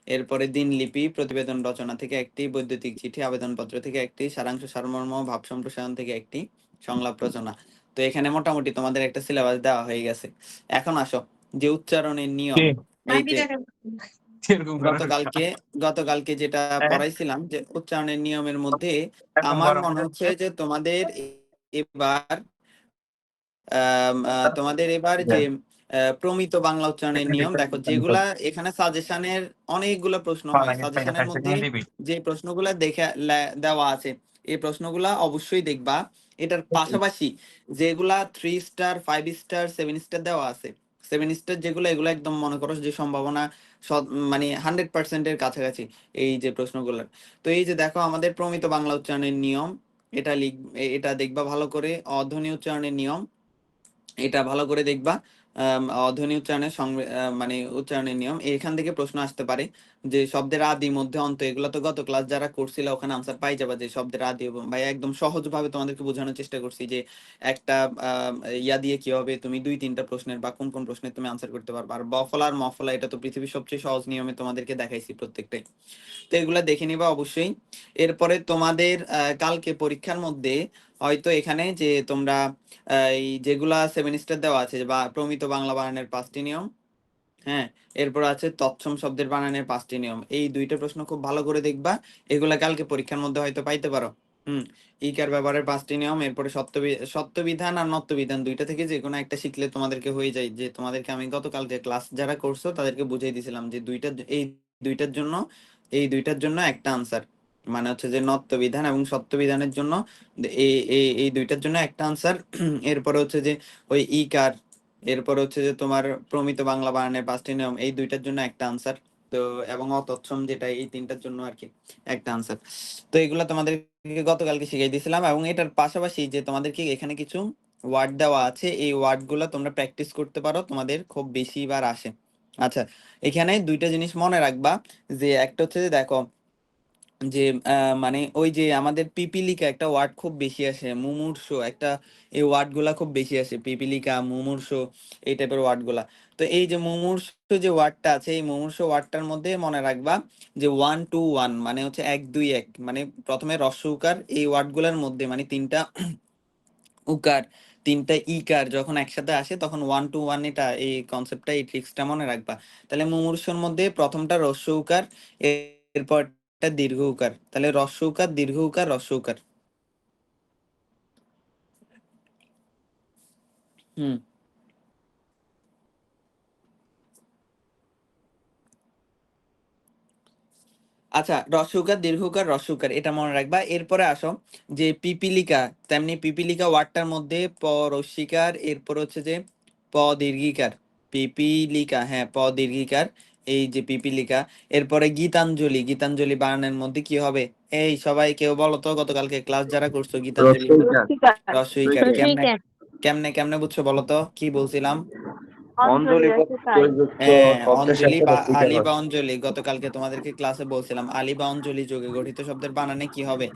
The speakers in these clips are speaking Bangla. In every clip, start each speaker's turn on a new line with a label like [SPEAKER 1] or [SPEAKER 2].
[SPEAKER 1] এরপরে দিনলিপি, প্রতিবেদন রচনা থেকে একটি, বৈদ্যুতিক চিঠি, আবেদনপত্র থেকে একটি, সারাংশ সারমর্ম, ভাব সম্প্রসারণ থেকে একটি, সংলাপ রচনা। তো এখানে মোটামুটি তোমাদের একটা সিলেবাস দেওয়া হয়ে গেছে। এখন আসো যে উচ্চারণের নিয়ম, এই যে গতকালকে যেটা পড়াইছিলাম যে উচ্চারণের নিয়মের মধ্যে আমার মনে হচ্ছে যে এবার তোমাদের এবার যে প্রমিত বাংলা উচ্চারণের নিয়ম, দেখো যেগুলা এখানে সাজেশনের অনেকগুলো প্রশ্ন হয়, সাজেশনের মধ্যে যে প্রশ্নগুলা দেখে দেওয়া আছে এই প্রশ্নগুলা অবশ্যই দেখবা। এটার পাশাপাশি যেগুলা 3 স্টার 5 স্টার 7 স্টার দেওয়া আছে, 7 স্টার যেগুলো, এগুলো একদম মনে করো যে সম্ভাবনা মানে 100% কাছাকাছি এই যে প্রশ্নগুলোর। তো এই যে দেখো আমাদের প্রমিত বাংলা উচ্চারণের নিয়ম, এটা এটা দেখবা ভালো করে। অধ্বনি উচ্চারণের নিয়ম, এটা ভালো করে দেখবা। অধ্বনি উচ্চারণের মানে উচ্চারণের নিয়ম, এখান থেকে প্রশ্ন আসতে পারে যে শব্দের আদি মধ্যে অন্ত, এগুলো তো গত ক্লাস যারা করছিল ওখানে আনসার পাই যাবা যে শব্দের আদি এবং ভাই একদম সহজ ভাবে তোমাদেরকে বোঝানোর চেষ্টা করছি যে একটা ইয়া দিয়ে কি হবে, তুমি 2-3টা প্রশ্নের বা কোন কোন প্রশ্নের তুমি আনসার করতে পারবা। আর বফলা আর মফলা এটা তো পৃথিবীর সবচেয়ে সহজ নিয়মে তোমাদেরকে দেখাইছি প্রত্যেকটাই। তো এগুলা দেখে নিবা অবশ্যই। এরপরে তোমাদের কালকে পরীক্ষার মধ্যে হয়তো এখানে যে তোমরা এই যেগুলা 7 স্টার দেওয়া আছে বা প্রমিত বাংলা বানানের 5টি নিয়ম, হ্যাঁ, এরপর আছে তৎসম শব্দের বানানের 5টি নিয়ম, এই 2টা প্রশ্ন খুব ভালো করে দেখবা। এগুলা কালকে পরীক্ষার মধ্যে হয়তো পাইতে পারো। ইকার ব্যবহারের 5টি নিয়ম, এরপরে সত্যবিধান আর নত্যবিধান 2টা থেকে যে কোনো একটা শিখলে তোমাদেরকে হয়ে যায়। যে তোমাদেরকে আমি গতকালকে ক্লাস যারা করছো তাদেরকে বুঝিয়ে দিয়েছিলাম যে দুইটার জন্য এই দুইটার জন্য একটা আনসার, মানে হচ্ছে যে নত্যবিধান এবং সত্যবিধানের জন্য এই এই এই দুইটার জন্য একটা আনসার। এরপরে হচ্ছে যে ওই ইকার, এরপর হচ্ছে যে তোমার প্রমিত বাংলা বানানের 5টি নিয়ম, এই দুইটার জন্য একটা আনসার। তো এবং অতৎসম যেটা, এই 3টার জন্য আর কি একটা আনসার। তো এগুলো তোমাদেরকে গতকালকে শিখিয়ে দিয়েছিলাম। এবং এটার পাশাপাশি যে তোমাদেরকে এখানে কিছু ওয়ার্ড দেওয়া আছে, এই ওয়ার্ড গুলো তোমরা প্র্যাকটিস করতে পারো, তোমাদের খুব বেশি বার আসে। আচ্ছা, এখানে 2টা জিনিস মনে রাখবা। যে একটা হচ্ছে যে দেখো যে মানে ওই যে আমাদের পিপিলিকা একটা ওয়ার্ড খুব বেশি আসে, মুমূর্ষ একটা, এই ওয়ার্ড গুলা খুব বেশি আসে, পিপিলিকা, মুমূর্ষ, এই টাইপের ওয়ার্ড গুলা। তো এই যে মুমূর্ষ যে ওয়ার্ডটা আছে, এই মুমূর্ষ ওয়ার্ডটার মধ্যে মনে রাখবা যে 1 2 1 মানে হচ্ছে 1 2 1, মানে প্রথমে রস্য উকার, এই ওয়ার্ড গুলার মধ্যে মানে 3টা উকার 3টা ইকার যখন একসাথে আসে তখন 1 2 1, এটা এই কনসেপ্টটা, এই ট্রিক্সটা মনে রাখবা। তাহলে মুমূর্ষর মধ্যে প্রথমটা রস্য উকার, এরপরটা দীর্ঘ উকার, তাহলে রস্য উকার দীর্ঘ উকার রস্য উকার। হুম আচ্ছা, রস্য উকার দীর্ঘ উকার রস্য উকার, এটা মনে রাখবা। এরপরে আসো যে পিপিলিকা, তেমনি পিপিলিকা ওয়ার্ডটার মধ্যে প রস্যিকার, এরপর হচ্ছে যে প দীর্ঘিকার, পিপিলিকা, হ্যাঁ প দীর্ঘিকার, এই যে পিপিলিকা। এরপরে গীতাঞ্জলি, গীতাঞ্জলি বানানের মধ্যে কি হবে? এই সবাই কেউ বলো তো, গতকালকে ক্লাস যারা করছো গীতাঞ্জলি রস্যইকার, কেমনে কেমনে কেমনে বুঝছো বলো তো, কি বলছিলাম? হ্যাঁ, অঞ্জলি বা আলি বা অঞ্জলি, গতকালকে তোমাদেরকে ক্লাসে বলছিলাম আলি বা অঞ্জলি যোগে গঠিত শব্দের বানানে কি হবে?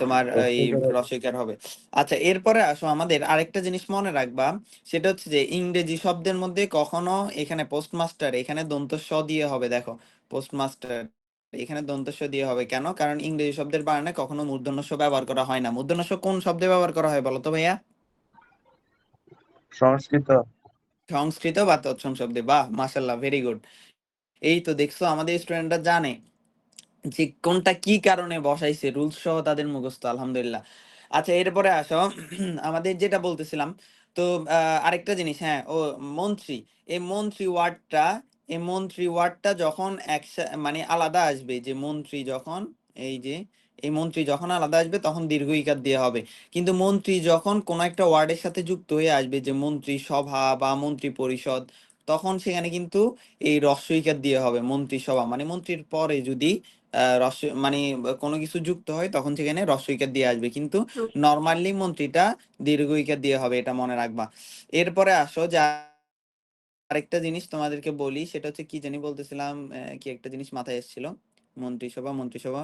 [SPEAKER 1] তোমার এই রসইকার হবে। আচ্ছা, এরপরে আসো আমাদের আরেকটা জিনিস মনে রাখবা, সেটা হচ্ছে যে ইংরেজি শব্দের মধ্যে কখনো এখানে পোস্টমাস্টার, এখানে দন্ত স দিয়ে হবে। দেখো পোস্টমাস্টার, এখানে দন্ত স দিয়ে হবে কেন? কারণ ইংরেজি শব্দের বানানে কখনো মূর্ধন্য ষ ব্যবহার করা হয় না। মূর্ধন্য ষ কোন শব্দে ব্যবহার করা হয় বলো তো ভাইয়া?
[SPEAKER 2] সংস্কৃত
[SPEAKER 1] সংস্কৃত বা তৎসম শব্দে। বাহ, মাশাল্লাহ, ভেরি গুড। এই তো দেখছো আমাদের স্টুডেন্টরা জানে যে কোনটা কি কারণে বসাইছে, রুলস সহ তাদের মুখস্থ, আলহামদুলিল্লাহ। আচ্ছা, এরপরে আসো আমাদের যেটা বলতেছিলাম। তো আরেকটা জিনিস, হ্যাঁ, ও মন্ত্রী, এই মন্ত্রী ওয়ার্ডটা, এই মন্ত্রী ওয়ার্ডটা যখন মানে আলাদা আসবে, যে মন্ত্রী যখন, এই যে এই মন্ত্রী যখন আলাদা আসবে তখন দীর্ঘ ইকার দিয়ে হবে। কিন্তু মন্ত্রী যখন কোন একটা ওয়ার্ডের সাথে যুক্ত হয়ে আসবে, যে মন্ত্রী সভা বা মন্ত্রী পরিষদ, তখন সেখানে কিন্তু এই হ্রস্ব ইকার দিয়ে হবে। মন্ত্রিসভা মানে মন্ত্রীর পরে যদি মানে কোনো কিছু যুক্ত হয় তখন সেখানে হ্রস্ব ইকার দিয়ে আসবে, কিন্তু নর্মালি মন্ত্রীটা দীর্ঘ ইকার দিয়ে হবে, এটা মনে রাখবা। এরপরে আসো যে আরেকটা জিনিস তোমাদেরকে বলি, সেটা হচ্ছে কি জানি বলতেছিলাম, কি একটা জিনিস মাথায় এসেছিল, মন্ত্রিসভা মন্ত্রিসভা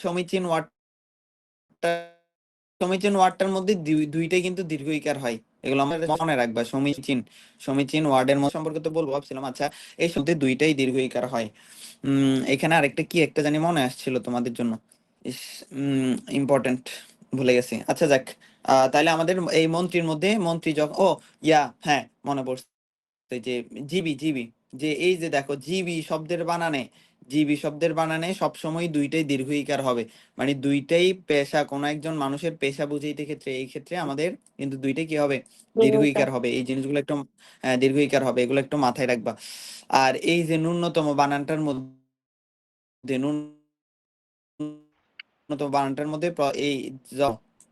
[SPEAKER 1] সমীচীন ওয়ার্ডটা, সমীচীন ওয়ার্ডটার মধ্যে দুইটাই কিন্তু দীর্ঘ ইকার হয়। এগুলো আমাদের মনে রাখবা। সমীচীন, সমীচীন ওয়ার্ডের মধ্যে সম্পর্কে তো বলবো ভাবছিলাম। আচ্ছা, এই শব্দে দুইটাই দীর্ঘ ইকার হয়। এখানে আরেকটা কি একটা জানি মনে আসছিল তোমাদের জন্য, ইস, ইম্পর্টেন্ট, ভুলে গেছি। আচ্ছা যাক, তাহলে আমাদের এই মন্ত্রীর মধ্যে মন্ত্রী যখন, ও হ্যাঁ মনে পড়ছে, যে জিবি, জিবি, যে এই যে দেখো জিবি শব্দের বানানে, জিবি শব্দের বানানে সবসময় দুইটাই দীর্ঘ ইকার হবে। মানে দুইটাই পেশা, কোনো একজন মানুষের পেশা বুঝাইতে ক্ষেত্রে, এই ক্ষেত্রে আমাদের কিন্তু দুইটাই কি হবে, দীর্ঘ ইকার হবে। এই জিনিসগুলো একটু দীর্ঘ ইকার হবে, এগুলো একটু মাথায় রাখবা। আর এই যে ন্যূনতম বানানটার মধ্যে, ন্যূনতম বানানটার মধ্যে এই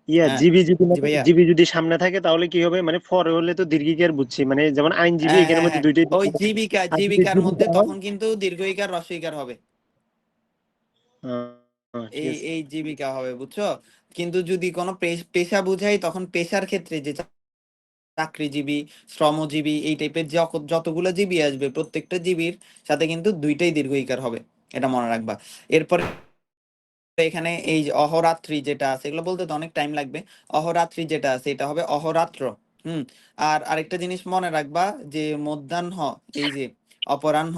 [SPEAKER 1] হ্যাঁ,
[SPEAKER 2] জিবি যদি
[SPEAKER 1] জি ভাইয়া,
[SPEAKER 2] জিবি যদি সামনে থাকে তাহলে কি হবে, মানে পরে হলে তো দীর্ঘিকার বুঝছি, মানে যেমন আইনজীবী
[SPEAKER 1] হ্যাঁ
[SPEAKER 2] এখানের
[SPEAKER 1] হ্যাঁ
[SPEAKER 2] মধ্যে
[SPEAKER 1] হ্যাঁ,
[SPEAKER 2] দুইটাই।
[SPEAKER 1] ওই জীবিকা,
[SPEAKER 2] আর যদি
[SPEAKER 1] জীবিকার মধ্যে
[SPEAKER 2] জীবিকা হয়,
[SPEAKER 1] তখন কিন্তু দীর্ঘ ইকার হ্রস্ব ইকার হবে।
[SPEAKER 2] ঠিক
[SPEAKER 1] এই
[SPEAKER 2] আছে।
[SPEAKER 1] এই জীবিকা হবে, বুঝছো? কিন্তু যদি কোনো পেশা বুঝাই, তখন পেশার ক্ষেত্রে যে চাকরিজীবী, শ্রমজীবী, এই টাইপের যতগুলো জীবী আসবে, প্রত্যেকটা জীবীর সাথে কিন্তু দুইটাই দীর্ঘ ইকার হবে, এটা মনে রাখবা। এরপরে এখানে এই যে অহরাত্রি যেটা আছে, এগুলো বলতে তো অনেক টাইম লাগবে। অহরাত্রি যেটা আছে এটা হবে অহরাত্র। হুম। আর আরেকটা জিনিস মনে রাখবা, যে মধ্যাহ্ন, এই যে অপরাহ্ন,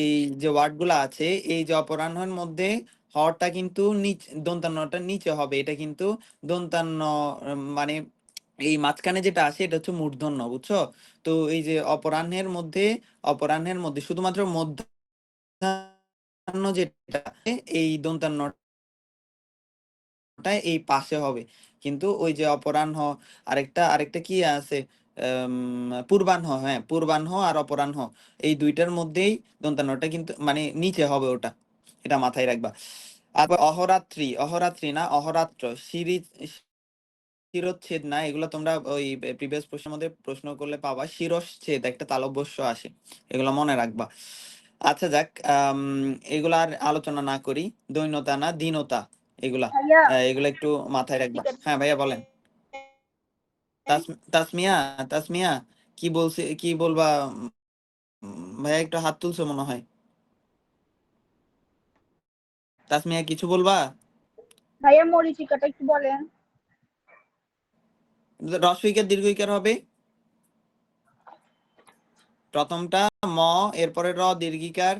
[SPEAKER 1] এই যে ওয়ার্ড গুলা আছে, এই যে অপরাহ্নের মধ্যে হরটা কিন্তু দন্তান্নটা নিচে হবে, এটা কিন্তু দন্তান্ন, মানে এই মাঝখানে যেটা আছে এটা হচ্ছে মূর্ধন্য, বুঝছো? তো এই যে অপরাহ্নের মধ্যে শুধুমাত্র মধ্যাহ্ন যেটা, এই দন্তান্ন এই পাশে হবে। কিন্তু ওই যে অপরাহ্ন, আরেকটা আরেকটা কি আছে, পূর্বাহ্ন, হ্যাঁ পূর্বাহ্ন আর অপরাহ্ন, এই দুইটার মধ্যেই দন্তান্নটা কিন্তু মানে নিচে হবে ওটা, এটা মাথায় রাখবা। আর অহরাত্রি, অহরাত্রি না অহরাত্র, শিরচ্ছেদ না, এগুলো তোমরা ওই প্রিভিয়াস প্রশ্নের মধ্যে প্রশ্ন করলে পাবা, শিরশ্ছেদ একটা তালব্যস্য আসে, এগুলো মনে রাখবা। আচ্ছা যাক, এগুলা আর আলোচনা না করি। দৈন্যতা না দীনতা, এগুলা
[SPEAKER 3] ভাইয়া
[SPEAKER 1] এগুলো একটু মাথায় রাখবা।
[SPEAKER 3] ঠিক আছে।
[SPEAKER 1] হ্যাঁ ভাইয়া বলেন। তাসমিয়া, তাসমিয়া, কি বলছে, কি বলবা? ভাইয়া একটু হাত তুলছো মনে হয়। তাসমিয়া কিছু বলবা?
[SPEAKER 3] ভাইয়া মরীচিকাটা একটু বলেন।
[SPEAKER 1] রস্বইকার দীর্ঘইকার হবে, প্রথমটা ম, এরপরে র দীর্ঘিকার,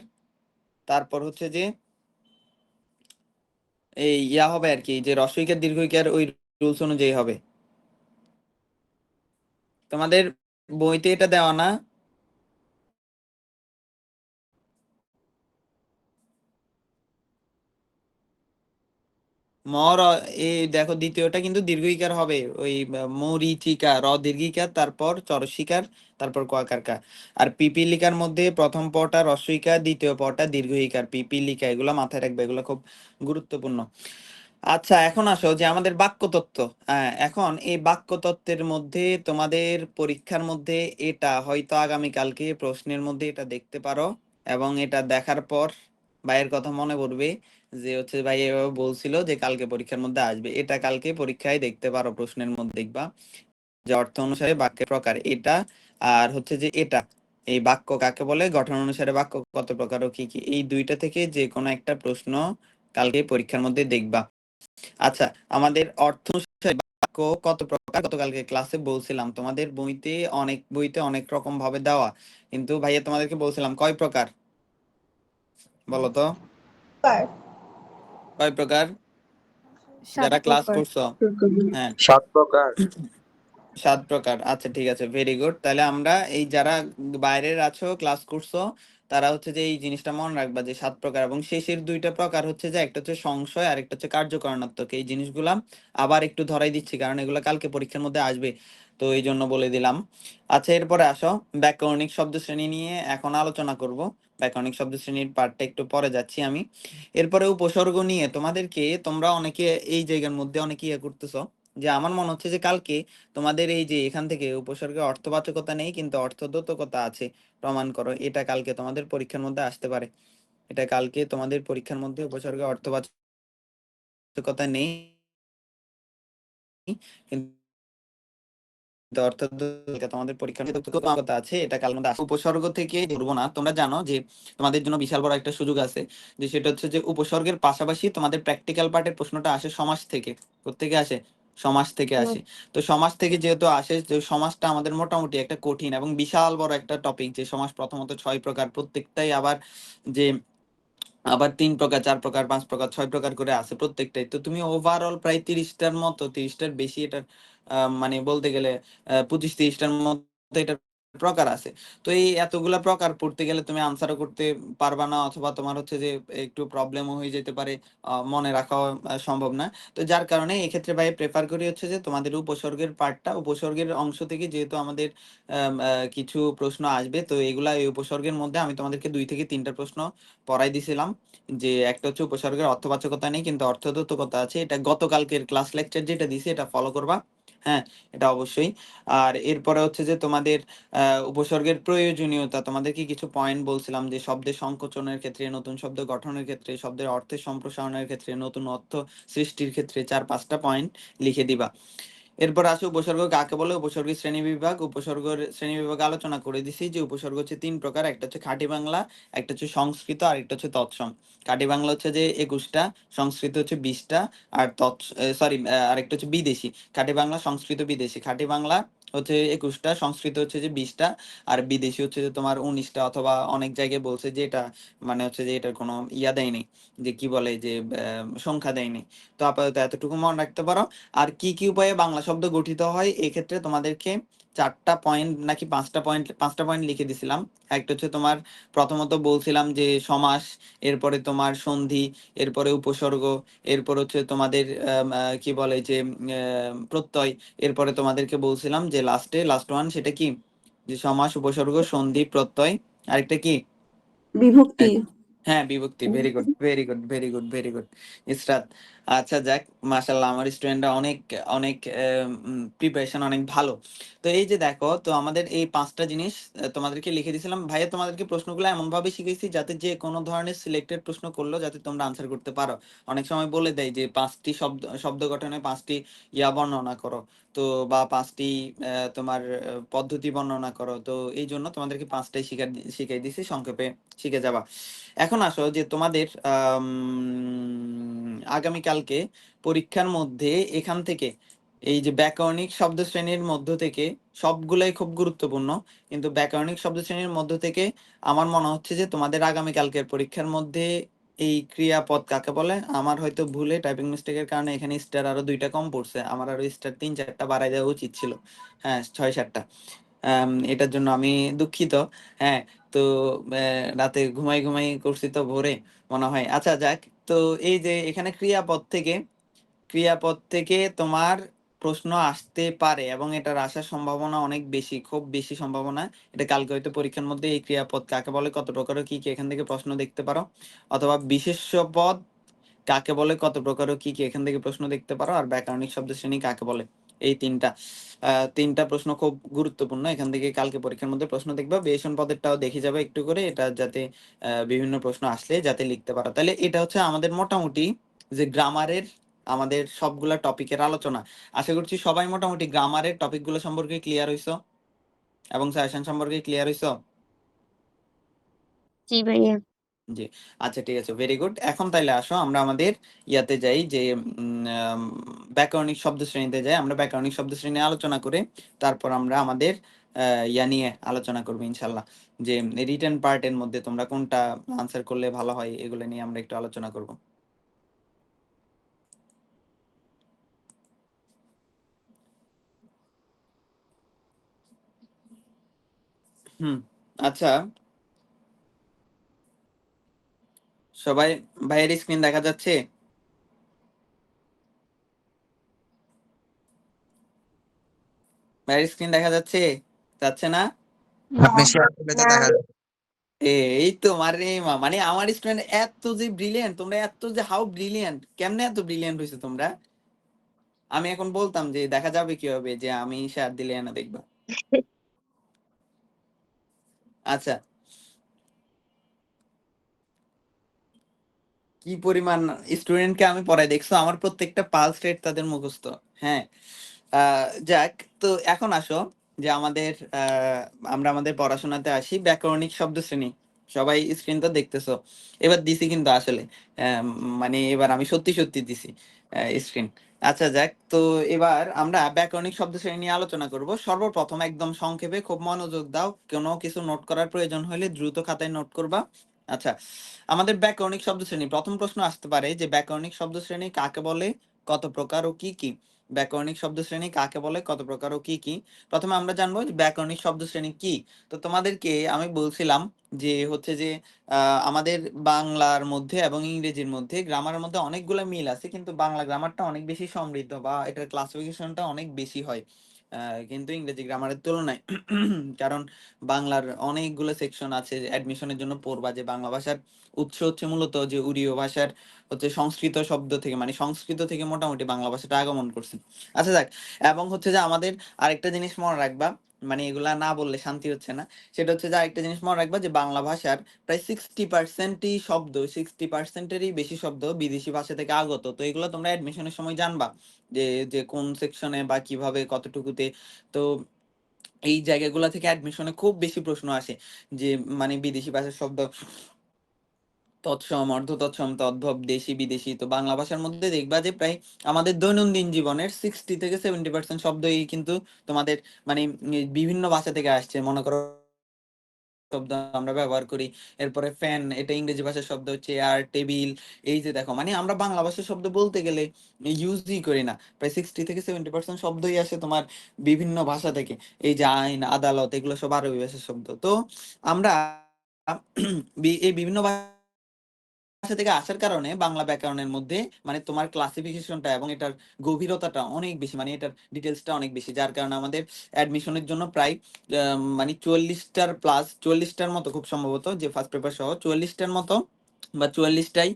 [SPEAKER 1] তারপর হচ্ছে যে এই হবে আর কি, যে রস্বইকার দীর্ঘইকার ওই রুলস অনুযায়ী হবে। তোমাদের বইতে এটা দেওয়া না? মর, এই দেখো দ্বিতীয়টা কিন্তু দীর্ঘইকার হবে, ওই মরিচিকা, র দীর্ঘিকার, তারপর চরসিকার, তারপর কয়াকার। আর পিপিলিকার মধ্যে প্রথম পটা রস্বইকার, দ্বিতীয় পটা দীর্ঘইকার, পিপিলিকা, এগুলো মাথায় রাখবে, এগুলো খুব গুরুত্বপূর্ণ। আচ্ছা এখন আসো যে আমাদের বাক্যতত্ত্ব। এখন এই বাক্যতত্ত্বের মধ্যে তোমাদের পরীক্ষার মধ্যে এটা হয়তো আগামীকালকে প্রশ্নের মধ্যে এটা দেখতে পারো, এবং এটা দেখার পর ভাইয়ের কথা মনে পড়বে, যে হচ্ছে ভাই এভাবে বলছিল যে কালকে পরীক্ষার মধ্যে আসবে, এটা কালকে পরীক্ষায় দেখতে পারো, প্রশ্নের মধ্যে দেখবা যে অর্থ অনুসারে বাক্যের প্রকার এটা, আর হচ্ছে যে এটা, এই বাক্য কাকে বলে, গঠন অনুসারে বাক্য কত প্রকার ও কি কি, এই দুইটা থেকে যে কোনো একটা প্রশ্ন কালকে পরীক্ষার মধ্যে দেখবা। আচ্ছা, আমাদের অর্থ অনুসারে বাক্য কত প্রকার, গতকালকে ক্লাসে বলছিলাম তোমাদের বইতে অনেক রকম ভাবে দেওয়া, কিন্তু ভাইয়া তোমাদেরকে বলছিলাম কয় প্রকার, বলো তো কয় প্রকার,
[SPEAKER 4] সাত
[SPEAKER 1] যারা ক্লাস
[SPEAKER 4] প্রকার।
[SPEAKER 1] করছো? হ্যাঁ,
[SPEAKER 2] 7 প্রকার।
[SPEAKER 1] 7 প্রকার। আচ্ছা ঠিক আছে, ভেরি গুড। তাহলে আমরা এই যারা বাইরের আছো, ক্লাস করছো, তারা হচ্ছে যে এই জিনিসটা মনে রাখবা যে 7 প্রকার, এবং শেষের দুইটা প্রকার হচ্ছে যে একটা হচ্ছে সংশয় আর একটা হচ্ছে কার্যকারণাত্মক। এই জিনিসগুলা আবার একটু ধরাই দিচ্ছি, কারণ এগুলা কালকে পরীক্ষার মধ্যে আসবে, তো এই জন্য বলে দিলাম। আচ্ছা এরপরে আসো, ব্যাকরণিক শব্দ শ্রেণী নিয়ে এখন আলোচনা করব। ব্যাকরণিক শব্দ শ্রেণীর পার্টটা একটু পরে যাচ্ছি আমি। এরপরে উপসর্গ নিয়ে তোমাদেরকে, তোমরা অনেকে এই জায়গার মধ্যে অনেকে ইয়ে করতেছো, যে আমার মনে হচ্ছে যে কালকে তোমাদের এই যে এখান থেকে উপসর্গের অর্থবাচকতা নেই কিন্তু অর্থদ্যোতকতা আছে, প্রমাণ করো। এটা কালকে তোমাদের পরীক্ষার মধ্যে আসতে পারে, এটা কালকে তোমাদের পরীক্ষার মধ্যে উপসর্গের অর্থবাচকতা নেই কিন্তু অর্থদ্যোতকতা তোমাদের পরীক্ষার মধ্যে দ্যোতকতা আছে, এটা কাল মধ্যে আসে। উপসর্গ থেকে ধরবো না, তোমরা জানো যে তোমাদের জন্য বিশাল বড় একটা সুযোগ আছে, যে সেটা হচ্ছে যে উপসর্গের পাশাপাশি তোমাদের প্র্যাকটিক্যাল পার্টের প্রশ্নটা আসে সমাস থেকে। কোত্থেকে আসে? সমাস থেকে আসে। তো সমাস থেকে যেহেতু আসে, তো সমাসটা আমাদের মোটামুটি একটা কঠিন এবং বিশাল বড় একটা টপিক, যে সমাস প্রথমত 6 প্রকার, প্রত্যেকটাই আবার যে 3 প্রকার, 4 প্রকার, 5 প্রকার, 6 প্রকার করে আছে প্রত্যেকটাই। তো তুমি ওভারঅল প্রায় 30টার মতো, 30টার বেশি এটার মানে বলতে গেলে 25-30টার মতো এটার প্রকার আছে। তো এই এতগুলা প্রকার পড়তে গেলে তুমি আনসারও করতে পারবা না, অথবা তোমার হচ্ছে যে একটু প্রবলেমও হয়ে যেতে পারে, মনে রাখাও সম্ভব না। তো যার কারণে এক্ষেত্রে ভাই প্রেফার করি হচ্ছে যে তোমাদের উপসর্গের পার্টটা, উপসর্গের অংশ থেকে যেহেতু আমাদের কিছু প্রশ্ন আসবে, তো এগুলা এই উপসর্গের মধ্যে আমি তোমাদেরকে 2 থেকে 3টা প্রশ্ন পড়াই দিছিলাম। যে একটা হচ্ছে উপসর্গের অর্থবাচকতা নেই কিন্তু অর্থতত্ত্বকতা আছে, এটা গতকালকের ক্লাস লেকচার যেটা দিছি এটা ফলো করবা, হ্যাঁ, এটা অবশ্যই। আর এরপরে হচ্ছে যে তোমাদের উপসর্গের প্রয়োজনীয়তা, তোমাদেরকে কিছু পয়েন্ট বলছিলাম যে শব্দের সংকোচনের ক্ষেত্রে, নতুন শব্দ গঠনের ক্ষেত্রে, শব্দের অর্থের সম্প্রসারণের ক্ষেত্রে, নতুন অর্থ সৃষ্টির ক্ষেত্রে 4-5টা পয়েন্ট লিখে দিবা। এরপর আসে উপসর্গ কাকে বলে, উপসর্গের শ্রেণীবিভাগ। উপসর্গের শ্রেণীবিভাগ আলোচনা করে দিছি যে উপসর্গ হচ্ছে 3 প্রকার, একটা হচ্ছে খাঁটি বাংলা, একটা হচ্ছে সংস্কৃত, আর একটা হচ্ছে তৎসম। খাঁটি বাংলা হচ্ছে যে 21টা, সংস্কৃত হচ্ছে 20টা, আর আরেকটা হচ্ছে বিদেশি। খাঁটি বাংলা, সংস্কৃত, বিদেশি। খাঁটি বাংলা হচ্ছে 21টা, সংস্কৃত হচ্ছে যে 20টা, আর বিদেশি হচ্ছে যে তোমার 19টা, অথবা অনেক জায়গায় বলছে যে এটা মানে হচ্ছে যে এটার কোনো ইয়া দেয়নি, যে কি বলে যে সংখ্যা দেয়নি। তো আপাতত এতটুকু মনে রাখতে পারো। আর কি কি উপায়ে বাংলা শব্দ গঠিত হয়, এক্ষেত্রে তোমাদেরকে 4টা পয়েন্ট নাকি 5টা পয়েন্ট লিখে দিছিলাম। একটা হচ্ছে তোমার প্রথমত বলছিলাম যে সমাস, এরপরে তোমার সন্ধি, এরপরে উপসর্গ, এরপর হচ্ছে তোমাদের কি বলে যে প্রত্যয়, এরপরে তোমাদেরকে বলছিলাম যে লাস্ট ওয়ান সেটা কি, যে সমাস, উপসর্গ, সন্ধি, প্রত্যয়, আরেকটা কি,
[SPEAKER 5] বিভক্তি।
[SPEAKER 1] হ্যাঁ বিভক্তি। Very good, very good, very good, very good Israt. আচ্ছা যাক, মাশাআল্লাহ, আমার স্টুডেন্টরা অনেক অনেক প্রিপারেশন অনেক ভালো। তো এই যে দেখো, তো আমাদের এই 5টা জিনিস তোমাদেরকে লিখে দিয়েছিলাম ভাইয়া। তোমাদেরকে প্রশ্নগুলো এমন ভাবে শিখেছি যাতে যে কোনো ধরনের সিলেক্টেড প্রশ্ন করলেও যাতে তোমরা আনসার করতে পারো। অনেক সময় বলে দেয় যে 5টি শব্দ গঠনে 5টি ইয়া বর্ণনা করো, তো বা 5টি তোমার পদ্ধতি বর্ণনা করো। তো এই জন্য তোমাদেরকে 5টাই শিখাই দিছি, সংক্ষেপে শিখে যাবা। এখন আসো যে তোমাদের আগামীকালকে পরীক্ষার মধ্যে এখান থেকে এই যে ব্যাকরণিক শব্দ শ্রেণীর মধ্য থেকে সবগুলাই খুব গুরুত্বপূর্ণ, কিন্তু ব্যাকরণিক শব্দ শ্রেণীর মধ্য থেকে আমার মনে হচ্ছে যে তোমাদের আগামীকালকের পরীক্ষার মধ্যে এই ক্রিয়াপদ কাকে বলে, আমার হয়তো ভুলে টাইপিং মিস্টেকের কারণে এখানে স্টার আরো 2টা কম পড়ছে, আমার আরো স্টার 3-4টা বাড়াই দেওয়া উচিত ছিল, হ্যাঁ 6-7টা। এটার জন্য আমি দুঃখিত। হ্যাঁ, তো রাতে ঘুমাই ঘুমাই করছি তো ভোরে মনে হয়। আচ্ছা যাক, তো এই যে এখানে ক্রিয়াপদ থেকে তোমার প্রশ্ন আসতে পারে এবং এটার আসার সম্ভাবনা অনেক বেশি, খুব বেশি সম্ভাবনা। এটা কালকে হয়তো পরীক্ষার মধ্যে এই ক্রিয়াপদ কাকে বলে, কত প্রকার কি কি, এখান থেকে প্রশ্ন দেখতে পারো। অথবা বিশেষ্য পদ কাকে বলে, কত প্রকার কি কি, এখান থেকে প্রশ্ন দেখতে পারো। আর ব্যাকরণিক শব্দ শ্রেণী কাকে বলে, এই তিনটা প্রশ্ন খুব গুরুত্বপূর্ণ, এখান থেকে কালকে পরীক্ষার মধ্যে প্রশ্ন দেখবে। বিশেষণ পদেরটাও দেখে যাবে একটু করে, এটা যাতে বিভিন্ন প্রশ্ন আসলে যাতে লিখতে পারো। তাহলে এটা হচ্ছে আমাদের মোটামুটি যে গ্রামারের আমাদের সবগুলা টপিকের আলোচনা। আশা করছি সবাই মোটামুটি গ্রামারের টপিকগুলো সম্পর্কে ক্লিয়ার হইছো এবং সাজেশন সম্পর্কে ক্লিয়ার হইছো।
[SPEAKER 5] জি ভাইয়া।
[SPEAKER 1] জি, আচ্ছা ঠিক আছে, ভেরি গুড। এখন তাইলে আসো আমরা আমাদের ইয়াতে যাই, যে ব্যাকরণিক শব্দ শ্রেণীতে যাই। আমরা ব্যাকরণিক শব্দ শ্রেণী আলোচনা করে তারপর আমরা আমাদের ইয়া নিয়ে আলোচনা করবো ইনশাল্লাহ, যে রিটেন পার্টের মধ্যে তোমরা কোনটা আনসার করলে ভালো হয়, এগুলো নিয়ে আমরা একটু আলোচনা করব। আচ্ছা, সবাই ভাইয়ের স্ক্রিন দেখা যাচ্ছে? ভাইয়ের স্ক্রিন দেখা যাচ্ছে? যাচ্ছে না?
[SPEAKER 6] আপনি শেয়ার করলে তো দেখা যাবে।
[SPEAKER 1] এই তো মানে আমার স্টুডেন্ট এত যে ব্রিলিয়েন্ট, তোমরা এত যে হাউ ব্রিলিয়েন্ট, কেমনে এত ব্রিলিয়েন্ট হয়েছে তোমরা? আমি এখন বলতাম যে দেখা যাবে কিভাবে, যে আমি শেয়ার দিলে না দেখবা। আচ্ছা, কি পরিমাণ স্টুডেন্টকে আমি পড়াই দেখছো, আমার প্রত্যেকটা পালস রেট তাদের মুখস্থ। হ্যাঁ, যাক, তো এখন আসো যে আমরা আমাদের পড়াশোনাতে আসি। ব্যাকরণিক শব্দ শ্রেণী, সবাই স্ক্রিন তো দেখতেছো, এবার দিছি কিন্তু আসলে মানে এবার আমি সত্যি সত্যি দিছি স্ক্রিন। আচ্ছা যাক, তো এবার আমরা ব্যাকরণিক শব্দ শ্রেণী নিয়ে আলোচনা করব। সর্বপ্রথম একদম সংক্ষেপে খুব মনোযোগ দাও, কোনো কিছু নোট করার প্রয়োজন হলে দ্রুত খাতায় নোট করবা। আচ্ছা, আমাদের ব্যাকরণিক শব্দ শ্রেণী, প্রথম প্রশ্ন আসতে পারে যে ব্যাকরণিক শব্দ শ্রেণী কাকে বলে, কত প্রকার ও কি কি। ব্যাকরণিক শব্দ শ্রেণী কাকে বলে, কত প্রকার ও কি কি। প্রথমে আমরা জানবো যে ব্যাকরণিক শব্দ শ্রেণী কি। তো তোমাদেরকে আমি বলছিলাম যে হচ্ছে যে আমাদের বাংলার মধ্যে এবং ইংরেজির মধ্যে গ্রামারের মধ্যে অনেকগুলো মিল আছে, কিন্তু বাংলা গ্রামারটা অনেক বেশি সমৃদ্ধ বা এটার ক্লাসিফিকেশনটা অনেক বেশি হয় কিন্তু ইংরেজি গ্রামারের তুলনায়। কারণ বাংলার অনেকগুলো সেকশন আছে অ্যাডমিশনের জন্য পড়বা, যে বাংলা ভাষার উৎস হচ্ছে মূলত যে উড়িয় ভাষার হচ্ছে সংস্কৃত শব্দ থেকে, মানে সংস্কৃত থেকে মোটামুটি বাংলা ভাষাটা আগমন করছে। আচ্ছা যাক, এবং হচ্ছে যে আমাদের আরেকটা জিনিস মনে রাখবা, মানে এগুলা না বললে শান্তি হচ্ছে না, সেটা হচ্ছে যে আরেকটা জিনিস মনে রাখবা যে বাংলা ভাষার প্রায় 60%ই শব্দ, 60%-এরই বেশি শব্দ বিদেশি ভাষা থেকে আগত। তো এগুলো তোমরা অ্যাডমিশনের সময় জানবা যে যে কোন সেকশনে বা কিভাবে কতটুকুতে। তো এই জায়গাগুলো থেকে অ্যাডমিশনে খুব বেশি প্রশ্ন আসে যে মানে বিদেশি ভাষার শব্দ তৎসম, অর্ধ তৎসম, তদ্ভব, দেশি, বিদেশি। তো বাংলা ভাষার মধ্যে দেখবা যে প্রায় আমাদের দৈনন্দিন জীবনের 60 থেকে 70% শব্দই কিন্তু তোমাদের মানে বিভিন্ন ভাষা থেকে আসছে। মনে করো শব্দ আমরা ব্যবহার করি, এরপরে ফ্যান, এটা ইংরেজি ভাষার শব্দ, চেয়ার, টেবিল। এই যে দেখো, মানে আমরা বাংলা ভাষার শব্দ বলতে গেলে ইউজই করি না, প্রায় 60 থেকে 70% শব্দই আসে তোমার বিভিন্ন ভাষা থেকে। এই যে আইন, আদালত, এগুলো সব আরবি ভাষার শব্দ। তো আমরা এই বিভিন্ন ভাষা থেকে আসার কারণে বাংলা ব্যাকরণের মধ্যে মানে তোমার ক্লাসিফিকেশনটা এবং এটার গভীরতাটা অনেক বেশি, মানে এটার ডিটেলসটা অনেক বেশি, যার কারণে আমাদের অ্যাডমিশনের জন্য প্রায় মানে 44টার প্লাস, 44টার মতো খুব সম্ভবত, যে ফার্স্ট পেপার সহ 44টার মতো বা 44টাই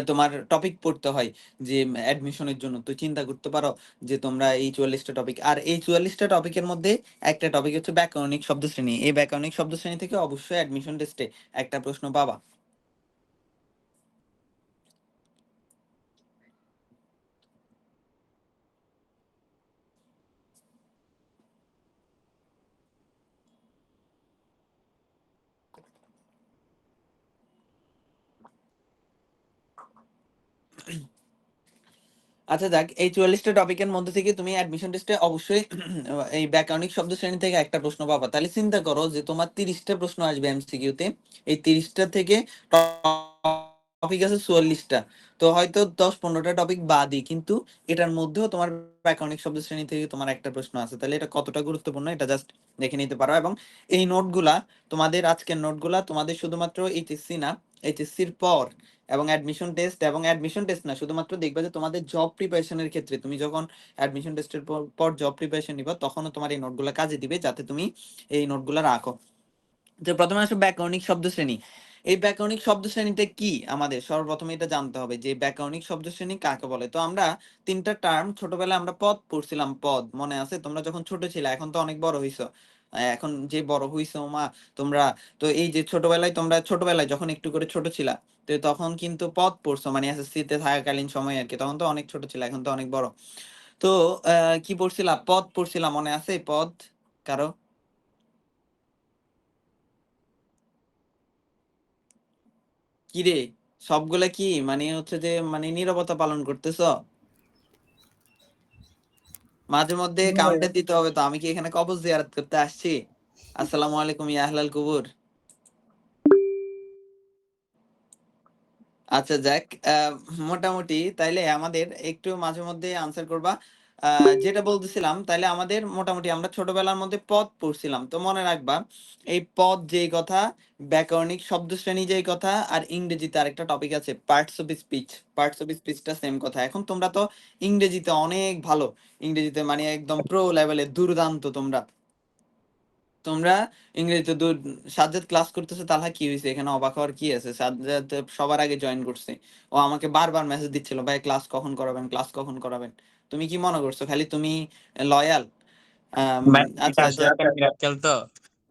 [SPEAKER 1] তোমার টপিক পড়তে হয় যে অ্যাডমিশনের জন্য। তো চিন্তা করতে পারো যে তোমরা এই 44টা টপিক, আর এই 44টা টপিকের মধ্যে একটা টপিক হচ্ছে ব্যাকরণিক শব্দ শ্রেণী। এই ব্যাকরণিক শব্দ শ্রেণী থেকে অবশ্যই অ্যাডমিশন টেস্টে একটা প্রশ্ন পাবা। আচ্ছা যাক, এই 44টা টপিকের মধ্যে থেকে তুমি অ্যাডমিশন টেস্টে অবশ্যই এই ব্যাকরণিক শব্দ শ্রেণী থেকে একটা প্রশ্ন পাবা। তাহলে চিন্তা করো যে তোমার 30টা প্রশ্ন আসবে এমসিকিউ তে, এই 30টা থেকে টপিক আছে 44টা। তো হয়তো 10-15টা টপিক বাদই, কিন্তু এটার মধ্যেও তোমার ব্যাকরণিক শব্দ শ্রেণী থেকে তোমার একটা প্রশ্ন আছে। তাহলে এটা কতটা গুরুত্বপূর্ণ এটা জাস্ট দেখে নিতে পারো। এবং এই নোটগুলা, তোমাদের আজকের নোটগুলা তোমাদের শুধুমাত্র এইচএসসি না, এইচএসসির পর এবং অ্যাডমিশন টেস্ট, এবং অ্যাডমিশন টেস্ট না শুধুমাত্র, দেখবা যে তোমাদের জব প্রিপারেশনের ক্ষেত্রে তুমি যখন অ্যাডমিশন টেস্টের পর জব প্রিপারেশন নিবা, তখনও তোমার এই নোটগুলো কাজে দিবে, যাতে তুমি এই নোটগুলো রাখো। যে প্রথমে আসো ব্যাকরণিক শব্দ শ্রেণী। এই ব্যাকরণিক শব্দ শ্রেণীটা কি, আমাদের সর্বপ্রথমে এটা জানতে হবে যে ব্যাকরণিক শব্দ শ্রেণী কাকে বলে। তো আমরা তিনটা টার্ম ছোটবেলায় আমরা পদ পড়ছিলাম, পদ মনে আছে তোমরা যখন ছোট ছিলে, এখন তো অনেক বড় হইছো, এখন যে বড় হইছো মা তোমরা, তো এই যে ছোটবেলায় তোমরা ছোটবেলায় যখন একটু করে ছোট ছিলা, তো তখন কিন্তু পদ পড়ছো, মানে এসএসসি তে থাকাকালীন সময় আর কি, তখন তো অনেক ছোট ছিল, এখন তো অনেক বড়। তো কি পড়ছিলাম, পদ পড়ছিলাম, মনে আছে পদ কারো? কি রে, সবগুলা কি মানে হচ্ছে যে মানে নীরবতা পালন করতেছ? মাঝে মধ্যে কাউন্টার দিতে হবে তো, আমি কি এখানে কবর জিয়ারত করতে আসছি? আসসালামু আলাইকুম ইয়া আহলাল কুবুর। আচ্ছা যাক, মোটামুটি তাইলে আমাদের একটু মাঝে মধ্যে আনসার করবা। যেটা বলতেছিলাম, তাইলে আমাদের মোটামুটি আমরা ছোটবেলার মধ্যে পদ পড়ছিলাম, তো মনে রাখবা এই পদ যেই কথা, ব্যাকরণিক শব্দ শ্রেণী যেই কথা, আর ইংরেজিতে আরেকটা টপিক আছে parts of speech. Parts of স্পিচটা সেম কথা। এখন তোমরা তো ইংরেজিতে অনেক ভালো, ইংরেজিতে মানে একদম প্রো লেভেলের দুর্দান্ত তোমরা। তোমরা ইংরেজিতে সাজ্জাদ ক্লাস করতেছে, তাহলে কি হয়েছে এখানে অবাক হওয়ার কি আছে? সাজ্জাদ সবার আগে জয়েন করছে, ও আমাকে বারবার মেসেজ দিচ্ছিল, ভাই ক্লাস কখন করাবেন, ক্লাস কখন করাবেন। তুমি কি মনে করছো খালি তুমি লয়াল?
[SPEAKER 6] ভাই এটা
[SPEAKER 1] আচ্ছা
[SPEAKER 6] আসলে একটা মিরাক্কেল তো।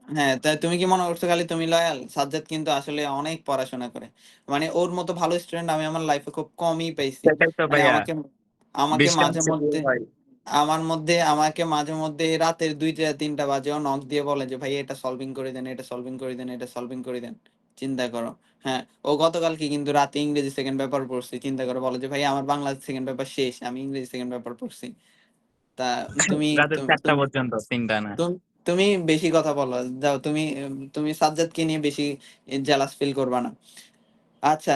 [SPEAKER 1] হ্যাঁ, তাই তুমি কি মনে করছো খালি তুমি লয়াল? সাজ্জাদ কিন্তু আসলে অনেক পড়াশোনা করে, মানে ওর মতো ভালো স্টুডেন্ট আমি আমার লাইফে খুব কমই পাইছি।
[SPEAKER 6] সেটাই তো
[SPEAKER 1] মানে
[SPEAKER 6] ভাইয়া,
[SPEAKER 1] আমাকে আমাকে
[SPEAKER 6] বৃষ্টি
[SPEAKER 1] মাঝে
[SPEAKER 6] আসছে
[SPEAKER 1] মধ্যে
[SPEAKER 6] ভাই।
[SPEAKER 1] আমাকে মাঝে মধ্যে রাতের 2টা 3টা বাজেও নক দিয়ে বলে যে ভাই এটা সলভিং করে দেন, এটা সলভিং করে দেন, এটা সলভিং করে দেন। চিন্তা করো। হ্যাঁ, ও গতকালকে কিন্তু রাতে ইংরেজি সেকেন্ড পেপার পড়ছি। চিন্তা করো, বলো যে ভাই আমার বাংলা সেকেন্ড পেপার শেষ, আমি ইংরেজি সেকেন্ড পেপার পড়ছি। তা তুমি
[SPEAKER 6] রাতে
[SPEAKER 1] তুমি
[SPEAKER 6] 4টা পর্যন্ত, 3টা না।
[SPEAKER 1] তুম- তুমি বেশি কথা বলো, যাও তুমি। তুমি সাজ্জাদকে নিয়ে বেশি জেলাস ফিল করবা না। আচ্ছা,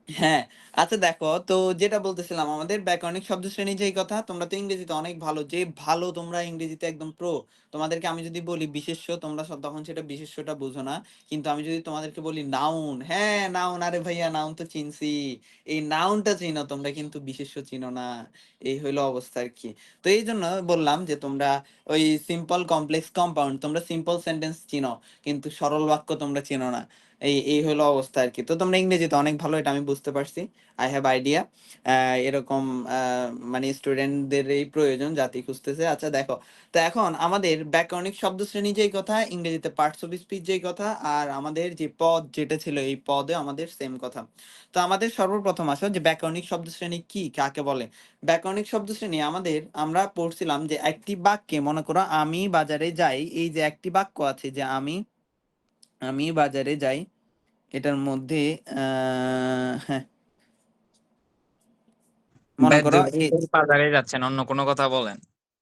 [SPEAKER 1] হ্যাঁ। আচ্ছা দেখো তো, যেটা বলতেছিলাম আমাদের ব্যাকরণিক শব্দ শ্রেণী, যেই কথা, তোমরা তো ইংরেজিতে অনেক ভালো, যে ভালো তোমরা ইংরেজিতে একদম প্রো। তোমাদেরকে আমি যদি বলি বিশেষ্য, তোমরা তখন সেটা বিশেষ্যটা বুঝো না। কিন্তু আমি যদি তোমাদেরকে বলি নাউন, হ্যাঁ নাউন, আরে ভাইয়া নাউন তো চিনছি। এই নাউনটা চিনো তোমরা, কিন্তু বিশেষ্য চিনো না। এই হইলো অবস্থা আর কি। তো এই জন্য বললাম যে তোমরা ওই সিম্পল কমপ্লেক্স কম্পাউন্ড, তোমরা সিম্পল সেন্টেন্স চিনো, কিন্তু সরল বাক্য তোমরা চিনো না। এই এই হলো অবস্থা আর কি। তো তোমরা ইংরেজিতে অনেক ভালো, এটা আমি বুঝতে পারছি। I have idea. এরকম মানে স্টুডেন্টদের এই প্রয়োজন, জাতি খুঁজতেছে। আচ্ছা দেখো, তো এখন আমাদের ব্যাকরণিক শব্দ শ্রেণী যেই কথা, ইংরেজিতে পার্টস অফ স্পিচ যেই কথা, আর আমাদের যে পদ যেটা ছিল, এই পদে আমাদের সেম কথা। তো আমাদের সর্বপ্রথম আসো যে ব্যাকরণিক শব্দ শ্রেণী কি, কাকে বলে। ব্যাকরণিক শব্দ শ্রেণী আমরা পড়ছিলাম যে একটি বাক্যে, মনে করো আমি বাজারে যাই, এই যে একটি বাক্য আছে যে আমি আমি বাজারে যাই, এটার মধ্যে হ্যাঁ, মনে করো
[SPEAKER 6] বাজারে যাচ্ছেন, অন্য কোনো কথা বলেন।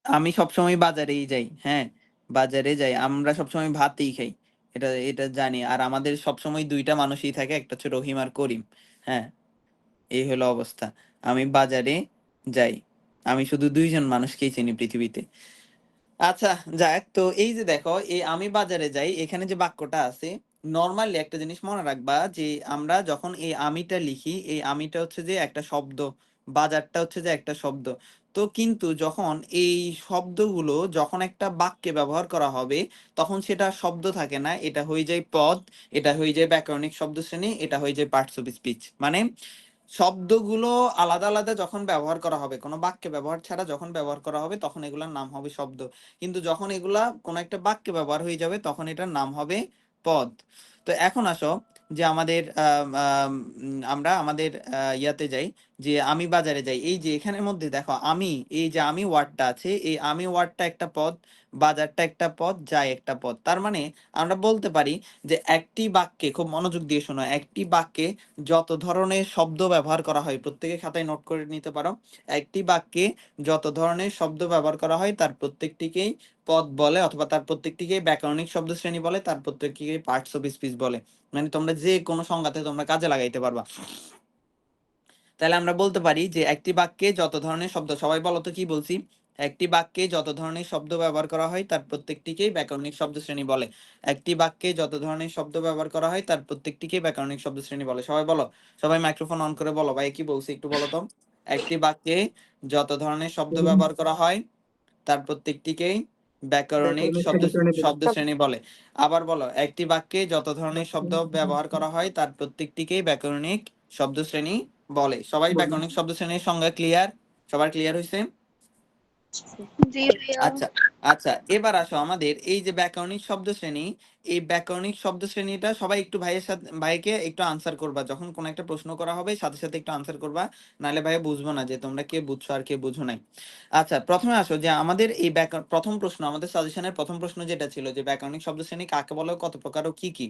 [SPEAKER 1] আমি সবসময় বাজারেই যাই, হ্যাঁ বাজারে যাই, আমরা সবসময় ভাতই খাই, এটা এটা জানি। আর আমাদের সবসময় দুইটা মানুষই থাকে, একটা হচ্ছে রহিম আর করিম। হ্যাঁ, এই হলো অবস্থা। আমি বাজারে যাই, আমি শুধু দুইজন মানুষকেই চিনি পৃথিবীতে। আচ্ছা, যাক তো, এই যে দেখো, এই আমি বাজারে যাই, এখানে যে বাক্যটা আছে, নর্মালি একটা জিনিস মনে রাখবা যে আমরা যখন এই আমিটা লিখি, এই আমিটা হচ্ছে যে একটা শব্দ, বাজারটা হচ্ছে যে একটা শব্দ। তো কিন্তু যখন এই শব্দগুলো যখন একটা বাক্যে ব্যবহার করা হবে, তখন সেটা শব্দ থাকে না, এটা হয়ে যায় পদ, এটা হয়ে যায় ব্যাকরণিক শব্দ শ্রেণী, এটা হয়ে যায় পার্টস অফ স্পিচ। মানে শব্দগুলো আলাদা আলাদা যখন ব্যবহার করা হবে, কোনো বাক্যে ব্যবহার ছাড়া যখন ব্যবহার করা হবে, তখন এগুলোর নাম হবে শব্দ। কিন্তু যখন এগুলা কোনো একটা বাক্যে ব্যবহার হয়ে যাবে, তখন এটার নাম হবে পদ। তো এখন আসো যে আমাদের আমরা আমাদের ইয়াতে যাই, যে আমি বাজারে যাই, এই যে এখানের মধ্যে দেখো আমি, এই যে আমি ওয়ার্ডটা আছে, এই আমি ওয়ার্ডটা একটা পদ, বাজারটা একটা পদ, যাই একটা পদ। তার মানে আমরা বলতে পারি যে একটি বাক্যে, খুব মনোযোগ দিয়ে শোনো, একটি বাক্যে যত ধরনের শব্দ ব্যবহার করা হয়, প্রত্যেকে খাতায় নোট করে নিতে পারো। একটি বাক্যে যত ধরনের শব্দ ব্যবহার করা হয়, তার প্রত্যেকটিকেই পদ বলে, অথবা তার প্রত্যেকটিকেই ব্যাকরণিক শব্দ শ্রেণী বলে, তার প্রত্যেকটিকেই পার্টস অফ স্পিচ বলে। মানে তোমরা যে কোনো সংজ্ঞাতে তোমরা কাজে লাগাইতে পারবা। তাহলে আমরা বলতে পারি যে একটি বাক্যে যত ধরনের শব্দ, সবাই বলো তো কি বলছি, একটি বাক্যে যত ধরনের শব্দ ব্যবহার করা হয়, তার প্রত্যেকটিকেই ব্যাকরণিক শব্দ শ্রেণী বলে। একটি বাক্যে যত ধরনের শব্দ ব্যবহার করা হয়, তার প্রত্যেকটিকেই ব্যাকরণিক শব্দ শ্রেণী বলে। সবাই বলো, সবাই মাইক্রোফোন অন করে বলো, ভাই কি বলছি একটু বলো তো। একটি বাক্যে যত ধরনের শব্দ ব্যবহার করা হয়, তার প্রত্যেকটিকেই ব্যাকরণিক শব্দ শ্রেণী বলে। আবার বলো, একটি বাক্যে যত ধরনের শব্দ ব্যবহার করা হয়, তার প্রত্যেকটিকেই ব্যাকরণিক শব্দ শ্রেণী বলে। সবাই ব্যাকরণিক শব্দ শ্রেণীর সংজ্ঞা ক্লিয়ার? সবার ক্লিয়ার হয়েছে?
[SPEAKER 3] জি ভাইয়া।
[SPEAKER 1] আচ্ছা, আচ্ছা এবার আসো আমাদের এই যে ব্যাকরণিক শব্দ শ্রেণী, এই ব্যাকরণিক শব্দ শ্রেণীটা সবাই একটু ভাইয়ের সাথে, ভাইকে একটু আনসার করবা, যখন কোন একটা প্রশ্ন করা হবে সাথে সাথে একটু আনসার করবা, নাহলে ভাইয়া বুঝবো না যে তোমরা কে বুঝছো আর কে বুঝো নাই। আচ্ছা, প্রথমে আসো যে আমাদের এই প্রথম প্রশ্ন, আমাদের সাজেশনের প্রথম প্রশ্ন যেটা ছিল যে ব্যাকরণিক শব্দ শ্রেণী কাকে বলে, কত প্রকার ও কি কি।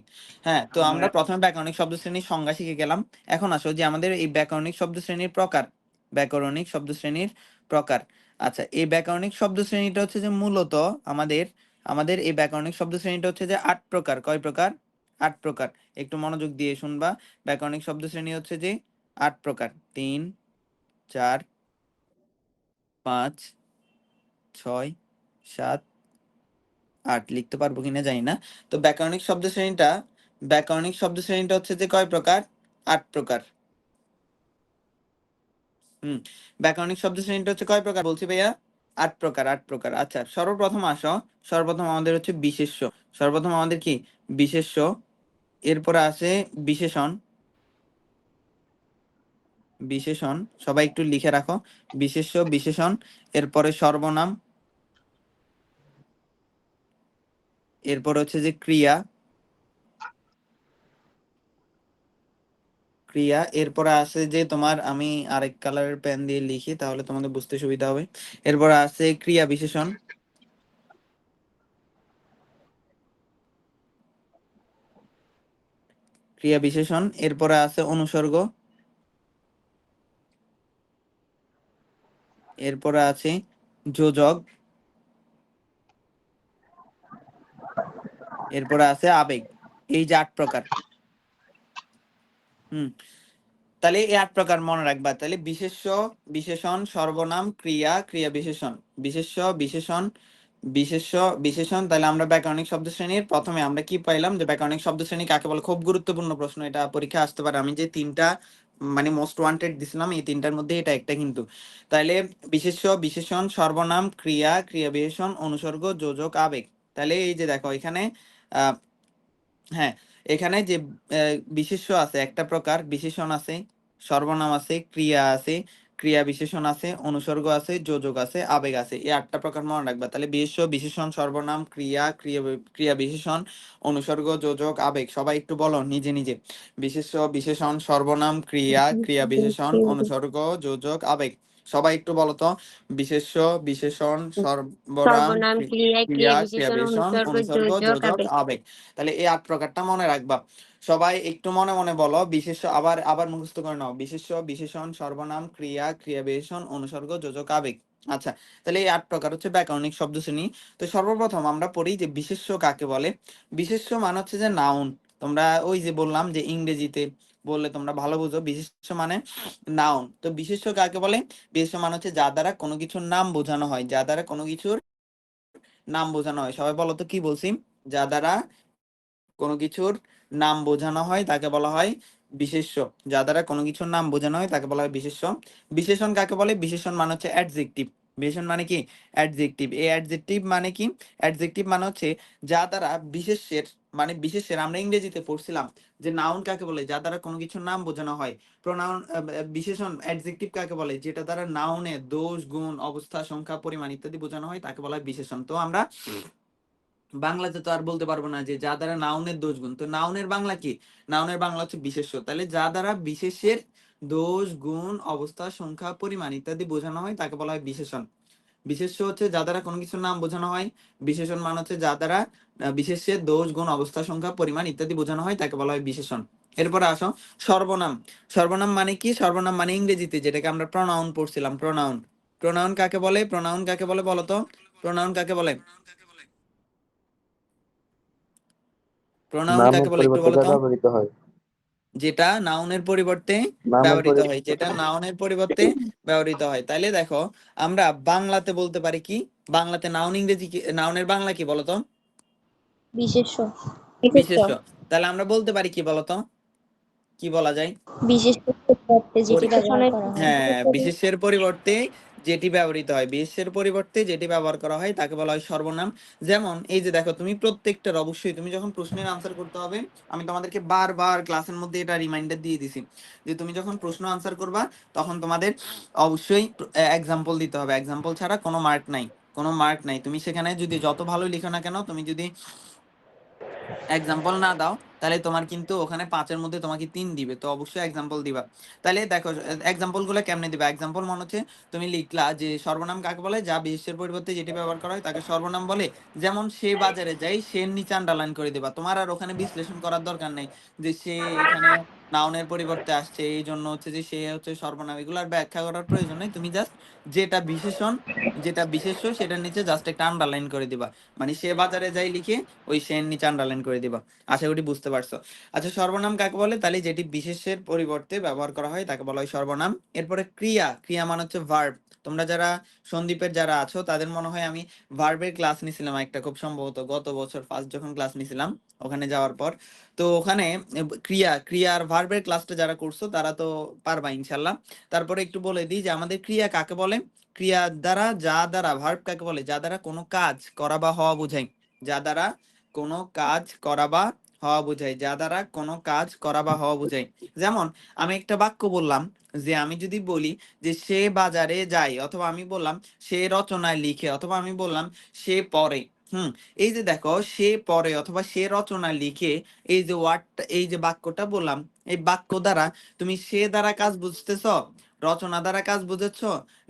[SPEAKER 1] হ্যাঁ, তো আমরা প্রথমে ব্যাকরণিক শব্দ শ্রেণীর সংজ্ঞা শিখে গেলাম। এখন আসো যে আমাদের এই ব্যাকরণিক শব্দ শ্রেণীর প্রকার, ব্যাকরণিক শব্দ শ্রেণীর প্রকার। আচ্ছা, এই ব্যাকরণিক শব্দ শ্রেণীটা হচ্ছে যে মূলত আমাদের আমাদের এই ব্যাকরণিক শব্দ শ্রেণীটা হচ্ছে যে 8 প্রকার। কয় প্রকার? 8 প্রকার। একটু মনোযোগ দিয়ে শুনবা। ব্যাকরণিক শব্দ শ্রেণী হচ্ছে যে 8 প্রকার। 3, 4, 5, 6, 7, 8 লিখতে পারবো কিনা জানি না। তো ব্যাকরণিক শব্দ শ্রেণীটা হচ্ছে যে কয় প্রকার? 8 প্রকার। ব্যাকরণিক শব্দ শ্রেণীটা হচ্ছে কয় প্রকার বলছি ভাইয়া? 8 প্রকার, 8 প্রকার। আচ্ছা, সর্বপ্রথম আসো, সর্বপ্রথম আমাদের হচ্ছে বিশেষ্য। সর্বপ্রথম আমাদের কি? বিশেষ্য। এরপরে আছে বিশেষণ। বিশেষণ, সবাই একটু লিখে রাখো। বিশেষ্য, বিশেষণ, এরপরে সর্বনাম, এরপর হচ্ছে যে ক্রিয়া, ক্রিয়া, এরপরে আছে যে তোমার, আমি আরেক কালারের পেন দিয়ে লিখি তাহলে তোমাদের বুঝতে সুবিধা হবে। এরপরে আছে ক্রিয়া বিশেষণ, ক্রিয়া বিশেষণ, এরপরে আছে অনুসর্গ, এরপরে আছে যোজক, এরপরে আছে আবেগ। এই যে 8 প্রকার। তাহলে এই 8 প্রকার মনে রাখবা। তাহলে বিশেষ্য, বিশেষণ, সর্বনাম, ক্রিয়া, ক্রিয়া বিশেষণ, বিশেষ্য, বিশেষণ, বিশেষ্য, বিশেষণ। তাহলে আমরা ব্যাকরণিক শব্দ শ্রেণীর প্রথমে আমরা কি পাইলাম, যে ব্যাকরণিক শব্দ শ্রেণী কাকে বলে। খুব গুরুত্বপূর্ণ প্রশ্ন, এটা পরীক্ষা আসতে পারে। আমি যে 3টা মানে মোস্ট ওয়ান্টেড দিছিলাম, এই 3টার মধ্যে এটা একটা কিন্তু। তাহলে বিশেষ্য, বিশেষণ, সর্বনাম, ক্রিয়া, ক্রিয়া বিশেষণ, অনুসর্গ, যোজক, আবেগ। তাহলে এই যে দেখো এখানে আহ হ্যাঁ, এখানে যে বিশেষ্য আছে একটা প্রকার, বিশেষণ আছে, সর্বনাম আছে, ক্রিয়া আছে, ক্রিয়া বিশেষণ আছে, অনুসর্গ আছে, যোজক আছে, আবেগ আছে। এই 8টা প্রকার মনে রাখবা। তাহলে বিশেষ্য, বিশেষণ, সর্বনাম, ক্রিয়া, ক্রিয়া বিশেষণ, অনুসর্গ, যোজক, আবেগ। সবাই একটু বলো নিজে নিজে। বিশেষ্য, বিশেষণ, সর্বনাম, ক্রিয়া, ক্রিয়া বিশেষণ, অনুসর্গ, যোজক, আবেগ। সবাই একটু বলো তো। বিশেষ্য, বিশেষণ, সর্বনাম,
[SPEAKER 5] সর্বনাম, ক্রিয়া,
[SPEAKER 1] ক্রিয়া,
[SPEAKER 5] ক্রিয়া
[SPEAKER 1] ক্রিয়া
[SPEAKER 5] বিশেষণ,
[SPEAKER 1] বিশেষণ,
[SPEAKER 5] অনুসর্গ,
[SPEAKER 1] অনুসর্গ,
[SPEAKER 5] যোজক,
[SPEAKER 1] যোজক,
[SPEAKER 5] আবেগ।
[SPEAKER 1] আবেগ। তাহলে এই 8 প্রকারটা মনে রাখবা। সবাই একটু মনে মনে বলো। বিশেষ্য, আবার আবার মুখস্থ করে নাও। বিশেষ্য, বিশেষণ, সর্বনাম, ক্রিয়া, ক্রিয়া বিশেষণ, অনুসর্গ, যোজক, আবেগ। আচ্ছা, তাহলে এই 8 প্রকার হচ্ছে ব্যাকরণিক শব্দ শ্রেণী। তো সর্বপ্রথম আমরা পড়ি যে বিশেষ্য কাকে বলে। বিশেষ্য মানে হচ্ছে যে নাউন। তোমরা ওই যে বললাম যে ইংরেজিতে বললে তোমরা ভালো বুঝো, বিশেষ্য মানে নাউন। তো বিশেষ্য কাকে বলে? বিশেষ্য মানে হচ্ছে যা দ্বারা কোনো কিছুর নাম বোঝানো হয়, যা দ্বারা কোনো কিছুর নাম বোঝানো হয়। সবাই বলো তো কি বলছি? যা দ্বারা কোনো কিছুর নাম বোঝানো হয় তাকে বলা হয় বিশেষ্য। যা দ্বারা কোনো কিছুর নাম বোঝানো হয় তাকে বলা হয় বিশেষ্য। বিশেষণ কাকে বলে? বিশেষণ মানে হচ্ছে অ্যাডজেক্টিভ। বিশেষণ মানে কি? অ্যাডজেক্টিভ। এই অ্যাডজেক্টিভ মানে কি? অ্যাডজেক্টিভ মানে হচ্ছে যা দ্বারা বিশেষ্যের, মানে বিশেষ্যের আমরা ইংরেজিতে পড়ছিলাম যে নাউন কাকে বলে, যা দ্বারা কোনো কিছুর নাম বোঝানো হয়। প্রোনাউন। বিশেষণ অ্যাডজেক্টিভ কাকে বলে? যেটা দ্বারা নাউনের দোষ, গুণ, অবস্থা, সংখ্যা, পরিমাণ ইত্যাদি বোঝানো হয় তাকে বলা হয় বিশেষণ। তো আমরা বাংলাতে তো আর বলতে পারবো না যে যা দ্বারা নাউনের দোষ গুণ। তো নাউনের বাংলা কি? নাউনের বাংলা হচ্ছে বিশেষ্য। তাহলে যা দ্বারা বিশেষের দোষ, গুণ, অবস্থা, সংখ্যা, পরিমাণ ইত্যাদি বোঝানো হয় তাকে বলা হয় বিশেষণ। বিশেষ্য হচ্ছে যা দ্বারা কোনো কিছুর নাম বোঝানো হয়। বিশেষণ মানে হচ্ছে যা দ্বারা বিশেষের দোষ, গুণ, অবস্থা, সংখ্যা, পরিমাণ ইত্যাদি বোঝানো হয় তাকে বলা হয় বিশেষণ। এরপরে আসো সর্বনাম। সর্বনাম মানে কি? সর্বনাম মানে ইংরেজিতে যেটাকে আমরা প্রোনাউন পড়ছিলাম, প্রোনাউন। প্রোনাউন কাকে বলে? প্রোনাউন কাকে বলে বলো তো? প্রোনাউন কাকে বলে? প্রোনাউন কাকে
[SPEAKER 7] নামের
[SPEAKER 1] বলে একটু
[SPEAKER 7] পরিবর্তে
[SPEAKER 1] বলো
[SPEAKER 7] যা
[SPEAKER 1] তো?
[SPEAKER 7] ব্যবহৃত হয়।
[SPEAKER 1] যেটা নাউনের পরিবর্তে
[SPEAKER 7] নামের
[SPEAKER 1] ব্যবহৃত হয়,
[SPEAKER 7] পরিবর্তে
[SPEAKER 1] যেটা নাউনের পরিবর্তে ব্যবহৃত হয়। তাইলে দেখো আমরা বাংলাতে বলতে পারি কি? বাংলাতে নাউন ইংরেজি কি? নাউনের বাংলা কি বলতো?
[SPEAKER 3] বিশেষ্য।
[SPEAKER 1] বিশেষ্য। তাহলে আমরা বলতে পারি কি বলতো? কি বলা যায়?
[SPEAKER 3] বিশেষ্য পরিবর্তে যেটি ব্যবহার
[SPEAKER 5] বিশেষণের
[SPEAKER 3] করা হয়।
[SPEAKER 1] হ্যাঁ, বিশেষ্যের পরিবর্তে যেটি ব্যবহৃত হয়, বিশেষ্যের পরিবর্তে যেটি ব্যবহার করা হয় তাকে বলা হয় সর্বনাম। যেমন এই যে দেখো, তুমি প্রত্যেকটার অবশ্যই তুমি যখন প্রশ্নের আনসার করতে হবে, আমি তোমাদেরকে বারবার ক্লাসের মধ্যে এটা রিমাইন্ডার দিয়ে দিছি যে তুমি যখন প্রশ্ন আনসার করবা তখন তোমাদের অবশ্যই এক্সাম্পল দিতে হবে। এক্সাম্পল ছাড়া কোনো মার্ক নাই, কোনো মার্ক নাই। তুমি সেখানে যদি যত ভালো লিখো না কেন, তুমি যদি এক্সাম্পল না দাও তাহলে তোমার কিন্তু ওখানে 5-এর মধ্যে তোমাকে 3 দিবে। তো অবশ্যই এক্সাম্পল দিবা। তাহলে দেখো এক্সাম্পল গুলো কেমনে দিবা। এক্সাম্পল মনে হচ্ছে তুমি লিখলা যে সর্বনাম কাকে বলে? যা বিশেষ্যের পরিবর্তে যেটি ব্যবহার করা হয় তাকে সর্বনাম বলে। যেমন সে বাজারে যাই, সে নিচে আন্ডারলাইন করে দিবা। তোমার আর ওখানে বিশ্লেষণ করার দরকার নেই যে সে এখানে নাউনের পরিবর্তে আসছে, এই জন্য হচ্ছে যে সে হচ্ছে সর্বনাম। এগুলো আর ব্যাখ্যা করার প্রয়োজন নেই। তুমি জাস্ট যেটা বিশেষণ, যেটা বিশেষ্য সেটার নিচে জাস্ট একটা আন্ডারলাইন করে দিবা। মানে সে বাজারে যাই লিখে ওই সেন নিচে আন্ডারলাইন করে দিবা। আশা করি বুঝতে পারছো। আচ্ছা, সর্বনাম কাকে বলে? তাহলে যেটি বিশেষের পরিবর্তে ব্যবহার করা হয় তাকে বলা হয় সর্বনাম। এরপরে ক্রিয়া। ক্রিয়া মানে হচ্ছে ভার্ব। তোমরা যারা সন্দীপের যারা আছো তাদের মনে হয় আমি ভার্বের ক্লাস নিছিলাম একটা, খুব সম্ভবত গত বছর ফার্স্ট যখন ক্লাস নিছিলাম ওখানে যাওয়ার পর। তো ওখানে ক্রিয়া, ক্রিয়া আর ভার্বের ক্লাসটা যারা করছো তারা তো পারবা ইনশাল্লাহ। তারপরে একটু বলে দিই যে আমাদের ক্রিয়া কাকে বলে। ক্রিয়া দ্বারা, যা দ্বারা, ভার্ব কাকে বলে? যা দ্বারা কোনো কাজ করা বা হওয়া বোঝায়। যা দ্বারা কোনো কাজ করা বা হওয়া বোঝায়। যা দ্বারা কোনো কাজ করা বা হওয়া বোঝায়। যেমন আমি একটা বাক্য বললাম যে আমি যদি বলি যে সে বাজারে যায়, অথবা আমি বললাম সে রচনায় লিখে, অথবা আমি বললাম সে পড়ে। এই যে দেখো, সে পড়ে অথবা সে রচনায় লিখে, এই যে ওয়ার্ডটা, এই যে বাক্যটা বললাম, এই বাক্য দ্বারা তুমি সে দ্বারা কাজ বুঝতেছ, রচনা দ্বারা কাজ বুঝেছ,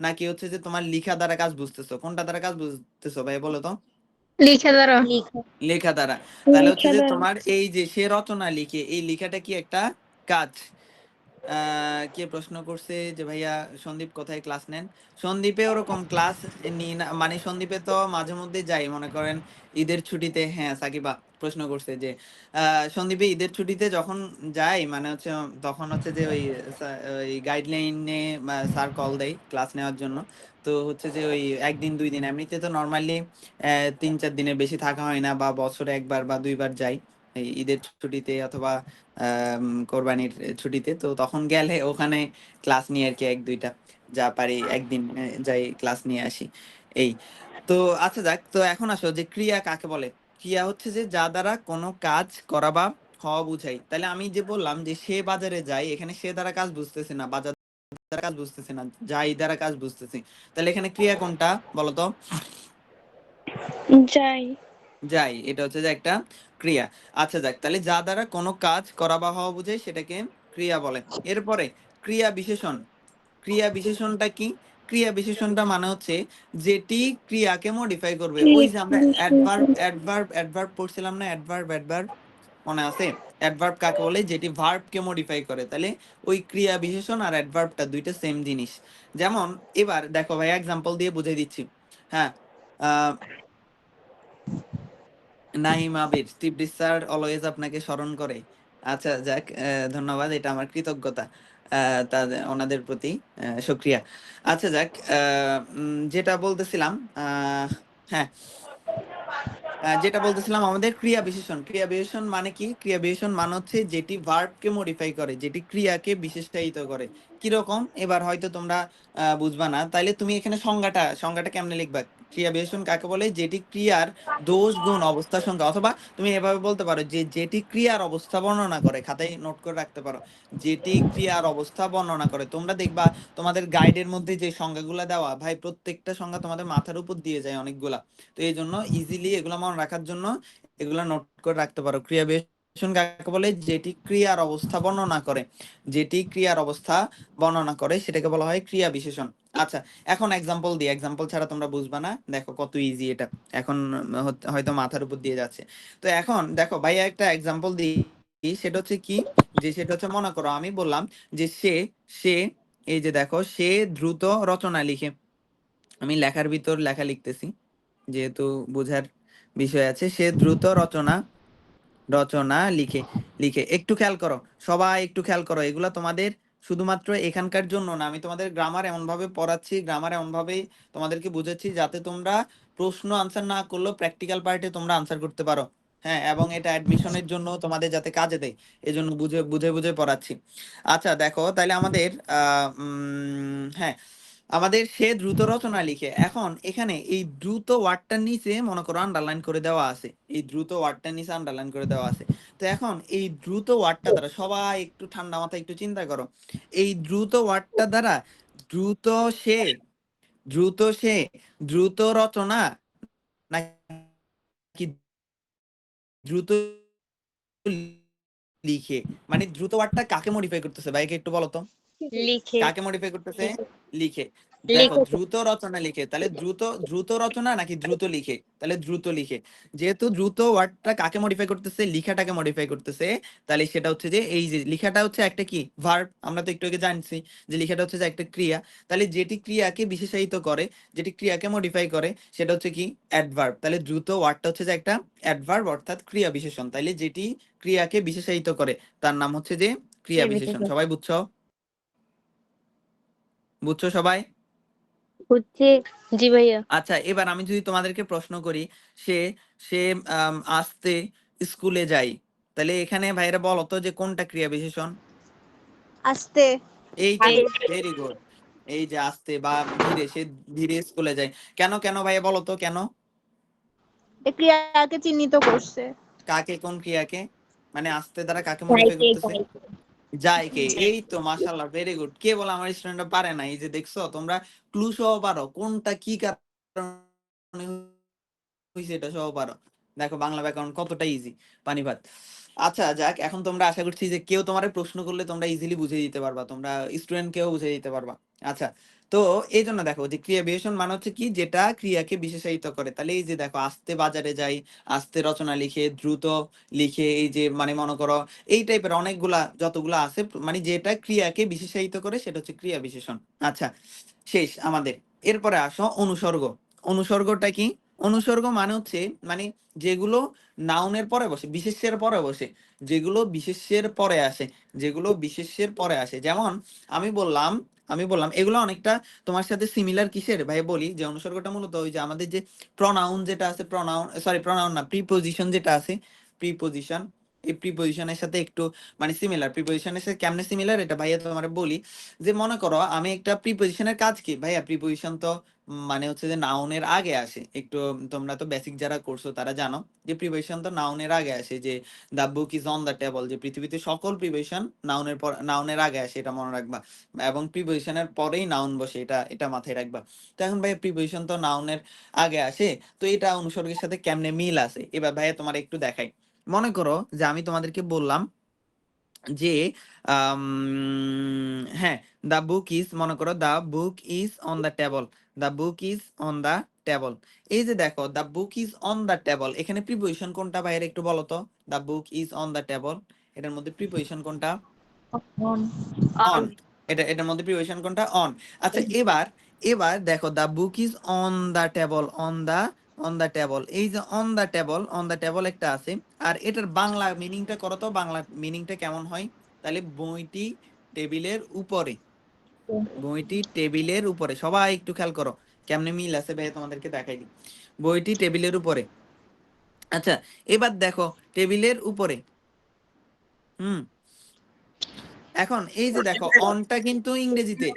[SPEAKER 1] নাকি হচ্ছে যে তোমার লিখা দ্বারা কাজ বুঝতেছো? কোনটা দ্বারা কাজ বুঝতেছো ভাই বলো তো?
[SPEAKER 3] লেখা দ্বারা
[SPEAKER 1] লেখা দ্বারা। তাহলে হচ্ছে যে তোমার এই যে সে রচনা লিখে, এই লেখাটা কি একটা কাজ? কে প্রশ্ন করছে যে ভাইয়া সন্দীপ কোথায় ক্লাস নেন? সন্দীপে ওরকম ক্লাস নিই না, মানে সন্দীপে তো মাঝে মধ্যে যাই, মনে করেন ঈদের ছুটিতে। হ্যাঁ, সাকিবা প্রশ্ন করছে যে সন্দীপে ঈদের ছুটিতে যখন যাই, মানে হচ্ছে তখন হচ্ছে যে ওই গাইডলাইনে স্যার কল দেয় ক্লাস নেওয়ার জন্য। তো হচ্ছে যে ওই একদিন 2 দিন, এমনিতে তো নর্মালি 3-4 দিনের বেশি থাকা হয় না, বা বছরে 1বার বা 2বার যাই এই ঈদের ছুটিতে অথবা কোরবানির ছুটিতে। তো তখন গেলে ওখানে ক্লাস নিয়ে আর কি, 1-2টা যা পারি একদিন যাই ক্লাস নিয়ে আসি এই। তো আচ্ছা যাক, তো এখন আসো যে ক্রিয়া কাকে বলে। ক্রিয়া হচ্ছে যে যা দ্বারা কোনো কাজ করা বা হওয়া বুঝাই। তাহলে আমি যে বললাম যে সে বাজারে যায়, এখানে সে দ্বারা কাজ বুঝতেছে না, বাজার দ্বারা কাজ বুঝতেছে না, যাই দ্বারা কাজ বুঝতেছি। তাহলে এখানে ক্রিয়া কোনটা বলতো?
[SPEAKER 3] যাই
[SPEAKER 1] যাই, এটা হচ্ছে যে একটা ক্রিয়া। আচ্ছা যাক, তাহলে যা দ্বারা কোনো কাজ করা বা হওয়া বোঝায় সেটাকে ক্রিয়া বলে। এরপরে ক্রিয়া বিশেষণ। ক্রিয়া বিশেষণটা কি? ক্রিয়া বিশেষণটা মানে হচ্ছে যেটি ক্রিয়াকে মডিফাই করবে। ওই যে আমরা অ্যাডভার্ব পড়ছিলাম না, অ্যাডভার্ব মনে আছে? অ্যাডভার্ব কাকে বলে? যেটি ভার্বকে মডিফাই করে। তাহলে ওই ক্রিয়া বিশেষণ আর অ্যাডভার্বটা দুইটা সেম জিনিস। যেমন এবার দেখো ভাই, এক্সাম্পল দিয়ে বুঝিয়ে দিচ্ছি। হ্যাঁ, নাইম আবির, স্টিভ স্যার অলওয়েজ আপনাকে স্মরণ করে। আচ্ছা যাক, ধন্যবাদ, এটা আমার কৃতজ্ঞতা তাদের, ওনাদের প্রতি শুকরিয়া। আচ্ছা যাক, যেটা বলতেছিলাম, হ্যাঁ, যেটা বলতেছিলাম আমাদের ক্রিয়া বিশেষণ। ক্রিয়া বিশেষণ মানে কি? ক্রিয়া বিশেষণ মানে হচ্ছে যেটি ভার্বকে মডিফাই করে, যেটি ক্রিয়াকে বিশেষায়িত করে। কিরকম? এবার হয়তো তোমরা বুঝবা না, তাইলে তুমি এখানে সংজ্ঞাটা কেমনে লিখবা? ক্রিয়া বিশেষণ কাকে বলে? যেটি ক্রিয়ার দোষ গুণ অবস্থা সংখ্যা, অথবা তুমি এভাবে বলতে পারো যে যেটি ক্রিয়ার অবস্থা বর্ণনা করে। খাতায় নোট করে রাখতে পারো, যেটি ক্রিয়ার অবস্থা বর্ণনা করে। তোমরা দেখবা তোমাদের গাইডের মধ্যে যে সংজ্ঞাগুলা দেওয়া, ভাই প্রত্যেকটা সংজ্ঞা তোমাদের মাথার উপর দিয়ে যায় অনেকগুলা। তো এই জন্য ইজিলি এগুলো মনে রাখার জন্য এগুলো নোট করে রাখতে পারো। ক্রিয়া বিশেষণ কাকে বলে? যেটি ক্রিয়ার অবস্থা বর্ণনা করে, যেটি ক্রিয়ার অবস্থা বর্ণনা করে সেটাকে বলা হয় ক্রিয়া বিশেষণ। আচ্ছা, এখন এক্সাম্পল দিই, এক্সাম্পল ছাড়া তোমরা বুঝবা না। দেখো কত ইজি এটা, এখন হয়তো মাথার উপর দিয়ে যাচ্ছে। তো এখন দেখো ভাইয়া একটা এক্সাম্পল দিই, সেটা হচ্ছে কি, যে সেটা হচ্ছে মনে করো আমি বললাম যে সে এই যে দেখো, সে দ্রুত রচনা লিখে। আমি লেখার ভিতর লেখা লিখতেছি যেহেতু বোঝার বিষয় আছে। সে দ্রুত রচনা লিখে লিখে একটু খেয়াল করো, সবাই একটু খেয়াল করো, এগুলা তোমাদের শুধুমাত্র এখানকার জন্য না। আমি তোমাদের গ্রামার এমন ভাবে পড়াচ্ছি, গ্রামার এমন ভাবে তোমাদেরকে বুঝাচ্ছি যাতে তোমরা প্রশ্ন আনসার না করলেও প্র্যাকটিক্যাল পার্টে তোমরা আনসার করতে পারো। হ্যাঁ, এবং এটা অ্যাডমিশনের জন্য তোমাদের যাতে কাজে দেয়, এজন্য বুঝে বুঝে বুঝে পড়াচ্ছি। আচ্ছা দেখো, তাহলে আমাদের হ্যাঁ, আমাদের সে দ্রুত রচনা লিখে। এখন এখানে এই দ্রুত ওয়ার্ডটার নিচে মনে করো আন্ডারলাইন করে দেওয়া আছে, এই দ্রুত ওয়ার্ডটার নিচে আন্ডারলাইন করে দেওয়া আছে। তো এখন এই দ্রুত ওয়ার্ডটা দ্বারা সবাই একটু ঠান্ডা মাথায় একটু চিন্তা করো, এই দ্রুত ওয়ার্ডটা দ্বারা দ্রুত সে দ্রুত সে দ্রুত রচনা নাকি দ্রুত লিখে, মানে দ্রুত ওয়ার্ডটা কাকে মডিফাই করতেছে ভাইকে একটু বলো তো?
[SPEAKER 3] লিখে
[SPEAKER 1] কাকে মডিফাই করতেছে? লিখে। দেখো দ্রুত রচনা লিখে, তাহলে দ্রুত রচনা নাকি দ্রুত লিখে? তাহলে দ্রুত লিখে। যেহেতু দ্রুত ওয়ার্ডটা কাকে মডিফাই করতেছে? লিখাটাকে মডিফাই করতেছে। তাহলে সেটা হচ্ছে যে এই যে লিখাটা হচ্ছে একটা কি ভার্ব, আমরা তো একটু আগে জানছি যে লিখাটা হচ্ছে যে একটা ক্রিয়া। তাহলে যেটি ক্রিয়াকে বিশেষায়িত করে, যেটি ক্রিয়াকে মডিফাই করে সেটা হচ্ছে কি অ্যাডভার্ব। তাহলে দ্রুত ওয়ার্ডটা হচ্ছে যে একটা অ্যাডভার্ব, অর্থাৎ ক্রিয়া বিশেষণ। তাহলে যেটি ক্রিয়াকে বিশেষায়িত করে তার নাম হচ্ছে যে ক্রিয়া বিশেষণ। সবাই বুঝছো? বুঝছো সবাই?
[SPEAKER 3] বুঝছি। জি ভাইয়া।
[SPEAKER 1] আচ্ছা, এবার আমি যদি তোমাদেরকে প্রশ্ন করি, সে সে আস্তে স্কুলে যায়, তাহলে এখানে ভাইরা বলো তো যে কোনটা ক্রিয়া বিশেষণ?
[SPEAKER 3] আস্তে।
[SPEAKER 1] এই তো, ভেরি গুড। এই যে আস্তে বা ধীরে, সে ধীরে স্কুলে যায়। কেন কেন ভাইয়া বলো তো কেন?
[SPEAKER 3] এই ক্রিয়াকে চিহ্নিত করছে।
[SPEAKER 1] কাকে? কোন ক্রিয়াকে? মানে আস্তে দ্বারা কাকে মডিফাই করতেছে? যাইকে। এই তো, মাশাআল্লাহ, ভেরি গুড। কে বলে আমার স্টুডেন্টরা পারে না? এই যে দেখছো তোমরা ক্লু সহ পারো, কোনটা কি কারণে হইছে এটা সহ পারো। দেখো বাংলা ব্যাকরণ কতটা ইজি, পানি ভাত। আচ্ছা যাক, এখন তোমরা আশা করছি যে কেউ তোমার প্রশ্ন করলে তোমরা ইজিলি বুঝে দিতে পারবা, তোমরা স্টুডেন্ট কেউ বুঝে দিতে পারবা। আচ্ছা, তো এই জন্য দেখো যে ক্রিয়া বিশেষণ মানে হচ্ছে কি, যেটা ক্রিয়াকে বিশেষায়িত করে। তাহলে এই যে দেখো, আস্তে বাজারে যাই, আস্তে রচনা লিখে, দ্রুত লিখে, এই যে মানে মনে করো এই টাইপের অনেকগুলা যতগুলা আছে, মানে যেটা ক্রিয়াকে বিশেষায়িত করে সেটা হচ্ছে ক্রিয়া বিশেষণ। আচ্ছা, শেষ আমাদের। এরপরে আসো অনুসর্গ। অনুসর্গটা কি? অনুসর্গ মানে হচ্ছে মানে যেগুলো নাউনের পরে বসে, বিশেষ্যের পরে বসে, যেগুলো বিশেষ্যের পরে আসে, যেগুলো বিশেষ্যের পরে আসে। যেমন আমি বললাম এগুলো অনেকটা তোমার সাথে সিমিলার। কিসের ভাই বলি, যে অনুসর্গটা মূলত ওই যে আমাদের যে প্রনাউন যেটা আছে, প্রনাউন না, প্রিপোজিশন যেটা আছে, প্রিপোজিশন, এই প্রিপোজিশনের সাথে একটু মানে সিমিলার। প্রিপোজিশনের সাথে কেমনে সিমিলার এটা ভাইয়া তোমার বলি, যে মনে করো আমি একটা প্রিপোজিশনের কাজ কি ভাইয়া, প্রিপোজিশন তো মানে হচ্ছে যে নাউনের আগে আসে। একটু তোমরা তো বেসিক যারা করছো তারা জানো যে প্রিপোজিশন তো নাউনের আগে আসে। যে the book is on the table, যে পৃথিবীতে সকল প্রিপোজিশন নাউনের আগে আসে, এটা মনে রাখবা। এবং প্রিপোজিশনের পরেই নাউন বসে, এটা এটা মাথায় রাখবা। তো এখন ভাইয়া প্রিপোজিশন তো নাউনের আগে আসে, তো এটা অনুসর্গের সাথে কেমনে মিল আছে এবার ভাইয়া তোমার একটু দেখাই। মনে করো যে আমি তোমাদেরকে বললাম যে হ্যাঁ, দ্য বুক ইজ, মনে করো the book is on the table, the book is on the table. এই যে দেখো the book is on the table, এখানে প্রিপোজিশন কোনটা বাইরে একটু বলো তো? The book is on the table, এটার মধ্যে প্রিপোজিশন কোনটা?
[SPEAKER 3] On
[SPEAKER 1] on. এটার মধ্যে প্রিপোজিশন কোনটা? অন। আচ্ছা, এবার এবার দেখো the book is on the table, on the table, এই যে অন দ্য টেবল একটা আছে। আর এটার বাংলা মিনিংটা করো তো, বাংলা মিনিংটা কেমন হয়? তাহলে বইটি টেবিলের উপরে, বইটি টেবিলের উপরে। সবাই একটু খেয়াল করো কেমনে মিল আছে ভাই, তোমাদেরকে দেখাই দিই। বইটি টেবিলের উপরে। আচ্ছা, এবার দেখো টেবিলের উপরে। হুম, এখন এই যে দেখো অনটা কিন্তু ইংরেজিতে,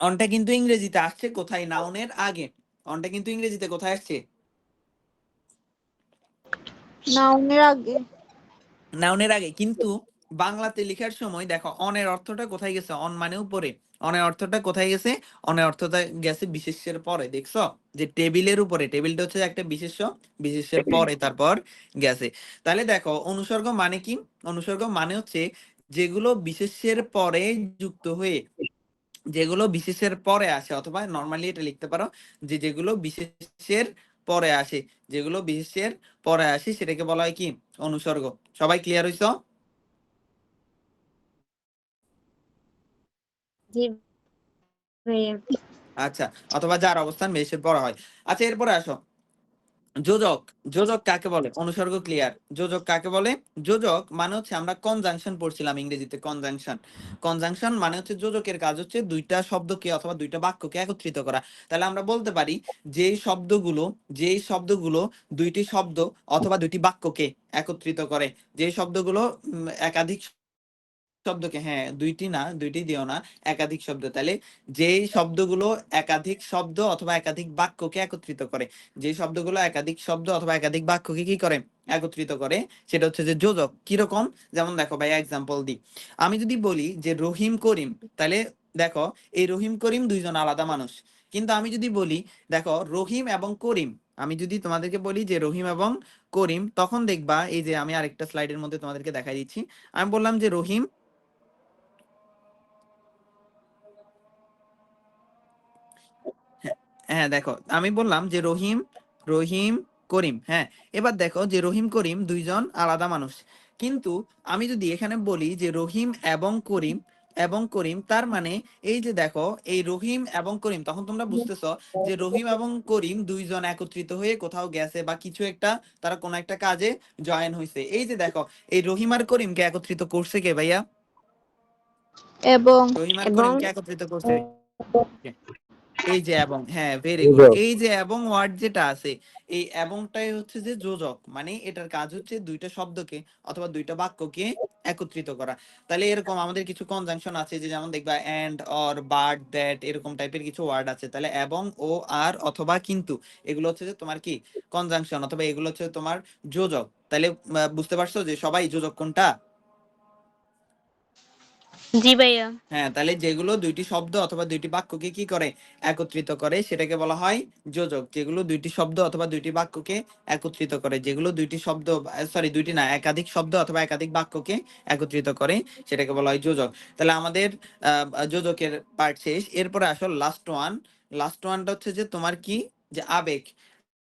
[SPEAKER 1] অনটা কিন্তু ইংরেজিতে আসছে কোথায়? নাউনের আগে। অনটা কিন্তু ইংরেজিতে কোথায় আসছে?
[SPEAKER 3] নাউনের আগে।
[SPEAKER 1] নাউনের আগে। কিন্তু বাংলাতে লেখার সময় দেখো অনের অর্থটা কোথায় গেছে? অন মানে উপরে। অনের অর্থটা কোথায় গেছে? অনের অর্থটা গেছে বিশেষ্যের পরে। দেখছো যে টেবিলের উপরে, টেবিলটা হচ্ছে একটা বিশেষ্য, বিশেষ্যের পরে তারপর গেছে। তাহলে দেখো অনুসর্গ মানে কি? অনুসর্গ মানে হচ্ছে যেগুলো বিশেষ্যের পরে যুক্ত হয়ে, যেগুলো বিশেষের পরে আসে, অথবা নর্মালি এটা লিখতে পারো যে যেগুলো বিশেষের পরে আসে, যেগুলো বিশেষের পরে আসে সেটাকে বলা হয় কি? অনুসর্গ। সবাই ক্লিয়ার হইছো?
[SPEAKER 3] জি ভাইয়া।
[SPEAKER 1] আচ্ছা, অথবা যার অবস্থান বিশেষের পরে হয়। আচ্ছা, এরপরে আসো যোজক। যোজক কাকে বলে? অনুসর্গ ক্লিয়ার। যোজক কাকে বলে? যোজক মানে হচ্ছে, আমরা কনজাংশন পড়ছিলাম ইংরেজিতে, কনজাংশন। কনজাংশন মানে হচ্ছে যোজকের কাজ হচ্ছে দুইটা শব্দকে অথবা দুইটা বাক্যকে একত্রিত করা। তাহলে আমরা বলতে পারি যেই শব্দগুলো দুইটি শব্দ অথবা দুইটি বাক্যকে একত্রিত করে, যেই শব্দগুলো একাধিক শব্দকে, হ্যাঁ দুইটি না, দুইটি দিও না, একাধিক শব্দ। তাহলে যেই শব্দগুলো একাধিক শব্দ অথবা একাধিক বাক্যকে একত্রিত করে, যে শব্দগুলো একাধিক শব্দ অথবা একাধিক বাক্যকে কি করে? একত্রিত করে, সেটা হচ্ছে যে যোজক। কিরকম? যেমন দেখো ভাই এক্সাম্পল দিই। আমি যদি বলি যে রহিম করিম, তাহলে দেখো এই রহিম করিম দুইজন আলাদা মানুষ। কিন্তু আমি যদি বলি দেখো রহিম এবং করিম, আমি যদি তোমাদেরকে বলি যে রহিম এবং করিম, তখন দেখবা এই যে আমি আরেকটা স্লাইডের মধ্যে তোমাদেরকে দেখাই দিচ্ছি। আমি বললাম যে রহিম, হ্যাঁ হ্যাঁ, দেখো আমি বললাম যে রহিম, রহিম করিম, হ্যাঁ। এবার দেখো যে রহিম করিম দুইজন আলাদা মানুষ। কিন্তু আমি যদি এখানে বলি যে রহিম এবং করিম, এবং করিম, তার মানে এই যে দেখো এই রহিম এবং করিম, তখন তোমরা বুঝতেছো যে রহিম এবং করিম দুইজন একত্রিত হয়ে কোথাও গেছে বা কিছু একটা, তারা কোনো একটা কাজে জয়েন হয়েছে। এই যে দেখো এই রহিম আর করিমকে একত্রিত করছে কে ভাইয়া?
[SPEAKER 3] এবং
[SPEAKER 1] রহিম আর
[SPEAKER 3] এবং
[SPEAKER 1] করিমকে একত্রিত করছে কে? এই যে এবং, হ্যাঁ ভেরি গুড। এই যে এবং ওয়ার্ড যেটা আছে, এই এবংটাই হচ্ছে যে যোজক। মানে এটার কাজ হচ্ছে দুইটা শব্দকে অথবা দুইটা বাক্যকে একত্রিত করা। তাহলে এরকম আমাদের কিছু কনজাংশন আছে, যে যেমন দেখবা এন্ড, অর, বাট, দ্যাট, এরকম টাইপের কিছু ওয়ার্ড আছে। তাহলে এবং, ও, আর অথবা কিন্তু, এগুলো হচ্ছে যে তোমার কি? কনজাংশন, অথবা এগুলো হচ্ছে তোমার যোজক। তাহলে বুঝতে পারছো যে সবাই যোজক কোনটা?
[SPEAKER 5] জি ভাইয়া।
[SPEAKER 1] হ্যাঁ, তাহলে যেগুলো দুইটি শব্দ অথবা দুইটি বাক্যকে কি করে একত্রিত করে সেটাকে বলা হয় যোজক। যেগুলো দুইটি শব্দ অথবা দুইটি বাক্যকে একত্রিত করে, যেগুলো দুইটি শব্দ সরি দুইটি না একাধিক শব্দ অথবা একাধিক বাক্যকে একত্রিত করে সেটাকে বলা হয় যোজক। তাহলে আমাদের যোজকের পার্ট শেষ। এরপরে আসো লাস্ট ওয়ানটা হচ্ছে যে তোমার কি, যে আবেগ।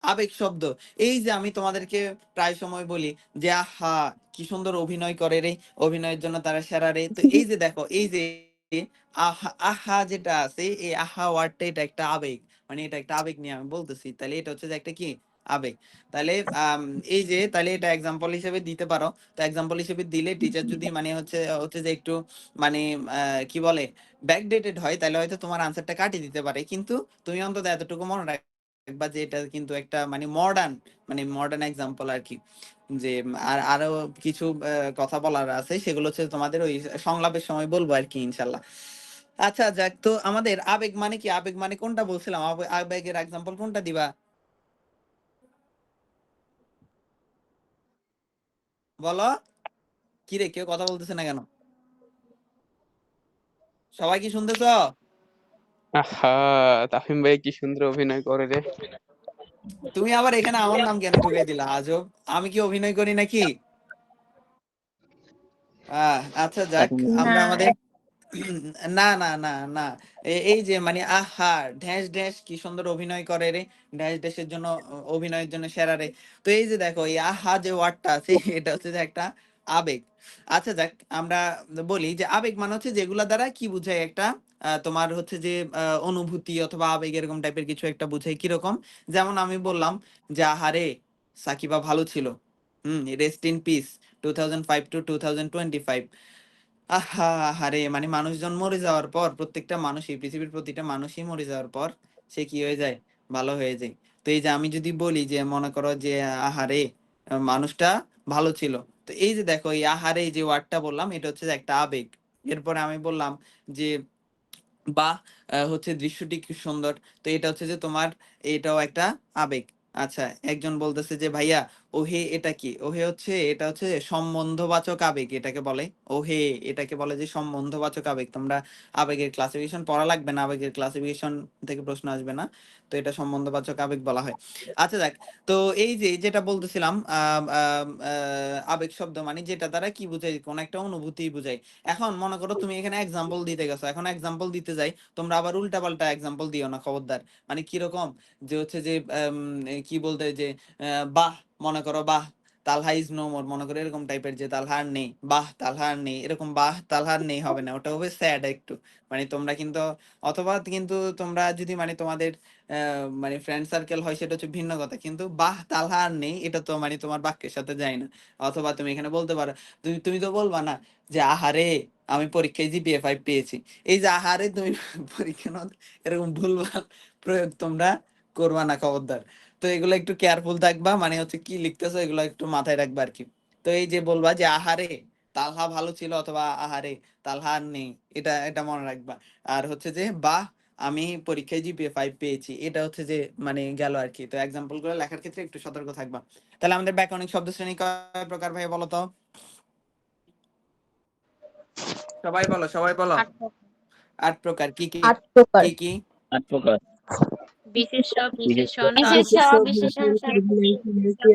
[SPEAKER 1] আবেগ শব্দ, এই যে আমি তোমাদেরকে প্রায় সময় বলি যে আহা কি সুন্দর অভিনয় করে রে, অভিনয়ের জন্য তারা সেরা রে। তো এই যে দেখো, এই যে আহা আহা যেটা আছে, এই আহা ওয়ার্ডটা এটা একটা আবেগ, মানে এটা একটা আবেগ নিয়ে আমি বলতেছি, তাহলে এটা হচ্ছে যে একটা কি আবেগ। তাহলে এই যে তাহলে এটা এক্সাম্পল হিসেবে দিতে পারো। তো এক্সাম্পল হিসেবে দিলে টিচার যদি মানে হচ্ছে হচ্ছে যে একটু মানে কি বলে ব্যাকডেটেড হয় তাহলে হয়তো তোমার আনসারটা কাটিয়ে দিতে পারে, কিন্তু তুমি অন্তত এতটুকু মনে রাখবা যে এটা কিন্তু একটা মানে মডার্ন এক্সাম্পল আর কি। যে আর আরো কিছু কথা বলার আছে, সেগুলো হচ্ছে তোমাদের ওই সংলাপের সময় বলবো আর কি ইনশাল্লাহ। আচ্ছা যাক, তো আমাদের আবেগ মানে কি, আবেগ মানে কোনটা বলছিলাম, আবেগের এক্সাম্পল কোনটা দিবা বলো? কি রে, কেউ কথা বলতেছে না কেন? সবাই কি শুনতেছো?
[SPEAKER 7] আহা, তাফিম ভাই কি সুন্দর অভিনয় করে রে।
[SPEAKER 1] তুমি আবার এখানে আমার নাম কেন ঢুকাই দিলা আজব? আমি কি অভিনয় করি নাকি? আচ্ছা যাক,
[SPEAKER 3] না
[SPEAKER 1] আমরা আমাদের না না না না এই যে মানে আহা ঢ্যাঁস ঢ্যাঁস কি সুন্দর অভিনয় করে রে, ঢ্যাঁস ঢ্যাঁসের জন্য অভিনয়ের জন্য সেরা রে। তো এই যে দেখো এই আহা যে ওয়ার্ডটা আছে এটা হচ্ছে যে একটা আবেগ। আচ্ছা যাক, আমরা বলি যে আবেগ মানে হচ্ছে যেগুলা দ্বারা কি বুঝায় একটা তোমার হচ্ছে যে অনুভূতি অথবা আবেগ এরকম টাইপের কিছু একটা বুঝায়। কিরকম, যেমন আমি বললাম যে আহারে সাকিবা ভালো ছিল, রেস্ট ইন পিস 2005 to 2025। আহা আহারে মানে মানুষজন মরে যাওয়ার পর, প্রত্যেকটা মানুষই পৃথিবীর প্রতিটা মানুষই মরে যাওয়ার পর সে কি হয়ে যায়, ভালো হয়ে যায়। তো এই যে আমি যদি বলি যে মনে করো যে আহারে মানুষটা ভালো ছিল, তো এই যে দেখো এই আহারে যে ওয়ার্ডটা বললাম এটা হচ্ছে যে একটা আবেগ। এরপরে আমি বললাম যে বাহ হচ্ছে দৃশ্যটি কি সুন্দর, তো এটা হচ্ছে যে তোমার এটাও একটা আবেগ। আচ্ছা, একজন বলতেছে যে ভাইয়া ওহে এটা কি, ওহে হচ্ছে এটা হচ্ছে সম্বন্ধবাচক আবেগ এটাকে বলে। ওহে এটাকে বলে যে সম্বন্ধবাচক আবেগ। তোমরা আবেগের ক্লাসিফিকেশন পড়া লাগবে না, আবেগের ক্লাসিফিকেশন থেকে প্রশ্ন আসবে না, তো এটা সম্বন্ধবাচক আবেগ বলা হয়। আচ্ছা দেখ, তো এই যে যেটা বলতেছিলাম আবেগ শব্দ মানে যেটা দ্বারা কি বোঝায়, কোন একটা অনুভূতি বোঝায়। এখন মনে করো তুমি এখানে এক্সাম্পল দিতে গেছো, এখন এক্সাম্পল দিতে যাই তোমরা আবার উল্টা পাল্টা এক্সাম্পল দিও না খবরদার। মানে কিরকম, যে হচ্ছে যে কি বলতে যে বাহ, মনে করো বাহ তালহা ইজ নো মোর, মনে করো এরকম টাইপের, যে তালহা আর নেই, বাহ তালহা আর নেই, এরকম বাহ তালহা আর নেই হবে না, ওটা হবে স্যাড একটু। মানে তোমরা কিন্তু অথবা কিন্তু তোমরা যদি মানে তোমাদের মানে ফ্রেন্ড সার্কেল হয় সেটা হচ্ছে ভিন্ন কথা, কিন্তু বাহ তালহা আর নেই এটা তো মানে তোমার বাক্যের সাথে যায় না। অথবা তুমি এখানে বলতে পারো, তুমি তো বলবা না যে আহারে আমি পরীক্ষায় জিপিএ 5 পেয়েছি। এই যে আহারে তুমি পরীক্ষা এরকম ভুলভাল প্রয়োগ তোমরা করবা না খবরদার। তো এগুলো একটু কেয়ারফুল থাকবা, মানে হচ্ছে কি লিখতেছো এগুলো একটু মাথায় রাখবা আর কি। তো এই যে বলবা যে আহারে তালহা ভালো ছিল অথবা আহারে তালহা আর নেই, এটা এটা মনে রাখবা। আর হচ্ছে যে বাহ আমি পরীক্ষায় জিপিএ 5 পেয়েছি, এটা হচ্ছে যে মানে গেল আর কি। তো এক্সাম্পল গুলো লেখার ক্ষেত্রে একটু সতর্ক থাকবা। তাহলে আমাদের ব্যাকরণিক শব্দ শ্রেণী কয় প্রকার ভাই বলো তো? সবাই বলো, সবাই বলো। 8 প্রকার। কি কি
[SPEAKER 3] 8 প্রকার।
[SPEAKER 1] কি কি?
[SPEAKER 6] 8 প্রকার।
[SPEAKER 5] বিশেষ্য, বিশেষণ,
[SPEAKER 3] বিশেষ্য, বিশেষণ,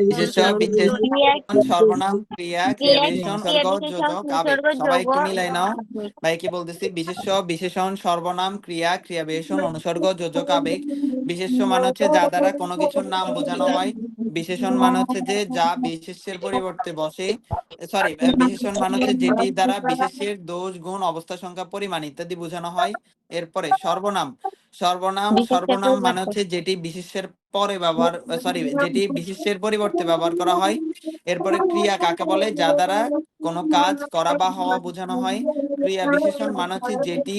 [SPEAKER 1] বিশেষ্য, বিশেষণ,
[SPEAKER 5] ক্রিয়া,
[SPEAKER 1] সর্বনাম, ক্রিয়া, ক্রিয়া
[SPEAKER 3] ক্রিয়া,
[SPEAKER 1] বিশেষণ,
[SPEAKER 3] ক্রিয়া
[SPEAKER 1] অনুসর্গ,
[SPEAKER 3] বিশেষণ,
[SPEAKER 1] যোজক, আবেগ।
[SPEAKER 3] উপসর্গ,
[SPEAKER 1] সবাই
[SPEAKER 3] যৌগ,
[SPEAKER 1] একটু মিলাই নাও। ভাই কি বলতেছি, বিশেষ্য, বিশেষণ, সর্বনাম, ক্রিয়া, ক্রিয়া বিশেষণ, অনুসর্গ, যোজক, আবেগ। বিশেষ্য মানে হচ্ছে যা দ্বারা কোনো কিছুর নাম বোঝানো হয়। বিশেষণ মানে হচ্ছে যে যা বিশেষ্যের পরিবর্তে বসে, সরি, বিশেষণ মানে হচ্ছে যেটি দ্বারা বিশেষ্যের দোষ, গুণ, অবস্থা, সংখ্যা, পরিমাণ ইত্যাদি বোঝানো হয়। এরপরে সর্বনাম,
[SPEAKER 3] বিশেষ্যের
[SPEAKER 1] সর্বনাম মানে
[SPEAKER 3] পরিবর্তে।
[SPEAKER 1] হচ্ছে যেটি বিশেষ্যের পরে ব্যবহার, সরি যেটি বিশেষ্যের পরিবর্তে ব্যবহার করা হয়। এরপরে ক্রিয়া কাকে বলে, যা দ্বারা কোনো কাজ করা বা হওয়া বোঝানো হয়। ক্রিয়া বিশেষণ মানে হচ্ছে যেটি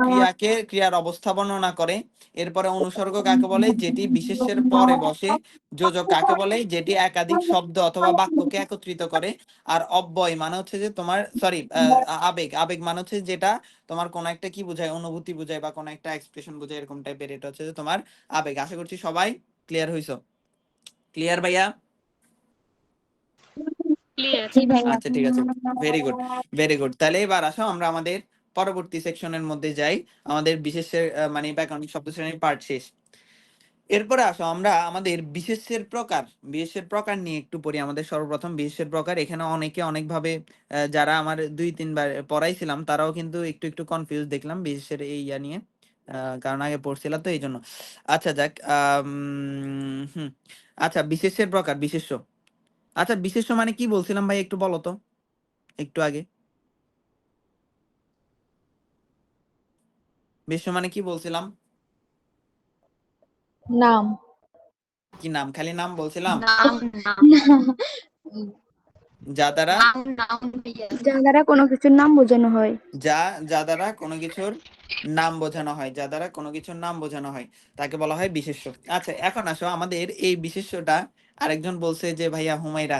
[SPEAKER 1] ক্রিয়াকে, ক্রিয়ার অবস্থা বর্ণনা করে। এরপরে অনুসর্গ কাকে বলে, যেটি বিশেষ্যের পরে বসে। যোজক কাকে বলে, যেটি একাধিক শব্দ অথবা বাক্যকে একত্রিত করে। আর অব্যয় মানে হচ্ছে যে তোমার, সরি, আবেগ, আবেগ মানে হচ্ছে যেটা তোমার কোন একটা কি বোঝায়, অনুভূতি বোঝায় বা কোন একটা এক্সপ্রেশন বোঝায় এরকম টাইপের, এটা হচ্ছে যে তোমার আবেগ। আশা করছি সবাই ক্লিয়ার হইছো। ক্লিয়ার ভাইয়া?
[SPEAKER 5] ক্লিয়ার।
[SPEAKER 3] জি ভাইয়া।
[SPEAKER 1] আচ্ছা ঠিক আছে, ভেরি গুড ভেরি গুড। তাহলে এবার আসো আমরা আমাদের পরবর্তী সেকশনের মধ্যে যাই। আমাদের বিশেষের মানে ব্যাকরণ শব্দ শ্রেণীর পার্ট শেষ। এরপরে আসো আমরা আমাদের বিশেষ্যের প্রকার, বিশেষ্যের প্রকার নিয়ে একটু পড়ি। আমাদের সর্বপ্রথম বিশেষ্যের প্রকার, এখানে অনেকে অনেকভাবে যারা আমার 2-3 বার পড়াইছিলাম তারাও কিন্তু একটু একটু কনফিউজ দেখলাম বিশেষ্যের এই ইয়া নিয়ে, কারণ আগে পড়ছিলাম তো এই জন্য। আচ্ছা যাক, হুম, আচ্ছা বিশেষ্যের প্রকার, বিশেষ্য। আচ্ছা বিশেষ্য মানে কি বলছিলাম ভাই, একটু বলো তো একটু আগে। বিশেষ্য মানে কি বলছিলাম?
[SPEAKER 4] নাম।
[SPEAKER 1] কি নাম? খালি নাম বলছিলাম?
[SPEAKER 5] নাম নাম
[SPEAKER 1] যা দ্বারা
[SPEAKER 5] নাম ভাইয়া।
[SPEAKER 4] যার দ্বারা কোনো কিছুর নাম বোঝানো হয়।
[SPEAKER 1] যা দ্বারা কোনো কিছুর নাম বোঝানো হয়, যা দ্বারা কোনো কিছুর নাম বোঝানো হয় তাকে বলা হয় বিশেষ্য। আচ্ছা এখন আসো আমাদের এই বিশেষ্যটা, আরেকজন বলছে যে ভাইয়া হুমায়রা,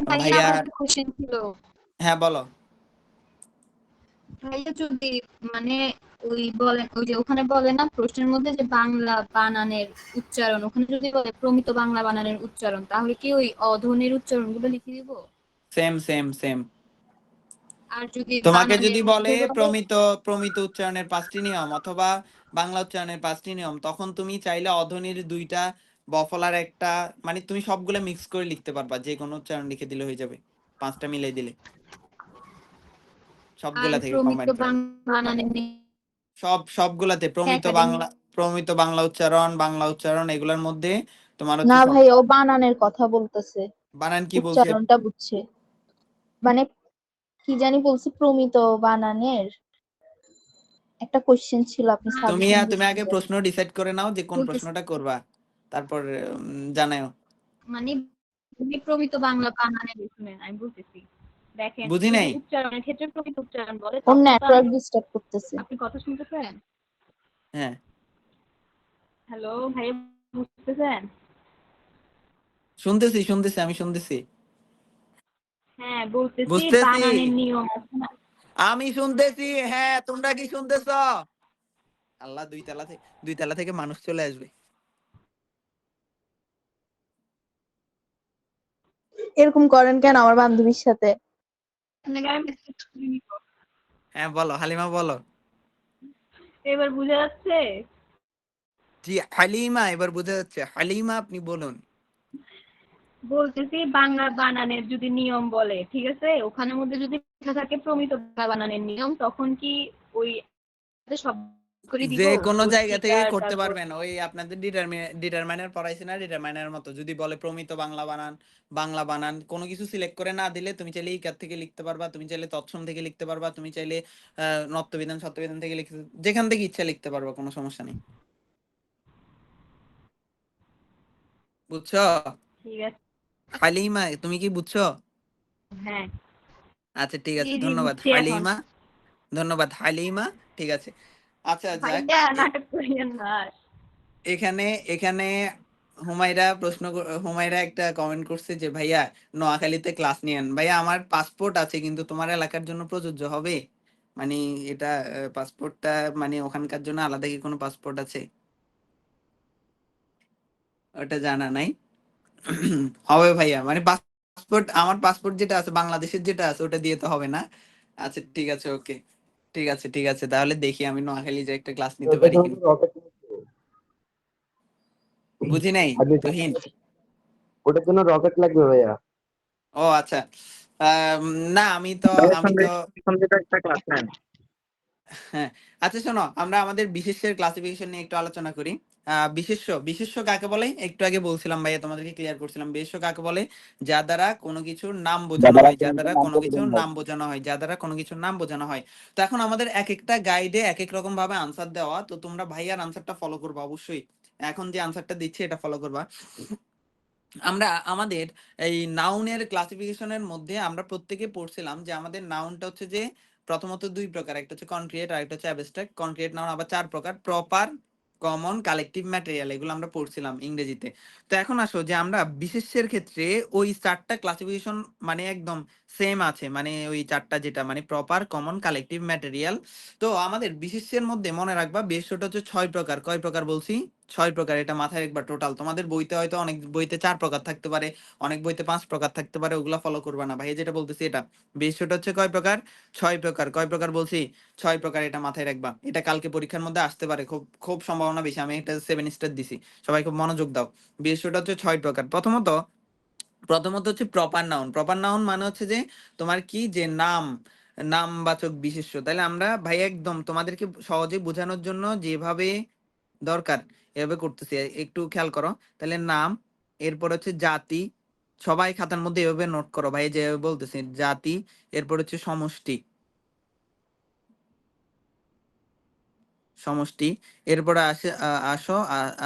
[SPEAKER 5] ভাইয়া
[SPEAKER 1] ভাইয়া
[SPEAKER 5] আমার একটা কোশ্চেন ছিল।
[SPEAKER 1] হ্যাঁ বলো।
[SPEAKER 5] ভাইয়া যদি মানে ওই বলেন, ওই যে ওখানে বলে না প্রশ্নের মধ্যে যে বাংলা বানানের উচ্চারণ, ওখানে যদি বলে প্রমিত বাংলা বানানের উচ্চারণ, তাহলে কি ওই অধ্বনির উচ্চারণগুলো লিখে দিব?
[SPEAKER 1] Same same same.
[SPEAKER 5] আর যদি
[SPEAKER 1] তোমাকে
[SPEAKER 5] বানানের
[SPEAKER 1] যদি বলে
[SPEAKER 5] মধ্যে বলে
[SPEAKER 1] প্রমিত উচ্চারণের 5টি নিয়ম অথবা বাংলা উচ্চারণের 5টি নিয়ম, তখন তুমি চাইলে অধ্বনির 2টা, বফলার একটা, মানে তুমি সবগুলো মিক্স করে লিখতে পারবা, যে কোনো উচ্চারণ লিখে দিলে হয়ে যাবে, 5টা মিলাই দিলে
[SPEAKER 5] আর
[SPEAKER 1] সবগুলা থেকে
[SPEAKER 5] প্রমিত
[SPEAKER 1] কম্বাইন করে।
[SPEAKER 5] বাংলা বানানের
[SPEAKER 1] সবগুলাতে
[SPEAKER 5] একাডেমি
[SPEAKER 1] প্রমিত বাংলা উচ্চারণ এগুলোর মধ্যে তোমার
[SPEAKER 4] না
[SPEAKER 1] হচ্ছে সব।
[SPEAKER 4] ভাই, ও বানানের কথা বলতেছে,
[SPEAKER 1] বানান কি বলছে?
[SPEAKER 4] উচ্চারণটা বুঝছে। মানে কি জানি বলছি, প্রমিত বানানের একটা কোশ্চেন ছিল, আপনি
[SPEAKER 1] তুমি
[SPEAKER 4] সাজেশন
[SPEAKER 1] তুমি
[SPEAKER 4] দিবেন
[SPEAKER 1] আগে
[SPEAKER 4] যে।
[SPEAKER 1] প্রশ্ন ডিসাইড করে নাও যে কোন
[SPEAKER 5] বলতেছি,
[SPEAKER 1] প্রশ্নটা করবা, তারপর জানাও।
[SPEAKER 5] মানে তুমি প্রমিত বাংলা বানানের শুনেন আমি বলতেছি। দেখেন
[SPEAKER 1] বুঝি
[SPEAKER 5] যদি
[SPEAKER 1] নাই।
[SPEAKER 5] উচ্চারণের ক্ষেত্রে প্রমিত উচ্চারণ বলে
[SPEAKER 4] ওর
[SPEAKER 5] তখন তো আমি,
[SPEAKER 4] নেটওয়ার্ক ডিস্টার্ব করতেছে।
[SPEAKER 5] আপনি কথা শুনতেছেন?
[SPEAKER 1] হ্যাঁ
[SPEAKER 5] হ্যালো ভাই, বুঝতেছেন?
[SPEAKER 1] শুনতেছি শুনতেছি, আমি শুনতেছি
[SPEAKER 5] হ্যাঁ বলতেছি
[SPEAKER 1] বুঝতেছি,
[SPEAKER 5] বানানের নিয়ম আছে না।
[SPEAKER 1] আমি শুনতেছি। হ্যাঁ তোমরা কি শুনতেছ? আল্লাহ, 2 তলা থেকে মানুষ চলে আসবে।
[SPEAKER 4] এরকম করেন কেন আমার বান্ধবীর সাথে?
[SPEAKER 5] আপনাকে আমি message করে নিব।
[SPEAKER 1] হ্যাঁ বলো হালিমা বলো।
[SPEAKER 5] এবার বুঝা যাচ্ছে?
[SPEAKER 1] জি হালিমা, এবার বোঝা যাচ্ছে। হালিমা আপনি বলুন।
[SPEAKER 5] বলতেছি বাংলা বানানের যদি নিয়ম বলে, ঠিক আছে, ওখানের মধ্যে যদি লেখা থাকে প্রমিত বাংলা বানানের নিয়ম, তখন কি ওই সব করে দিব?
[SPEAKER 1] যে কোনো জায়গা থেকে
[SPEAKER 5] স্পিকার
[SPEAKER 1] করতে
[SPEAKER 5] তারপর
[SPEAKER 1] পারবেন, ওই আপনাদের ডিটারমাইনার পড়াইছে না, ডিটারমাইনার মতো যদি বলে প্রমিত বাংলা বানান কোনো কিছু সিলেক্ট করে না দিলে তুমি চাইলে ইকার থেকে লিখতে পারবা, তুমি চাইলে তৎসম থেকে লিখতে পারবা, তুমি চাইলে নত্যবিধান সত্যবিধান থেকে লিখতে, যেখান থেকে ইচ্ছা লিখতে পারবা, কোনো সমস্যা নেই। বুঝছো
[SPEAKER 5] ঠিক আছে।
[SPEAKER 1] হালিমা? তুমি কি বুঝছো?
[SPEAKER 5] হ্যাঁ
[SPEAKER 1] আচ্ছা ঠিক
[SPEAKER 5] জি
[SPEAKER 1] আছে,
[SPEAKER 5] জি
[SPEAKER 1] ধন্যবাদ
[SPEAKER 5] বুঝছি এখন।
[SPEAKER 1] হালিমা, ধন্যবাদ হালিমা। ঠিক আছে আচ্ছা যাক।
[SPEAKER 5] ভাইয়া
[SPEAKER 1] এ-
[SPEAKER 5] নাটক করিয়েন না।
[SPEAKER 1] এখানে এখানে হুমায়রা একটা কমেন্ট করছে যে ভাইয়া নোয়াখালীতে ক্লাস নিয়েন। ভাইয়া আমার পাসপোর্ট আছে, কিন্তু তোমার এলাকার জন্য প্রযোজ্য হবে? মানে এটা পাসপোর্টটা মানে ওখানকার জন্য আলাদা কি কোনো পাসপোর্ট আছে? ওটা জানা নাই। হবে ভাইয়া, মানে পাসপোর্ট, আমার পাসপোর্ট যেটা আছে বাংলাদেশের যেটা আছে ওটা দিয়ে তো হবে না। আচ্ছা ঠিক আছে, ওকে, ঠিক আছে তাহলে দেখি আমি নোয়াখালী যে একটা ক্লাস নিতে
[SPEAKER 8] ওটার
[SPEAKER 1] পারি
[SPEAKER 8] জন্য
[SPEAKER 1] কিনা।
[SPEAKER 8] রকেট,
[SPEAKER 1] বুঝি নাই তুহিন।
[SPEAKER 8] ওটার জন্য রকেট লাগবে ভাইয়া।
[SPEAKER 1] ও আচ্ছা, আম, না আমি তো
[SPEAKER 6] একটা ক্লাস নেন।
[SPEAKER 1] হ্যাঁ। আচ্ছা শোনো, আমরা আমাদের বিশেষ্যের ক্লাসিফিকেশন নিয়ে একটু আলোচনা করি। বিশেষ্য কাকে বলে একটু আগে বলছিলাম ভাইয়া, তোমাদেরকে ক্লিয়ার করছিলাম। বিশেষ্য কাকে বলে? যা দ্বারা কোনো কিছুর নাম বোঝানো হয়, যা দ্বারা কোনো কিছুর নাম বোঝানো হয়, যা দ্বারা কোনো কিছুর নাম বোঝানো হয়। তো এখন আমাদের এক একটা গাইডে এক এক রকম ভাবে আনসার দেওয়া, তো তোমরা ভাইয়ার আনসারটা ফলো করবা অবশ্যই। এখন যে আনসারটা দিচ্ছি এটা ফলো করবা। আমরা আমাদের এই নাউনের ক্লাসিফিকেশনের মধ্যে আমরা প্রত্যেকে পড়ছিলাম যে আমাদের নাউনটা হচ্ছে যে প্রথমত 2 প্রকার, একটা হচ্ছে কনক্রিয়েট আর একটা হচ্ছে অ্যাবস্ট্রাক্ট। কনক্রিয়েট নাউন আবার 4 প্রকার: প্রপার, কমন, কালেকটিভ, ম্যাটেরিয়াল। এগুলো আমরা পড়ছিলাম ইংরেজিতে। তো এখন আসো যে আমরা বিশেষ্যের ক্ষেত্রে ওই 4টা ক্লাসিফিকেশন মানে একদম সেম আছে, মানে ওই 4টা যেটা মানে প্রপার, কমন, কালেকটিভ, ম্যাটেরিয়াল। তো আমাদের বিশেষ্যের মধ্যে মনে রাখবা বিশেষ্যটা হচ্ছে 6 প্রকার। কয় প্রকার বলছি? 6 প্রকার, এটা মাথায় রাখবা। টোটাল তোমাদের বইতে হয়তো অনেক বইতে 4 প্রকার থাকতে পারে, অনেক বইতে 5 প্রকার থাকতে পারে, ওগুলা ফলো করবা না। ভাই যেটা বলতেছি এটা বিশেষটা হচ্ছে কয় প্রকার? 6 প্রকার। কয় প্রকার বলছি? 6 প্রকার, এটা মাথায় রাখবা। এটা কালকে পরীক্ষার মধ্যে আসতে পারে, খুব খুব সম্ভাবনা বেশি। আমি এটা 7 স্টার দিছি, সবাই খুব মনোযোগ দাও। বিশেষটা হচ্ছে 6 প্রকার। প্রথমত হচ্ছে প্রপার নাউন। প্রপার নাউন মানে হচ্ছে যে তোমার কি, যে নাম, নামবাচক বিশেষ্য। তাহলে আমরা ভাই একদম তোমাদেরকে সহজে বোঝানোর জন্য যেভাবে দরকার এভাবে করতেছি, একটু খেয়াল করো। তাহলে নাম, এরপর হচ্ছে জাতি, সবাই খাতার মধ্যে এভাবে নোট করো ভাই, যেভাবে বলতেছি জাতি, এরপর হচ্ছে সমষ্টি, সমষ্টি, এরপরে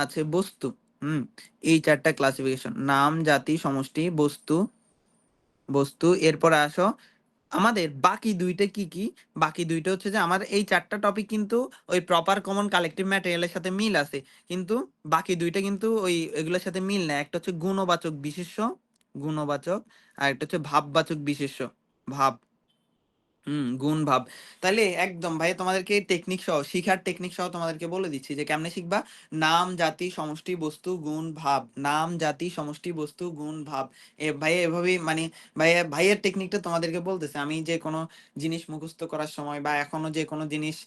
[SPEAKER 1] আছে বস্তু। এই 4টা ক্লাসিফিকেশন: নাম, জাতি, সমষ্টি, বস্তু। এরপরে আসো আমাদের বাকি দুইটা কি কি? বাকি দুইটা হচ্ছে যে আমার এই 4টা টপিক কিন্তু ওই প্রপার কমন কালেকটিভ ম্যাটেরিয়ালের সাথে মিল আছে, কিন্তু বাকি দুইটা কিন্তু ওই এগুলোর সাথে মিল না। একটা হচ্ছে গুণবাচক বিশেষ্য, গুণবাচক, আর একটা হচ্ছে ভাববাচক বিশেষ্য, ভাব। গুণ ভাব। তাহলে একদম ভাই তোমাদেরকে টেকনিক সহ, শিখার টেকনিক সহ তোমাদেরকে বলে দিচ্ছি যে কেমনে শিখবা। নাম, জাতি, সমষ্টি, বস্তু, গুণ, ভাব। নাম, জাতি, সমষ্টি, বস্তু, গুণ, ভাব। ভাই এভাবেই মানে ভাইয়ের টেকনিকটা তোমাদেরকে বলতেছে। আমি যে কোনো জিনিস মুখস্থ করার সময় বা এখনো যে কোনো জিনিস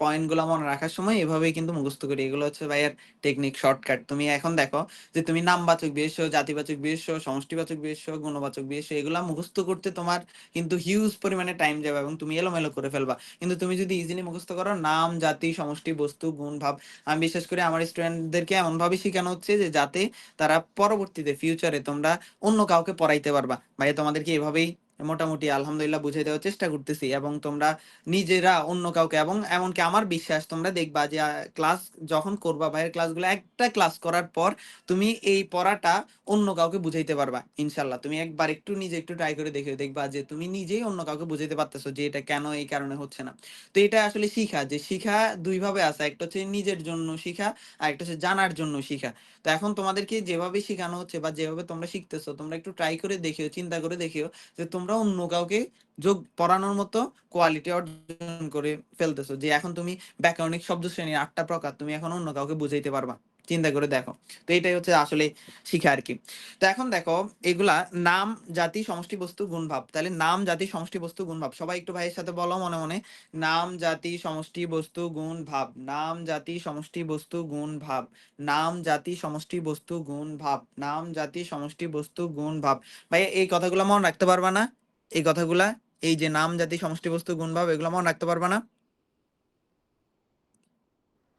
[SPEAKER 1] পয়েন্ট গুলো মনে রাখার সময় এভাবেই কিন্তু মুখস্থ করি। এগুলো হচ্ছে ভাইয়ের টেকনিক, শর্টকাট। তুমি এখন দেখো যে তুমি নামবাচক বিশেষ্য, জাতিবাচক বিশেষ্য, সমষ্টিবাচক বিশেষ্য, গুণবাচক বিশেষ্য এগুলা মুখস্থ করতে তোমার কিন্তু হিউজ পরিমাণে টাইম যাবে এবং তুমি এলোমেলো করে ফেলবা। কিন্তু তুমি যদি ইজিলি মুখস্থ করো নাম, জাতি, সমষ্টি, বস্তু, গুণ, ভাব, আমি বিশ্বাস করি আমার স্টুডেন্টদেরকে এমন ভাবে শেখানো হচ্ছে যে যাতে তারা পরবর্তীতে ফিউচারে তোমরা অন্য কাউকে পড়াইতে পারবা। ভাই তোমাদেরকে এভাবেই মোটামুটি আলহামদুলিল্লাহ বুঝিয়ে দেওয়ার চেষ্টা করতেছি, এবং তোমরা নিজেরা অন্য কাউকে, এবং এমনকি আমার বিশ্বাস তোমরা দেখবা যে ক্লাস যখন করবা, ভাইয়ের ক্লাসগুলো একটা ক্লাস করার পর তুমি এই পড়াটা অন্য কাউকে বুঝাইতে পারবা ইনশাল্লাহ। তুমি একবার একটু নিজে একটু ট্রাই করে দেখবা যে তুমি নিজেই অন্য কাউকে বুঝাইতে পারতেছো যে এটা কেন এই কারণে হচ্ছে না। তো এটা আসলে শিখা, যে শিখা দুই ভাবে আছে, একটা হচ্ছে নিজের জন্য শিখা, আর একটা হচ্ছে জানার জন্য শিখা। তো এখন তোমাদেরকে যেভাবে শেখানো হচ্ছে বা যেভাবে তোমরা শিখতেছো, তোমরা একটু ট্রাই করে দেখিও, চিন্তা করে দেখিও যে তোমরা অন্য কাউকে যোগ পড়ানোর মতো কোয়ালিটি অর্জন করে ফেলতেছো, যে এখন তুমি ব্যাকরণিক শব্দ শ্রেণীর 8টা প্রকার তুমি এখন অন্য কাউকে বুঝাইতে পারবা। চিন্তা করে দেখো। তো এটাই হচ্ছে আসলে শিখা আর কি। তো এখন দেখো এগুলা নাম, জাতি, সমষ্টি, বস্তু, গুণ, ভাব। তাহলে নাম, জাতি, সমষ্টি, বস্তু, গুণ, ভাব, সবাই একটু ভাইয়ের সাথে বলো মনে মনে। নাম, জাতি, সমষ্টি, বস্তু, গুণ, ভাব। নাম, জাতি, সমষ্টি, বস্তু, গুণ, ভাব। নাম, জাতি, সমষ্টি, বস্তু, গুণ, ভাব। নাম, জাতি, সমষ্টি, বস্তু, গুণ, ভাব। ভাই এই কথাগুলো মনে রাখতে পারবা না? এই কথাগুলা, এই যে নাম, জাতি, সমষ্টি, বস্তু, গুণ, ভাব, এগুলো মনে রাখতে পারবা না?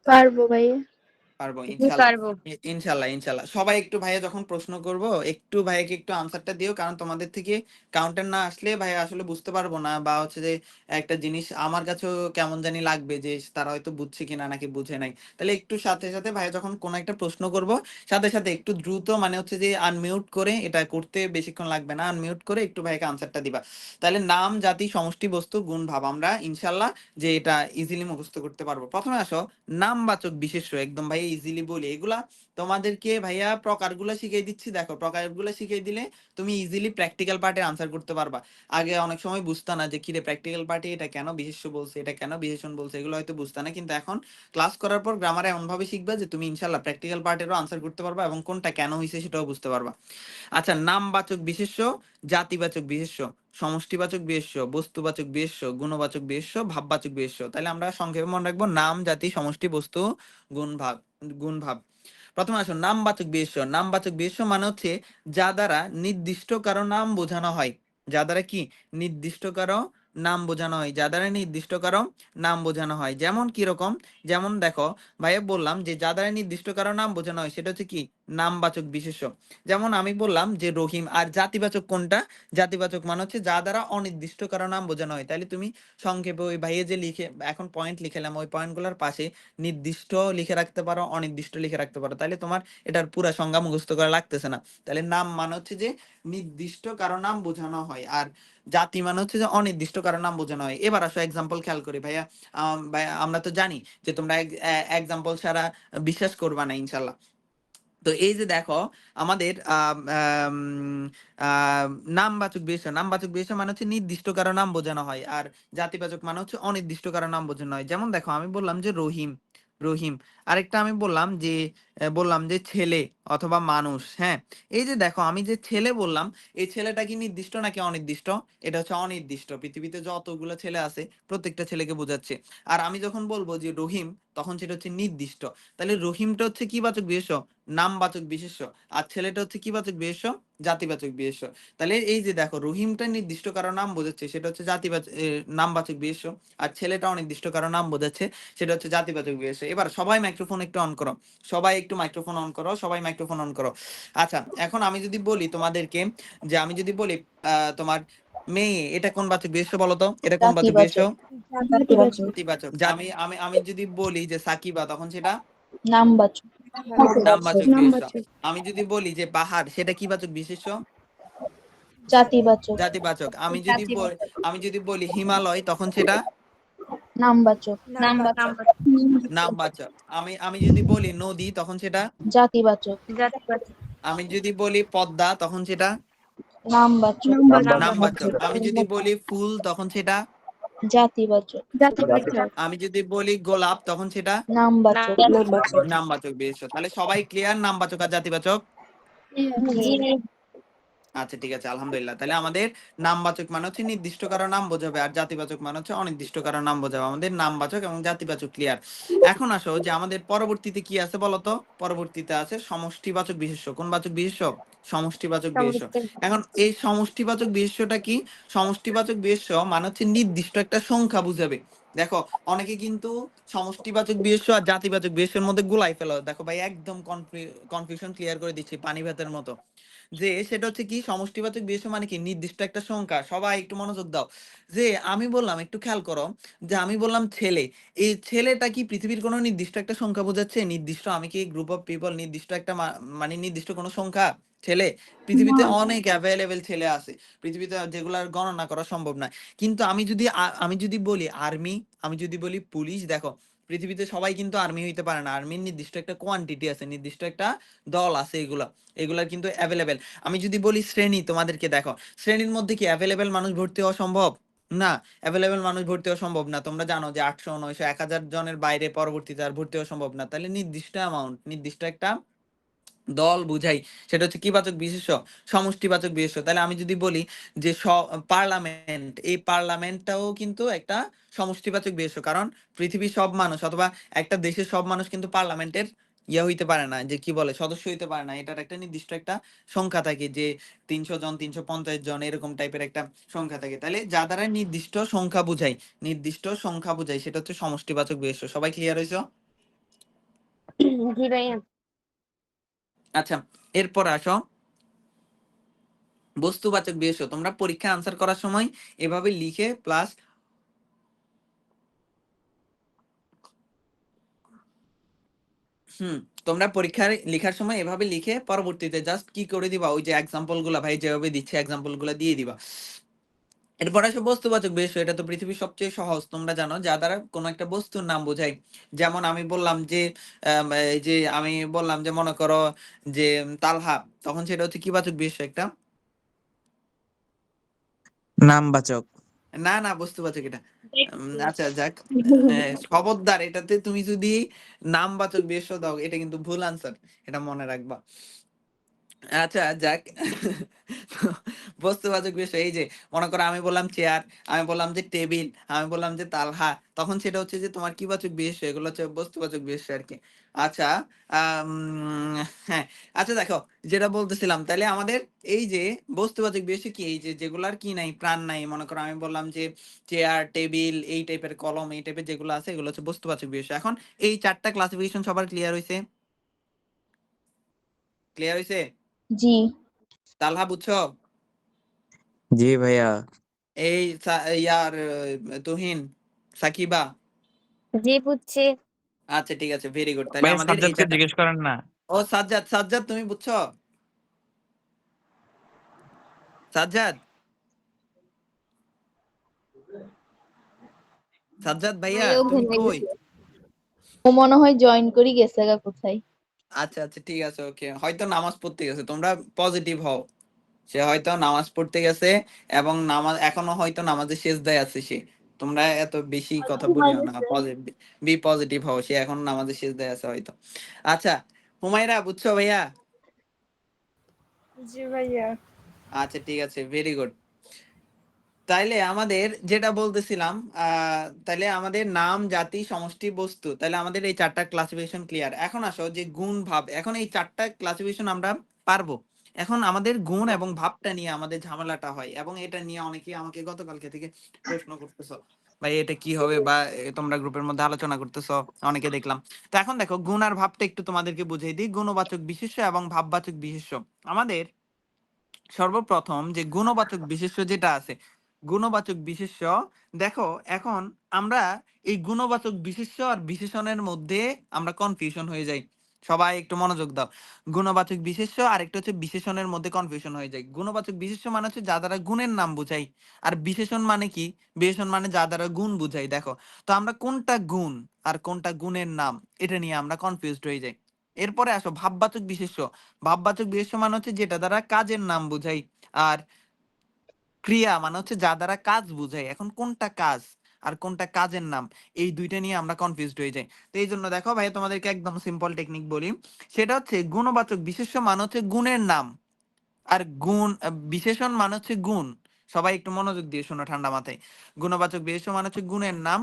[SPEAKER 4] পারবো ভাই।
[SPEAKER 1] পারবো
[SPEAKER 3] জি
[SPEAKER 1] ইনশাল্লাহ।
[SPEAKER 3] পারবো।
[SPEAKER 1] ইনশাল্লাহ সবাই একটু ভাইয়া যখন প্রশ্ন করব একটু ভাইয়াকে একটু আনসারটা দিও, কারণ তোমাদের থেকে কাউন্টার না আসলে ভাইয়া আসলে বুঝতে পারবো না, বা হচ্ছে যে একটা জিনিস আমার কাছেও কেমন জানি লাগবে যে তারা হয়তো বুঝছে কিনা নাকি বুঝে নাই। তাহলে একটু সাথে সাথে ভাইয়া যখন কোনো একটা প্রশ্ন করব সাথে সাথে একটু দ্রুত, মানে হচ্ছে যে আনমিউট করে, এটা করতে বেশিক্ষণ লাগবে না, আনমিউট করে একটু ভাইয়াকে আনসারটা দিবা। তাহলে নাম, জাতি, সমষ্টি, বস্তু, গুণ, ভাব আমরা ইনশাল্লাহ যে এটা ইজিলি মুখস্থ করতে পারবো। প্রথমে আসো নামবাচক বিশেষ্য, একদম ভাই ইজিলি বলি এগুলা তোমাদেরকে ভাইয়া প্রকারগুলো শিখিয়ে দিচ্ছি। দেখো প্রকারগুলো শিখিয়ে দিলে তুমি ইজিলি প্র্যাকটিক্যাল পার্টে আনসার করতে পারবা। আগে অনেক সময় বুঝতা না যে কিরে প্র্যাকটিক্যাল পার্টে এটা কেন বিশেষ্য বলছে, এটা কেন বিশেষণ বলছে, এগুলো হয়তো বুঝতা না, কিন্তু এখন ক্লাস করার পর গ্রামারে এমন ভাবে শিখবা যে তুমি ইনশাল্লাহ প্র্যাকটিক্যাল পার্টেরও আনসার করতে পারবা এবং কোনটা কেন হয়েছে সেটাও বুঝতে পারবা। আচ্ছা, নামবাচক বিশেষ্য, জাতিবাচক বিশেষ্য, সমষ্টিবাচক বিশেষ্য, বস্তুবাচক বিশেষ্য, গুণবাচক বিশেষ্য, ভাববাচক বিশেষ্য। তাহলে আমরা সংক্ষেপে মনে রাখবো নাম, জাতি, সমষ্টি, বস্তু, গুণ, ভাব। প্রথমে আসুন নামবাচক বিশেষ্য। নামবাচক বিশেষ্য মানে হচ্ছে যা দ্বারা নির্দিষ্ট কারো নাম বোঝানো হয়। যা দ্বারা কি? নির্দিষ্ট কারো নাম বোঝানো হয়। যা দ্বারা নির্দিষ্ট কারো নাম বোঝানো হয়। যেমন কিরকম? যেমন দেখো ভাইয়া বললাম যে যা দ্বারা নির্দিষ্ট কারো নাম বোঝানো হয় সেটা হচ্ছে কি? নামবাচক বিশেষ্য। যেমন আমি বললাম যে রহিম। আর জাতিবাচক কোনটা? জাতিবাচক মানে হচ্ছে যা দ্বারা অনির্দিষ্ট কারো নাম বোঝানো হয়। তাহলে তুমি সংক্ষেপে ওই ভাইয়ে যে লিখে এখন পয়েন্ট লিখেলাম ওই পয়েন্টগুলোর পাশে নির্দিষ্ট লিখে রাখতে পারো, অনির্দিষ্ট লিখে রাখতে পারো, তাহলে তোমার এটার পুরা সংজ্ঞা মুখস্থ করা লাগতেছে না। তাহলে নাম মানে হচ্ছে যে নির্দিষ্ট কারো নাম বোঝানো হয়, আর জাতি মানে হচ্ছে যে অনির্দিষ্ট কারো নাম বোঝানো হয়। এবার আসো এক্সাম্পল খেয়াল করি ভাইয়া। ভাইয়া আমরা তো জানি যে তোমরা এক্সাম্পল ছাড়া বিশ্বাস করবা না ইনশাল্লাহ। তো এই যে দেখো আমাদের নামবাচক বিশেষ্য। নামবাচক বিশেষ্য মানে হচ্ছে নির্দিষ্ট কারো নাম বোঝানো হয়, আর জাতিবাচক মানে হচ্ছে অনির্দিষ্ট কারো নাম বোঝানো হয়। যেমন দেখো আমি বললাম যে রহিম, রহিম। আরেকটা আমি বললাম যে বললাম যে ছেলে অথবা মানুষ, হ্যাঁ, এই যে দেখো আমি যে ছেলে বললাম, এই ছেলেটা কি নির্দিষ্ট নাকি অনির্দিষ্ট? এটা হচ্ছে অনির্দিষ্ট। পৃথিবীতে যতগুলো ছেলে আছে প্রত্যেকটা ছেলেকে বোঝাচ্ছে। আর আমি যখন বলবো যে রহিম, তখন সেটা হচ্ছে নির্দিষ্ট। তাহলে রহিমটা হচ্ছে কি বাচক বিশেষ্য? নামবাচক বিশেষ্য। আর ছেলেটা হচ্ছে কি বাচক বিশেষ্য? জাতিবাচক বিশেষ্য। তাহলে এই যে দেখো রহিমটা নির্দিষ্ট কারো নাম বোঝাচ্ছে, সেটা হচ্ছে নামবাচক বিশেষ্য। আর ছেলেটা অনির্দিষ্ট কারো নাম বোঝাচ্ছে, সেটা হচ্ছে জাতিবাচক বিশেষ্য। এবার সবাই মাইক্রোফোন একটু অন করো, সবাই একটু মাইক্রোফোন অন করো, সবাই মাইক্রোফোন অন করো। আচ্ছা, এখন আমি যদি বলি তোমাদেরকে, যে আমি যদি বলি তোমার মেয়ে, এটা কোন বাচক বিশেষ্য বলো তো? এটা কোন বাচক বিশেষ্য?
[SPEAKER 4] জাতিবাচক।
[SPEAKER 1] জাতিবাচক। আমি যদি বলি যে সাকিবা, তখন সেটা
[SPEAKER 4] নামবাচক।
[SPEAKER 1] নামবাচক বিশেষ্য। আমি যদি বলি যে বাহার, সেটা কি বাচক বিশেষ্য?
[SPEAKER 4] জাতিবাচক।
[SPEAKER 1] জাতিবাচক। আমি যদি বলি হিমালয়, তখন সেটা
[SPEAKER 4] নামবাচক।
[SPEAKER 1] নামবাচক। আমি যদি বলি নদী, তখন সেটা
[SPEAKER 4] জাতিবাচক।
[SPEAKER 1] আমি যদি বলি পদ্মা, তখন সেটা
[SPEAKER 4] নামবাচক।
[SPEAKER 1] নামবাচক। আমি যদি বলি ফুল, তখন সেটা
[SPEAKER 4] জাতিবাচক।
[SPEAKER 1] আমি যদি বলি গোলাপ, তখন সেটা
[SPEAKER 4] নামবাচক।
[SPEAKER 1] নামবাচক বিশেষ্য। তাহলে সবাই ক্লিয়ার নামবাচক আর জাতিবাচক? আচ্ছা ঠিক আছে, আলহামদুলিল্লাহ। তাহলে আমাদের নামবাচক মানে হচ্ছে নির্দিষ্ট কারো নাম বোঝাবে, আর জাতিবাচক মানে হচ্ছে অনির্দিষ্ট কারো নাম বোঝাবে। আমাদের নামবাচক এবং জাতিবাচক ক্লিয়ার। এখন আসো যে আমাদের পরবর্তীতে কি আছে বলতো? পরবর্তীতে আছে সমষ্টিবাচক বিশেষ্য। কোন বাচক বিশেষ্য? সমষ্টিবাচক বিশেষ্য। এখন এই সমষ্টিবাচক বিশেষ্যটা কি? সমষ্টিবাচক বিশেষ্য মানে হচ্ছে নির্দিষ্ট একটা সংখ্যা বুঝাবে। দেখো অনেকে কিন্তু সমষ্টিবাচক বিশেষ্য আর জাতিবাচক বিশেষ্যের মধ্যে গুলাই ফেলো। দেখো ভাই, একদম কনফিউশন ক্লিয়ার করে দিচ্ছি পানি ভাতের মতো। যে সেটা হচ্ছে কি, সমষ্টিবাচক বিশেষ্য মানে কি নির্দিষ্ট একটা সংখ্যা। সবাই একটু মনোযোগ দাও। যে আমি বললাম, একটু খেয়াল করো, যে আমি বললাম ছেলে, এই ছেলেটা কি পৃথিবীর কোনো নির্দিষ্ট একটা সংখ্যা বোঝাচ্ছে? নির্দিষ্ট, আমি কি গ্রুপ অফ পিপল, নির্দিষ্ট একটা মানে নির্দিষ্ট কোনো সংখ্যা ছেলে? পৃথিবীতে অনেক অ্যাভেলেবেল ছেলে আছে পৃথিবীতে, যেগুলার গণনা করা সম্ভব নয়। কিন্তু আমি যদি বলি আর্মি, আমি যদি বলি পুলিশ, দেখো পৃথিবীতে সবাই কিন্তু আর্মি হইতে পারে না। আর্মির নির্দিষ্ট একটা কোয়ান্টিটি আছে, নির্দিষ্ট একটা দল আছে, এগুলা কিন্তু অ্যাভেলেবেল। আমি যদি বলি শ্রেণী তোমাদেরকে, দেখো শ্রেণীর মধ্যে কি অ্যাভেলেবেল মানুষ ভর্তি হওয়া সম্ভব? না, অ্যাভেলেবেল মানুষ ভর্তি হওয়া সম্ভব না। তোমরা জানো যে 800, 900, 1000 জনের বাইরে পরবর্তীতে আর ভর্তি হওয়া সম্ভব না। তাহলে নির্দিষ্ট অ্যামাউন্ট, নির্দিষ্ট একটা দল বুঝাই, সেটা হচ্ছে কি বাচক বিশেষ্য? সমষ্টিবাচক বিশেষ্য। তাহলে আমি যদি বলি যে পার্লামেন্ট, এই পার্লামেন্টটাও কিন্তু একটা সমষ্টিবাচক বিশেষ্য। কারণ পৃথিবীর সব মানুষ অথবা একটা দেশের সব মানুষ কিন্তু পার্লামেন্টের হইতে পারে না, যে কি বলে, সদস্য হইতে পারে না। এটার একটা নির্দিষ্ট একটা সংখ্যা থাকে, যে 300 জন, 350 জন, এরকম টাইপের একটা সংখ্যা থাকে। তাহলে যা দ্বারা নির্দিষ্ট সংখ্যা বুঝাই, নির্দিষ্ট সংখ্যা বুঝাই, সেটা হচ্ছে সমষ্টিবাচক বিশেষ্য। সবাই ক্লিয়ার হয়েছে? আচ্ছা, এরপর আসো বস্তুবাচক বিশেষ্য। তোমরা পরীক্ষা আনসার করার সময় এভাবে লিখে প্লাস তোমরা পরীক্ষার লেখার সময় এভাবে লিখে পরবর্তীতে জাস্ট কি করে দিবা, ওই যে এক্সাম্পল গুলা ভাই যেভাবে দিচ্ছে এক্সাম্পল গুলা দিয়ে দিবা। এরপর আসো বস্তুবাচক বিশেষ্য। এটা তো পৃথিবীর সবচেয়ে সহজ, তোমরা জানো, যা দ্বারা কোনো একটা বস্তুর নাম বোঝায়। যেমন আমি বললাম যে এই যে আমি বললাম যে মনে করো যে তালহা, তখন সেটা হচ্ছে কি বাচক বিশেষ্য? একটা
[SPEAKER 6] নামবাচক।
[SPEAKER 1] না না, বস্তুবাচক এটা। আচ্ছা যাক, খবরদার এটাতে তুমি যদি নামবাচক বিশেষ্য দাও, এটা কিন্তু ভুল আনসার, এটা মনে রাখবা। আচ্ছা যাক, বস্তুবাচক বিষয় এই যে মনে করো আমি বললাম চেয়ার, আমি বললাম যে টেবিল, আমি বললাম যে তালহা, তখন সেটা হচ্ছে যে তোমার কি বাচক বিশেষ্য? এগুলো হচ্ছে বস্তুবাচক বিশেষ্য আর কি। আচ্ছা, হ্যাঁ, আচ্ছা দেখো যেটা বলতেছিলাম, তাহলে আমাদের এই যে বস্তুবাচক বিশেষ্য কি, এই যে যেগুলার কি নাই, প্রাণ নাই, মনে করো আমি বললাম যে চেয়ার, টেবিল, এই টাইপের কলম, এই টাইপের যেগুলো আছে, এগুলো হচ্ছে বস্তুবাচক বিশেষ্য। এখন এই 4টা ক্লাসিফিকেশন সবার ক্লিয়ার হয়েছে? ক্লিয়ার হয়েছে?
[SPEAKER 4] জি।
[SPEAKER 1] তালহা বুঝছো?
[SPEAKER 6] জি ভাইয়া।
[SPEAKER 1] এই ইয়ার তুহিন, সাকিবা?
[SPEAKER 3] জি বুঝছি।
[SPEAKER 1] আচ্ছা ঠিক আছে, ভেরি গুড। তাহলে
[SPEAKER 6] ভাই
[SPEAKER 1] আমাদের এই
[SPEAKER 6] সাজ্জাদকে জিজ্ঞেস করেন না।
[SPEAKER 1] ও সাজ্জাদ, সাজ্জাদ তুমি বুঝছো? সাজ্জাদ, সাজ্জাদ ভাইয়া
[SPEAKER 5] ভাইয়াও
[SPEAKER 1] তুমি
[SPEAKER 5] ঘুমিয়ে
[SPEAKER 1] কই?
[SPEAKER 5] গেছে।
[SPEAKER 4] ও মনে হয় জয়েন করি গেছে গা কোথায়।
[SPEAKER 1] আচ্ছা আচ্ছা ঠিক আছে, ওকে, হয়তো নামাজ পড়তে গেছে। তোমরা পজিটিভ হও, সে হয়তো নামাজ পড়তে গেছে, এবং নামাজ এখনো হয়তো নামাজের সেজদায় আছে সে। তোমরা এত বেশি কথা বলিও না, বি পজিটিভ হও, সে এখন নামাজের সেজদায় আছে হয়তো। আচ্ছা, হুমায়রা বুঝছো ভাইয়া?
[SPEAKER 3] জি ভাইয়া।
[SPEAKER 1] আচ্ছা ঠিক আছে, ভেরি গুড। তাইলে আমাদের যেটা বলতেছিলাম, তাইলে আমাদের নাম, জাতি, সমষ্টি, বস্তু, তাইলে আমাদের এই 4টা ক্লাসিফিকেশন ক্লিয়ার। এখন আসো যে গুণ ভাব, এখন এই 4টা ক্লাসিফিকেশন আমরা পারবো। এখন আমাদের গুণ এবং ভাবটা নিয়ে আমাদের ঝামেলাটা হয়, এবং এটা নিয়ে অনেকেই আমাকে গতকালকে থেকে প্রশ্ন করতেছো, ভাই এটা কি হবে, বা তোমরা গ্রুপের মধ্যে আলোচনা করতেছো, অনেকে দেখলাম। তো এখন দেখো গুণ আর ভাবটা একটু তোমাদেরকে বুঝিয়ে দিই। গুণবাচক বিশেষ্য এবং ভাববাচক বিশেষ্য। আমাদের সর্বপ্রথম যে গুণবাচক বিশেষ্য যেটা আছে, গুণবাচক বিশেষ্য, দেখো এখন আমরা এই গুণবাচক বিশেষ্য আর বিশেষণের মধ্যে আমরা কনফিউশন হয়ে যাই। সবাই একটু মনোযোগ দাও। গুণবাচক বিশেষ্য আর একটা হচ্ছে বিশেষণের মধ্যে কনফিউশন হয়ে যায়। গুণবাচক বিশেষ্য মানে হচ্ছে যা দ্বারা গুণের নাম বুঝাই, আর বিশেষণ মানে কি, বিশেষণ মানে যা দ্বারা গুণ বুঝাই। দেখো তো আমরা কোনটা গুণ আর কোনটা গুণের নাম, এটা নিয়ে আমরা কনফিউজড হয়ে যাই। এরপরে আসো ভাববাচক বিশেষ্য। ভাববাচক বিশেষ্য মানে হচ্ছে যেটা দ্বারা কাজের নাম বুঝাই, আর ক্রিয়া মানে হচ্ছে যা দ্বারা কাজ বুঝাই। এখন কোনটা কাজ আর কোনটা কাজের নাম, এই দুইটা নিয়ে আমরা কনফিউজড হয়ে যাই। তো এই জন্য দেখো ভাই তোমাদেরকে একদম সিম্পল টেকনিক বলি, সেটা হচ্ছে গুণবাচক বিশেষ্য মানে হচ্ছে গুণের নাম, আর বিশেষণ মানে হচ্ছে গুণ। সবাই একটু মনোযোগ দিয়ে শোনো ঠান্ডা মাথায়। গুণবাচক বিশেষ্য মানে হচ্ছে গুণের নাম,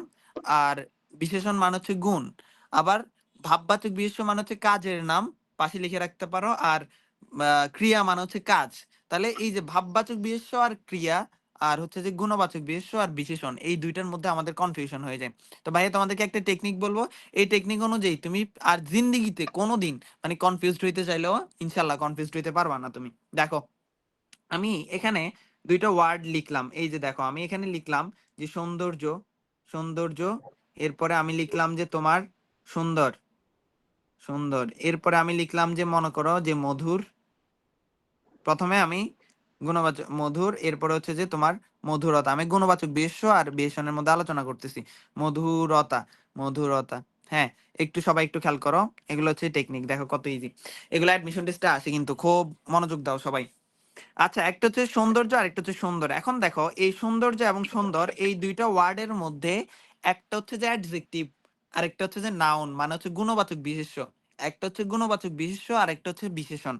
[SPEAKER 1] আর বিশেষণ মানে হচ্ছে গুণ। আবার ভাববাচক বিশেষ্য মানে হচ্ছে কাজের নাম, পাশে লিখে রাখতে পারো। আর ক্রিয়া মানে হচ্ছে কাজ। তাহলে এই যে ভাববাচক বিশেষ্য আর ক্রিয়া, আর হচ্ছে যে গুণবাচক বিশেষ্য আর বিশেষণ, এই দুইটার মধ্যে আমাদের কনফিউশন হয়ে যায়। তো ভাইয়া তোমাদেরকে একটা টেকনিক বলবো, এই টেকনিক অনুযায়ী তুমি আর জিন্দিগিতে কোনোদিন মানে কনফিউজড হইতে চাইলেও ইনশাল্লাহ কনফিউজড হইতে পারবা না তুমি। দেখো আমি এখানে দুইটা ওয়ার্ড লিখলাম, এই যে দেখো আমি এখানে লিখলাম যে সৌন্দর্য, সৌন্দর্য, এরপরে আমি লিখলাম যে তোমার সুন্দর, সুন্দর, এরপরে আমি লিখলাম যে মনে করো যে মধুর। প্রথমে আমি গুণবাচক মধুর, এরপরে হচ্ছে যে তোমার মধুরতা। আমি গুণবাচক বিশেষ্য আর বিশেষণের মধ্যে আলোচনা করতেছি। মধুরতা, মধুরতা। হ্যাঁ, একটু সবাই একটু খেয়াল করো, এগুলো হচ্ছে টেকনিক, দেখো কত ইজি। এগুলো অ্যাডমিশন টেস্টে আসে, কিন্তু খুব মনোযোগ দাও সবাই। আচ্ছা, একটা হচ্ছে সৌন্দর্য আর একটা হচ্ছে সুন্দর। এখন দেখো এই সৌন্দর্য এবং সুন্দর এই দুইটা ওয়ার্ডের মধ্যে একটা হচ্ছে যে অ্যাডজেক্টিভ আর একটা হচ্ছে যে নাউন, মানে হচ্ছে গুণবাচক বিশেষ্য। একটা হচ্ছে গুণবাচক বিশেষ্য আর একটা হচ্ছে বিশেষণ।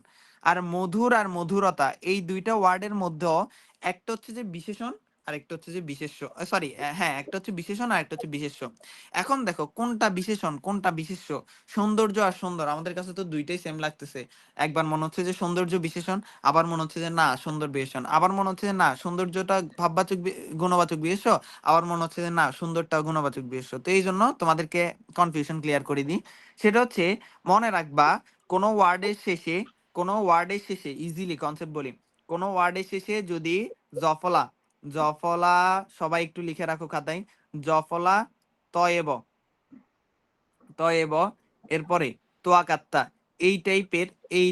[SPEAKER 1] আর মধুর আর মধুরতা এই দুইটা ওয়ার্ডের মধ্যেও একটা হচ্ছে যে বিশেষণ আর একটা হচ্ছে যে বিশেষ্য, সরি হ্যাঁ, একটা হচ্ছে বিশেষণ আর একটা হচ্ছে বিশেষ্য। এখন দেখো কোনটা বিশেষণ কোনটা বিশেষ্য। সৌন্দর্য আর সুন্দর আমাদের কাছে তো দুইটাই সেম লাগতেছে। একবার মনে হচ্ছে যে সৌন্দর্য বিশেষণ, আবার মনে হচ্ছে যে না সুন্দর বিশেষণ, আবার মনে হচ্ছে যে না সৌন্দর্যটা ভাববাচক গুণবাচক বিশেষ্য, আবার মনে হচ্ছে যে না সুন্দরটা গুণবাচক বিশেষ্য। তো এই জন্য তোমাদেরকে কনফিউশন ক্লিয়ার করে দিই। সেটা হচ্ছে মনে রাখবা, কোনো ওয়ার্ডের শেষে, কোনো ওয়ার্ডের শেষে ইজিলি কনসেপ্ট বলি, কোনো ওয়ার্ডের শেষে যদি জফলা, জফলা, সবাই একটু লিখে রাখো খাতায়, জফলা, তয়েব, তয়েব, এরপরে তোয়াকাত্তা, এই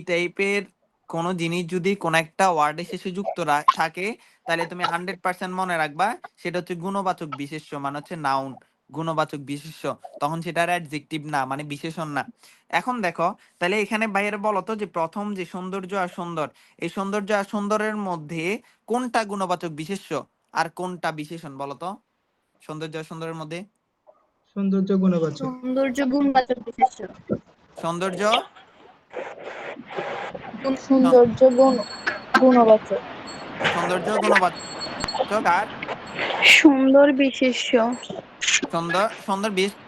[SPEAKER 1] টাইপের কোন জিনিস যদি কোন একটা ওয়ার্ডের শেষে যুক্ত থাকে, তাহলে তুমি 100% মনে রাখবা সেটা হচ্ছে গুণবাচক বিশেষ্য, মানে হচ্ছে নাউন, গুণবাচক বিশেষ্য। তখন সেটা অ্যাডজেক্টিভ না, মানে বিশেষণ না। এখন দেখো তাহলে এখানে বাইরে বলো তো যে প্রথম যে সৌন্দর্য আর সুন্দর, এই সৌন্দর্য আর সুন্দরের মধ্যে কোনটা গুণবাচক বিশেষ্য আর কোনটা বিশেষণ বলো তো? সৌন্দর্য আর সুন্দরের মধ্যে
[SPEAKER 9] সৌন্দর্য গুণবাচক।
[SPEAKER 5] সৌন্দর্য গুণবাচক বিশেষ্য।
[SPEAKER 1] সৌন্দর্য,
[SPEAKER 4] সৌন্দর্য গুণবাচক।
[SPEAKER 1] সৌন্দর্য গুণবাচক, আর
[SPEAKER 3] সুন্দর বিশেষ্য।
[SPEAKER 1] সুন্দর, সুন্দর
[SPEAKER 4] বিশেষণ।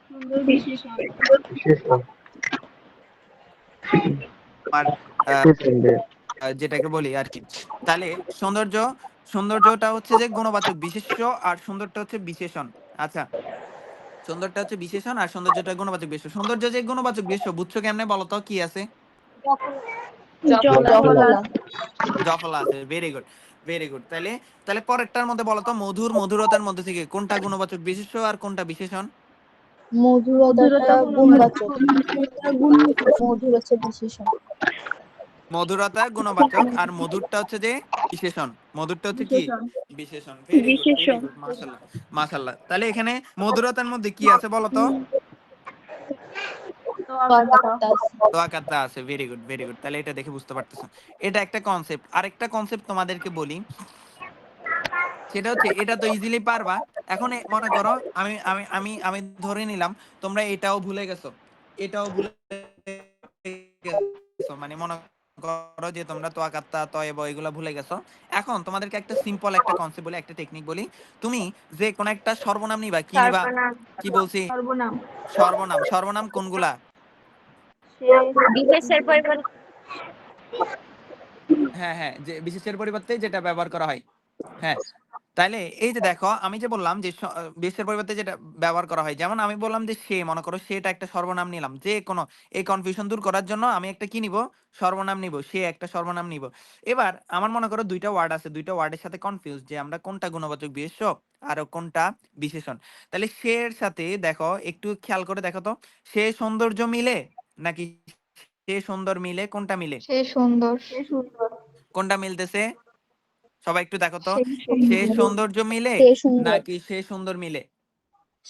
[SPEAKER 5] সুন্দর বিশেষণ।
[SPEAKER 8] বিশেষণ।
[SPEAKER 1] আর যেটাকে বলি আর কি। তাহলে সৌন্দর্য, সৌন্দর্যটা হচ্ছে যে গুণবাচক বিশেষ্য আর সুন্দরটা হচ্ছে বিশেষণ। আচ্ছা, সুন্দরটা হচ্ছে বিশেষণ আর সৌন্দর্যটা গুণবাচক বিশেষ্য। সৌন্দর্য যে গুণবাচক বিশেষ্য বুঝছো কেমনে বলো তো? কি আছে?
[SPEAKER 3] জফলা।
[SPEAKER 1] জফলা আছে। Very good, very good. তাহলে তাহলে পরেরটার মধ্যে বলো তো, মধুর, মধুরতার মধ্যে থেকে কোনটা গুণবাচক বিশেষ্য আর কোনটা বিশেষণ?
[SPEAKER 4] মধুরতাটা গুণবাচক, মধুর হচ্ছে বিশেষণ।
[SPEAKER 1] মধুরতা গুণবাচক আর মধুরটা হচ্ছে যে বিশেষণ। মধুরটা হচ্ছে কি? বিশেষণ। ভেরি গুড, ভেরি গুড, মাশাআল্লাহ, মাশাআল্লাহ। তাহলে এখানে মধুরতার মধ্যে কি আছে বলো তো? তোয়াকাত্তা আছে। Very good, very good. তাহলে এটা দেখে বুঝতে পারতেছো, এটা একটা কনসেপ্ট। আরেকটা কনসেপ্ট তোমাদেরকে বলি, সেটা হচ্ছে এটা তো ইজিলি পারবা। এখন মনে করো আমি আমি আমি আমি ধরে নিলাম তোমরা এটাও ভুলে গেছো, এটাও ভুলে গেছো, মানে মনে করো যে তোমরা তো আকাত্তা তয়েব এগুলো ভুলে গেছো। এখন তোমাদেরকে একটা সিম্পল একটা কনসেপ্ট বলি, একটা টেকনিক বলি। তুমি যে কোন একটা সর্বনাম নিবা, কি নিবা?
[SPEAKER 3] সর্বনাম।
[SPEAKER 1] কি বলছি?
[SPEAKER 3] সর্বনাম।
[SPEAKER 1] সর্বনাম। সর্বনাম কোনগুলা?
[SPEAKER 3] বিশেষের পরিবার।
[SPEAKER 1] হ্যাঁ হ্যাঁ, যে বিশেষের পরিবর্তে যেটা ব্যবহার করা হয়। হ্যাঁ, তাইলে এই যে দেখো আমি যে বললাম যে বিশেষের পরিবর্তে যেটা ব্যবহার করা হয়, যেমন আমি বললাম যে সে, মনে করো সেটা একটা সর্বনাম নিলাম, যে কোনো এই কনফিউশন দূর করার জন্য আমি একটা কি নিব? সর্বনাম নিব, সে একটা সর্বনাম নিব। এবার আমার মনে করো দুইটা ওয়ার্ড আছে, দুইটা ওয়ার্ডের সাথে কনফিউজ যে আমরা কোনটা গুণবাচক বিশেষ্য আর কোনটা বিশেষণ। তাহলে সে এর সাথে দেখো একটু খেয়াল করে দেখো তো, সে সৌন্দর্য মিলে নাকি সে সুন্দর মিলে, কোনটা মিলে?
[SPEAKER 4] সে সুন্দর।
[SPEAKER 1] কোনটা মিলতেছে? সবাই একটু দেখো তো,
[SPEAKER 4] সে
[SPEAKER 1] সে সৌন্দর্য মিলে
[SPEAKER 4] সে সুন্দর।
[SPEAKER 1] নাকি সে সুন্দর মিলে?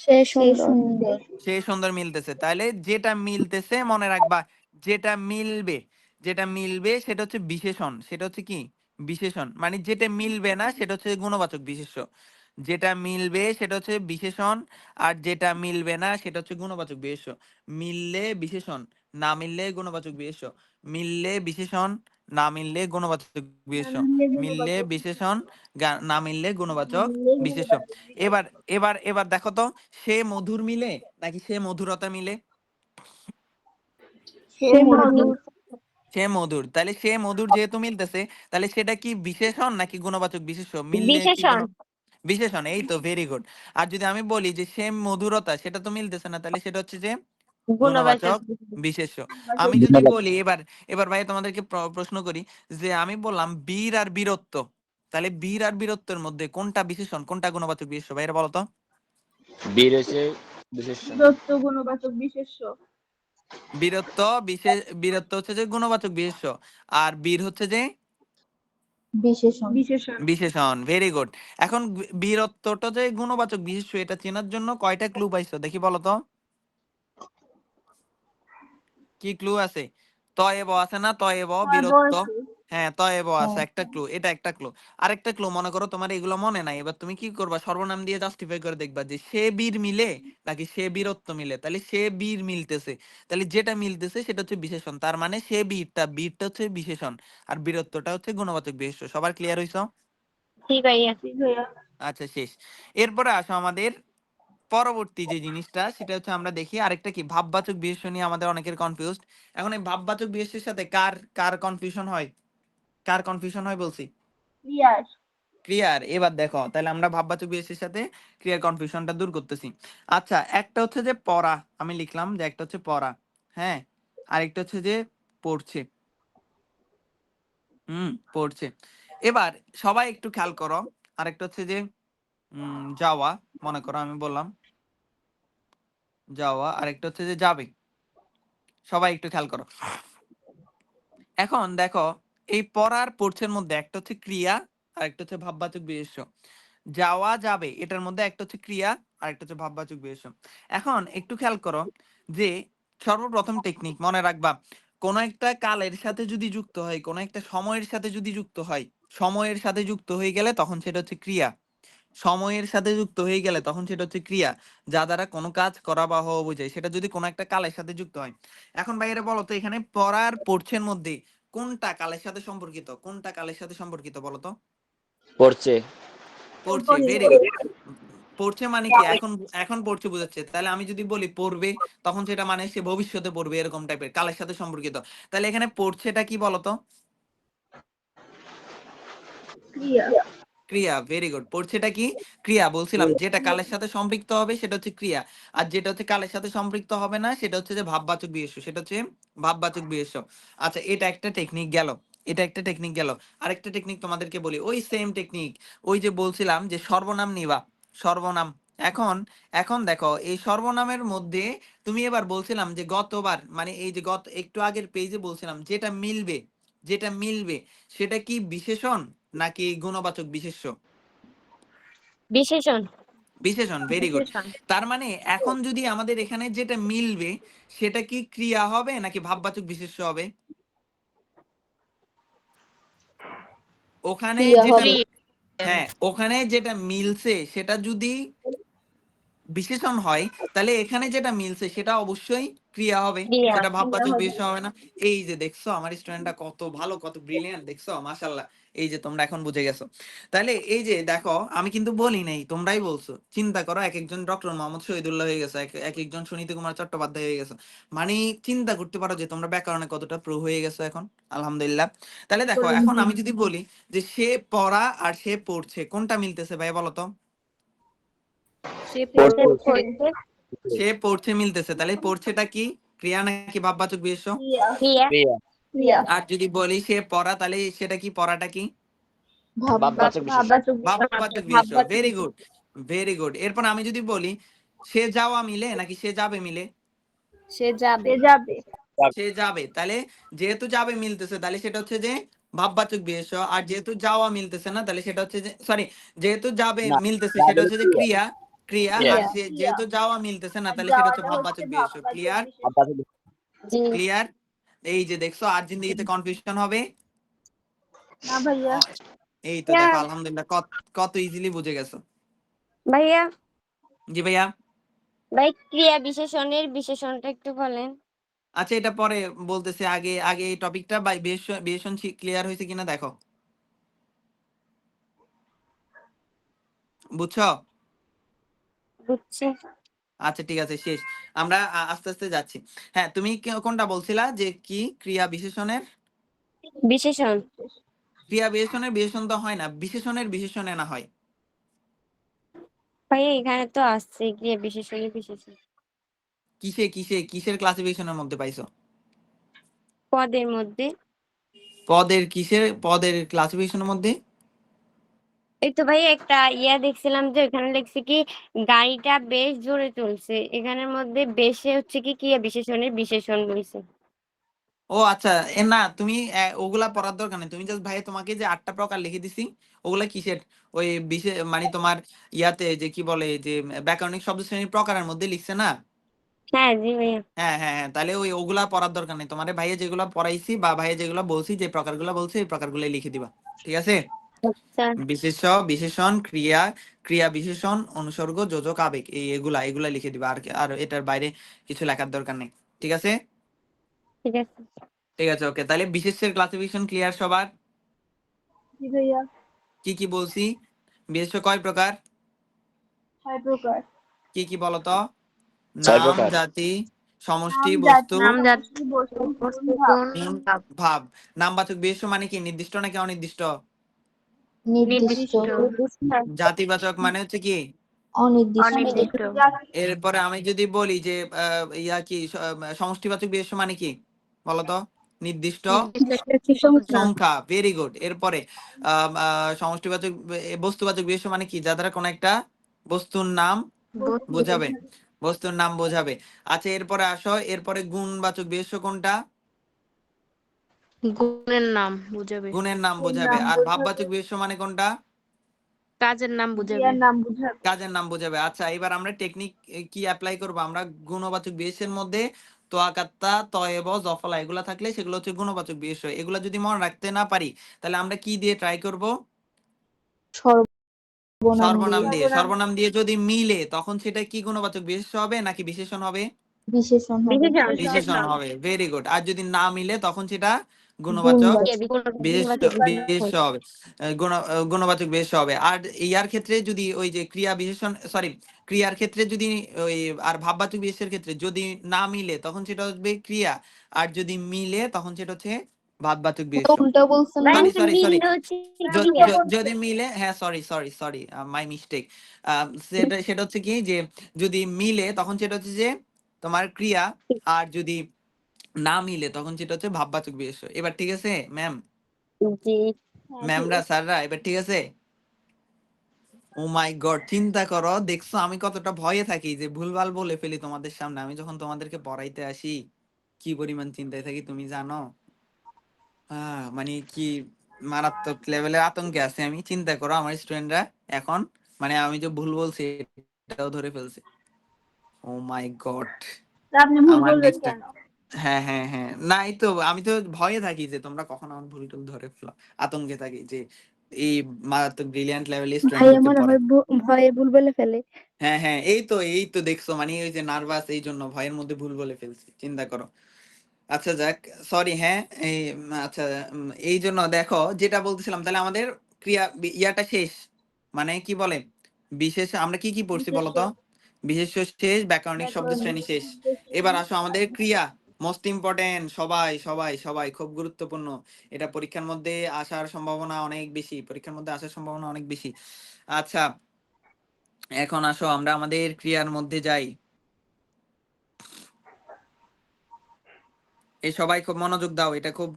[SPEAKER 4] সে সুন্দর।
[SPEAKER 1] সে সুন্দর মিলতেছে। তাহলে যেটা মিলতেছে মনে রাখবা, যেটা মিলবে, যেটা মিলবে সেটা হচ্ছে বিশেষণ, সেটা হচ্ছে কি? বিশেষণ। মানে যেটা মিলবে না সেটা হচ্ছে গুণবাচক বিশেষ্য। যেটা মিলবে সেটা হচ্ছে বিশেষণ, আর যেটা মিলবে না সেটা হচ্ছে গুণবাচক বিশেষ্য। মিললে বিশেষণ, না মিললে গুণবাচক বিশেষ্য। মিললে বিশেষণ, না মিললে গুণবাচক বিশেষ্য। মিললে বিশেষণ, না মিললে গুণবাচক বিশেষ্য। এবার এবার এবার দেখো তো, সে মধুর মিলে নাকি সে মধুরতা মিলে?
[SPEAKER 4] সে মধুর।
[SPEAKER 1] সে মধুর। তাহলে সে মধুর যেহেতু মিলতেছে, তাহলে সেটা কি বিশেষণ নাকি গুণবাচক বিশেষ্য? মিললে কি
[SPEAKER 3] বিশেষণ।
[SPEAKER 1] বিশেষণ। এই তো, ভেরি গুড। আর যদি আমি বলি যে সে মধুরতা, সেটা তো মিলতেছে না, তাহলে সেটা হচ্ছে যে
[SPEAKER 3] গুণবাচক।
[SPEAKER 1] গুণবাচক বিশেষ্য। আমি যদি বলি এবার, এবার ভাই তোমাদেরকে প্রশ্ন করি যে আমি বললাম বীর আর বীরত্ব, তাহলে বীর আর বীরত্বের মধ্যে কোনটা বিশেষণ, কোনটা গুণবাচক বিশেষ্য? ভাইরা বলো তো।
[SPEAKER 10] বীর হচ্ছে বিশেষ্য।
[SPEAKER 3] দত্ত গুণবাচক বিশেষ্য।
[SPEAKER 1] বীরত্ব বীরত্ব হচ্ছে যে গুণবাচক বিশেষ্য, আর বীর হচ্ছে যে
[SPEAKER 4] বিশেষণ।
[SPEAKER 3] বিশেষণ।
[SPEAKER 1] বিশেষণ। Very good. এখন বীরত্বটা যে গুণবাচক বিশেষ্য, এটা চেনার জন্য কয়টা ক্লু পাইছো দেখি বলো তো। কি ক্লু আছে? তয়েব আছে না, তয়েব বীরত্ব। হ্যাঁ, তয়েব আছে, একটা ক্লু, এটা একটা ক্লু। আরেকটা ক্লু, মনে করো তোমার এগুলো মনে নাই, এবার তুমি কি করবা? সর্বনাম দিয়ে জাস্টিফাই করে দেখবা যে সে বীর মিলে নাকি সে বীরত্ব মিলে। তাহলে সে বীর মিলতেছে, তাহলে যেটা মিলতেছে সেটা হচ্ছে বিশেষণ, তার মানে সে বীরটা, বীরটা হচ্ছে বিশেষণ, আর বীরত্বটা হচ্ছে গুণবাচক বিশেষ্য। সবার ক্লিয়ার হইছো?
[SPEAKER 3] ঠিক ভাইয়া।
[SPEAKER 1] আচ্ছা, শেষ। এরপরে আসো আমাদের পরবর্তী যে জিনিসটা, সেটা হচ্ছে আমরা দেখি আরেকটা কি, ভাববাচক বিশেষ্য নিয়ে আমাদের অনেকের কনফিউজড। এখন এই ভাববাচক বিশেষ্যের সাথে কার কার কনফিউশন হয়? কার কনফিউশন হয় বলছি?
[SPEAKER 3] ক্রিয়ার।
[SPEAKER 1] ক্রিয়ার। এবার দেখো, তাহলে আমরা ভাববাচক বিশেষ্যের সাথে ক্রিয়ার কনফিউশনটা দূর করতেছি। আচ্ছা, একটা হচ্ছে যে পড়া, আমি লিখলাম যে একটা হচ্ছে পড়া, হ্যাঁ, আরেকটা হচ্ছে যে পড়ছে। পড়ছে। এবার সবাই একটু খেয়াল করো, আরেকটা হচ্ছে যে যাওয়া, মনে করো আমি বললাম যাওয়া, আরেকটা হচ্ছে যে যাবে। সবাই একটু খেয়াল করো। এখন দেখো, এই পড়ার পড়ছের মধ্যে একটা হচ্ছে ক্রিয়া আর একটা হচ্ছে ভাববাচক বিশেষ্য। যাওয়া যাবে, এটার মধ্যে একটা হচ্ছে ক্রিয়া আর একটা হচ্ছে ভাববাচক বিশেষ্য। এখন একটু খেয়াল করো যে সর্বপ্রথম টেকনিক মনে রাখবা, কোন একটা কালের সাথে যদি যুক্ত হয়, কোন একটা সময়ের সাথে যদি যুক্ত হয়, সময়ের সাথে যুক্ত হয়ে গেলে তখন সেটা হচ্ছে ক্রিয়া। সময়ের সাথে যুক্ত হয়ে গেলে তখন সেটা হচ্ছে ক্রিয়া, যা দ্বারা কোনো কাজ করা বা হওয়া বোঝায়, সেটা যদি কোনো একটা কালের সাথে যুক্ত হয়। এখন বাইরে বলো তো, এখানে পড়ার পড়ছের মধ্যে কোনটা কালের সাথে সম্পর্কিত, কোনটা কালের সাথে সম্পর্কিত বলো তো?
[SPEAKER 10] পড়ছে।
[SPEAKER 1] পড়ছে। Very good. পড়ছে মানে কি? এখন এখন পড়ছে বোঝাচ্ছে। তাহলে আমি যদি বলি পড়বে, তখন সেটা মানে সে ভবিষ্যতে পড়বে, এরকম টাইপের, কালের সাথে সম্পর্কিত। তাহলে এখানে পড়ছেটা কি বলতো?
[SPEAKER 3] ক্রিয়া।
[SPEAKER 1] ক্রিয়া। Very good. পড়ছেটা কি? ক্রিয়া। বলছিলাম যেটা কালের সাথে সম্পৃক্ত হবে সেটা হচ্ছে ক্রিয়া, আর যেটা হচ্ছে কালের সাথে সম্পৃক্ত হবে না সেটা হচ্ছে যে ভাববাচক বিশেষ্য, সেটা হচ্ছে ভাববাচক বিশেষ্য। আচ্ছা, এটা একটা টেকনিক গেল, এটা একটা টেকনিক গেল। আরেকটা টেকনিক তোমাদেরকে বলি, ওই সেম টেকনিক, ওই যে বলছিলাম যে সর্বনাম নিবা, সর্বনাম। এখন এখন দেখো, এই সর্বনামের মধ্যে তুমি এবার বলছিলাম যে গতবার, মানে এই যে গত একটু আগের পেজে বলছিলাম যেটা মিলবে, যেটা মিলবে সেটা কি বিশেষণ নাকি গুণবাচক বিশেষ্য?
[SPEAKER 3] বিশেষণ।
[SPEAKER 1] বিশেষণ। Very good.
[SPEAKER 3] বিশেষণ।
[SPEAKER 1] তার মানে এখন যদি আমাদের এখানে যেটা মিলবে সেটা কি ক্রিয়া হবে নাকি ভাববাচক বিশেষ্য হবে? ওখানে
[SPEAKER 4] ক্রিয়া
[SPEAKER 1] যেটা
[SPEAKER 4] হবে।
[SPEAKER 1] হ্যাঁ, ওখানে যেটা মিলছে সেটা যদি বিশেষণ হয়, তাহলে এখানে যেটা মিলছে সেটা অবশ্যই ক্রিয়া হবে,
[SPEAKER 3] ক্রিয়া
[SPEAKER 1] সেটা ভাববাচক
[SPEAKER 3] হবে।
[SPEAKER 1] বিশেষণ হবে না। এই যে দেখছো আমার স্টুডেন্টটা কত ভালো, কত ব্রিলিয়ান্ট, দেখছো মাশাআল্লাহ। এই যে তোমরা এখন বুঝে গেছো। তাহলে এই যে দেখো, আমি কিন্তু বলি নাই, তোমরাই বলছো। চিন্তা করো, এক একজন ডক্টর মোহাম্মদ শহীদুল্লাহ হয়ে গেছে, এক একজন সুনীতি কুমার চট্টোপাধ্যায় হয়ে গেছে। মানে চিন্তা করতে পারো যে তোমরা ব্যাকরণে কতটা প্রো হয়ে গেছো এখন, আলহামদুলিল্লাহ। তাহলে দেখো, এখন আমি যদি বলি যে সে পড়া আর সে পড়ছে, কোনটা মিলতেছে ভাই বলো তো?
[SPEAKER 5] সে
[SPEAKER 10] পড়ছে।
[SPEAKER 5] পড়ছে।
[SPEAKER 1] সে পড়ছে মিলতেছে, তাহলে পড়ছেটা কি, ক্রিয়া নাকি ভাববাচক বিশেষ্য?
[SPEAKER 3] ক্রিয়া
[SPEAKER 10] ক্রিয়া।
[SPEAKER 3] ক্রিয়া
[SPEAKER 1] আর যদি বলি সে পড়া, তাহলে সেটা কি, পড়াটা কি?
[SPEAKER 10] ভাববাচক বিশেষণ।
[SPEAKER 3] ভাববাচক
[SPEAKER 1] ভাববাচক বিশেষ্য। Very good, very good. এরপর আমি যদি বলি সে যাওয়া মিলে নাকি সে যাবে মিলে?
[SPEAKER 5] সে যাবে।
[SPEAKER 3] সে যাবে
[SPEAKER 1] সে যাবে, তাহলে যেহেতু যাবে মিলতেছে, তাহলে সেটা হচ্ছে যে ভাববাচক বিশেষ্য। আর যেহেতু যাওয়া মিলতেছে না, তাহলে সেটা হচ্ছে যে, সরি, যেহেতু যাবে
[SPEAKER 10] না,
[SPEAKER 1] মিলতেছে সেটা
[SPEAKER 10] যাবে
[SPEAKER 1] হচ্ছে যে
[SPEAKER 10] ক্রিয়া।
[SPEAKER 1] ক্রিয়া, ক্রিয়া।
[SPEAKER 10] ক্রিয়া।
[SPEAKER 1] আর সে যেহেতু যাওয়া মিলতেছে না,
[SPEAKER 3] আর
[SPEAKER 1] তাহলে সেটা হচ্ছে
[SPEAKER 3] যাওয়াটা হচ্ছে
[SPEAKER 1] ভাববাচক বিশেষ্য।
[SPEAKER 3] ভাববাচক
[SPEAKER 1] ক্লিয়ার?
[SPEAKER 3] বিশেষ্য।
[SPEAKER 10] ভাববাচক বিশেষণ।
[SPEAKER 1] ক্লিয়ার? এই যে দেখছো, আর জিন্দেগিতে কনফিউশন হবে?
[SPEAKER 3] না ভাইয়া।
[SPEAKER 1] এই তো দেখো, আলহামদুলিল্লাহ, কত কত ইজিলি বুঝে গেছো।
[SPEAKER 11] ভাইয়া,
[SPEAKER 1] জি ভাইয়া।
[SPEAKER 11] ভাই ক্রিয়া বিশেষণের বিশেষণটা একটু বলেন।
[SPEAKER 1] আচ্ছা, এটা পরে বলতেছে, আগে আগে এই টপিকটা বা বিশেষণ ক্লিয়ার হয়েছে কিনা দেখো, বুঝছো?
[SPEAKER 11] বুঝছি।
[SPEAKER 1] আচ্ছা ঠিক আছে, শেষ। আমরা আস্তে আস্তে যাচ্ছি। হ্যাঁ, তুমি কোনটা বলছিলা যে কি, ক্রিয়া বিশেষণের?
[SPEAKER 11] বিশেষণ।
[SPEAKER 1] ক্রিয়া বিশেষণের বিশেষণ তো হয় না, বিশেষণের বিশেষণে না হয়।
[SPEAKER 11] ভাইয়া এখানে তো আসছে ক্রিয়া বিশেষণের বিশেষণ।
[SPEAKER 1] কিসের ক্লাসিফিকেশনের মধ্যে পাইছো?
[SPEAKER 11] পদের মধ্যে।
[SPEAKER 1] পদের ক্লাসিফিকেশনের মধ্যে?
[SPEAKER 11] এই তো ভাই একটা দেখছিলাম যে ওখানে লিখছে কি গাড়িটা বেশ জোরে চলছে, এখানের মধ্যে বেশে হচ্ছে কি ক্রিয়া বিশেষণের বিশেষণ বলছে।
[SPEAKER 1] ও আচ্ছা, না তুমি ওগুলা পড়ার দরকার নেই। তুমি জাস্ট ভাই, তোমাকে যে 8টা প্রকার লিখে দিছি, ওগুলা কিসের, ওই বিশেষ মানে তোমার ইয়াতে যে কি বলে যে ব্যাকরণিক শব্দ শ্রেণীর প্রকারের মধ্যে লিখছে না?
[SPEAKER 11] হ্যাঁ জি ভাইয়া।
[SPEAKER 1] হ্যাঁ হ্যাঁ হ্যাঁ, তাহলে ওগুলা পড়ার দরকার নেই তোমার। ভাইয়া যেগুলা পড়াইছি বা ভাইয়া যেগুলা বলছি, যে প্রকারগুলো বলছি, এই প্রকারগুলো লিখে দিবা, ঠিক আছে?
[SPEAKER 11] আচ্ছা
[SPEAKER 1] বিশেষ্য, বিশেষণ, ক্রিয়া, ক্রিয়া বিশেষণ, অনুসর্গ, যোজক, আবেগ, এগুলা এগুলা লিখে দিবা। আর আর এটার বাইরে কিছু লেখার দরকার নেই, ঠিক আছে?
[SPEAKER 11] ঠিক আছে।
[SPEAKER 1] ঠিক আছে, ওকে। তাহলে বিশেষ্যের ক্লাসিফিকেশন ক্লিয়ার সবার?
[SPEAKER 3] জি ভাইয়া।
[SPEAKER 1] কি কি বলছি? বিশেষ্য কয় প্রকার?
[SPEAKER 3] 6 প্রকার।
[SPEAKER 1] কি কি বলতো?
[SPEAKER 10] 6
[SPEAKER 1] নাম,
[SPEAKER 10] প্রকার।
[SPEAKER 1] জাতি, সমষ্টি,
[SPEAKER 3] নাম,
[SPEAKER 1] বস্তু,
[SPEAKER 3] জাতি, সমষ্টি, বস্তু, গুণ, ভাব।
[SPEAKER 1] গুণ, ভাব। নামবাচক বিশেষ্য মানে কি, নির্দিষ্ট নাকি অনির্দিষ্ট?
[SPEAKER 4] নির্দিষ্ট,
[SPEAKER 1] জাতিবাচক মানে হচ্ছে কি?
[SPEAKER 4] অনির্দিষ্ট,
[SPEAKER 1] এরপরে আমি যদি বলি যে ইয়া কি, সমষ্টিবাচক বিশেষ্য মানে কি বলতো? নির্দিষ্ট সংখ্যা। Very good. এরপরে সমষ্টিবাচক বস্তুবাচক বিশেষ্য মানে কি, যা দ্বারা কোন একটা বস্তুর নাম বোঝাবে, বস্তুর নাম বোঝাবে। আচ্ছা, এরপরে আসো, এরপরে গুণবাচক বিশেষ্য কোনটা?
[SPEAKER 11] গুণের নাম বুঝাবে,
[SPEAKER 1] গুণের নাম
[SPEAKER 3] গুণ
[SPEAKER 1] বোঝাবে।
[SPEAKER 3] নাম
[SPEAKER 1] আর
[SPEAKER 3] বোঝাবে।
[SPEAKER 1] ভাববাচক বিশেষ্য মানে কোনটা?
[SPEAKER 11] কাজের নাম
[SPEAKER 3] ক্রিয়ার নাম বুঝাবে।
[SPEAKER 1] কাজের নাম বোঝাবে। আচ্ছা, এবার আমরা টেকনিক কি অ্যাপ্লাই করব? আমরা গুণবাচক বিশেষ্যের মধ্যে তোয়াকাত্তা, তয়েব, জফলা এগুলা থাকলে সেগুলো হচ্ছে গুণবাচক বিশেষ্য। এগুলা যদি মনে রাখতে না পারি, তাহলে আমরা কি দিয়ে ট্রাই করব? সর্বনাম দিয়ে। সর্বনাম দিয়ে যদি মিলে, তখন সেটা কি গুণবাচক বিশেষ্য হবে নাকি বিশেষণ হবে?
[SPEAKER 4] বিশেষণ হবে,
[SPEAKER 1] বিশেষণ হবে। Very good. আর যদি না মিলে, তখন সেটা গুণবাচক বিশেষ্য হবে। গুণবাচক বিশেষ্য হবে। আর ইয়ার ক্ষেত্রে যদি ওই যে ক্রিয়া বিশেষণ, সরি, ক্রিয়ার ক্ষেত্রে যদি ওই, আর ভাববাচক বিশেষ্যের ক্ষেত্রে যদি না মিলে, তখন সেটা হবে ক্রিয়া। আর যদি মিলে, তখন সেটা হচ্ছে ভাববাচক বিশেষ্য।
[SPEAKER 4] উল্টা বলছেন না?
[SPEAKER 1] সরি সরি সরি, যদি মিলে, হ্যাঁ sorry sorry sorry, my mistake. সেটা হচ্ছে কি, যে যদি মিলে তখন সেটা হচ্ছে যে তোমার ক্রিয়া, আর যদি না মিলে তখন সেটা হচ্ছে ভাববাচক বিশেষ্য। এবার ঠিক আছে ম্যাম?
[SPEAKER 11] জি।
[SPEAKER 1] ম্যামরা, স্যাররা, এবার ঠিক আছে? ও মাই গড, চিন্তা করো, দেখছো আমি কতটা ভয়ে থাকি যে ভুলভাল বলে ফেলি তোমাদের সামনে। আমি যখন তোমাদেরকে পড়াইতে আসি কি পরিমাণ চিন্তায় থাকি তুমি জানো? মানে কি মারাত্মক লেভেলের আতঙ্কে আছে আমি। চিন্তা করো, আমার স্টুডেন্টরা এখন, মানে আমি যে ভুল বলছি এটাও ধরে ফেলছে। ও মাই গড,
[SPEAKER 3] আপনি ভুল
[SPEAKER 1] আমার
[SPEAKER 3] বলবেন
[SPEAKER 1] নেক্সট,
[SPEAKER 3] কেন?
[SPEAKER 1] হ্যাঁ হ্যাঁ হ্যাঁ, না এই তো আমি তো ভয়ে থাকি যে তোমরা কখন আমার ভুল টুল ধরে ফেলো, আতঙ্কে থাকি যে এই মারাত্মক ব্রিলিয়ান্ট লেভেলের
[SPEAKER 4] ভাই
[SPEAKER 1] স্টুডেন্ট
[SPEAKER 4] মনে
[SPEAKER 1] পড়ে।
[SPEAKER 4] হয় ভয়ে ভুল বলে ফেলে।
[SPEAKER 1] হ্যাঁ হ্যাঁ, এই তো দেখছো, মানে ওই যে নার্ভাস, এই জন্য ভয়ের মধ্যে ভুল বলে ফেলছি, চিন্তা করো। আচ্ছা যাক, সরি। হ্যাঁ এই আচ্ছা, এই জন্য দেখো যেটা বলতেছিলাম, তাহলে আমাদের ক্রিয়া ইয়াটা শেষ, মানে কি বলে বিশেষ, আমরা কি কি পড়ছি বলতো? বিশেষ শেষ, ব্যাকরণিক শব্দ শ্রেণী শেষ। এবার আসো আমাদের ক্রিয়া, মোস্ট ইম্পর্টেন্ট, সবাই সবাই সবাই খুব গুরুত্বপূর্ণ। এটা পরীক্ষার মধ্যে আসার সম্ভাবনা অনেক বেশি, পরীক্ষার মধ্যে আসার সম্ভাবনা অনেক বেশি। আচ্ছা এখন আসো আমরা আমাদের ক্রিয়ার মধ্যে যাই। এই সবাই খুব মনোযোগ দাও, এটা খুব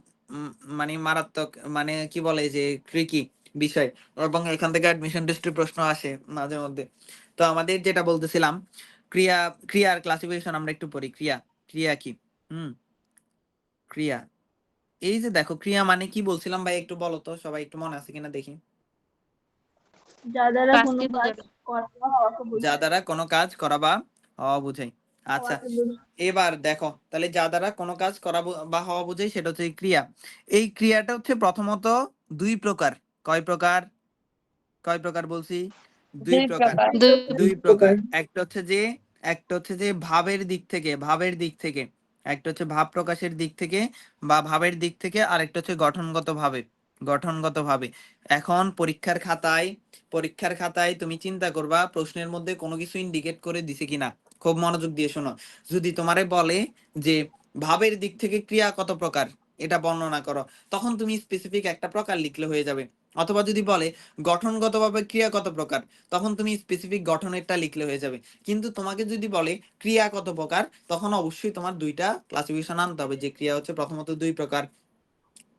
[SPEAKER 1] মানে মারাত্মক, মানে কি বলে যে ট্রিকি বিষয়, এবং এখান থেকে অ্যাডমিশন টেস্টের প্রশ্ন আসে মাঝে মধ্যে। তো আমাদের যেটা বলতেছিলাম, ক্রিয়া, ক্রিয়ার ক্লাসিফিকেশন আমরা একটু পড়ি। ক্রিয়া, ক্রিয়া কি? ক্রিয়া, এই যে দেখো ক্রিয়া মানে কি বলছিলাম ভাই, একটু বলো তো, সবাই একটু মনে আছে কিনা দেখি।
[SPEAKER 3] যা দ্বারা কোনো
[SPEAKER 5] কাজকে
[SPEAKER 3] কাজ
[SPEAKER 5] বোঝাবে।
[SPEAKER 3] করা বা হওয়াকে
[SPEAKER 1] যা
[SPEAKER 3] বোঝায়।
[SPEAKER 1] দ্বারা কোনো কাজ করা বা হওয়া বোঝায়। আচ্ছা
[SPEAKER 3] হওয়াকে বোঝায়।
[SPEAKER 1] এবার দেখো, তাহলে যা দ্বারা কোনো কাজ করা বা হওয়া বোঝায় সেটা হচ্ছে ক্রিয়া। এই ক্রিয়াটা হচ্ছে প্রথমত দুই প্রকার। কয় প্রকার? কয় প্রকার বলছি? দুই প্রকার। দুই প্রকার, একটা হচ্ছে যে ভাবের দিক থেকে, ভাবের দিক থেকে, একটা হচ্ছে ভাব প্রকাশের দিক থেকে বা ভাবের দিক থেকে, আরেকটা হচ্ছে গঠনগত ভাবে, গঠনগত ভাবে। এখন পরীক্ষার খাতায় তুমি চিন্তা করবা প্রশ্নের মধ্যে কোনো কিছু ইন্ডিকেট করে দিছে কিনা, খুব মনোযোগ দিয়ে শোনো। যদি তোমারে বলে যে ভাবের দিক থেকে ক্রিয়া কত প্রকার, এটা বর্ণনা করো, তখন তুমি স্পেসিফিক একটা প্রকার লিখলে হয়ে যাবে। অথবা যদি বলে গঠনগতভাবে ক্রিয়া কত প্রকার, তখন তুমি স্পেসিফিক গঠনেরটা লিখলে হয়ে যাবে। কিন্তু তোমাকে যদি বলে ক্রিয়া কত প্রকার, তখন অবশ্যই তোমার দুইটা ক্লাসিফিকেশন আনতে হবে, যে ক্রিয়া হচ্ছে প্রথমত দুই প্রকার,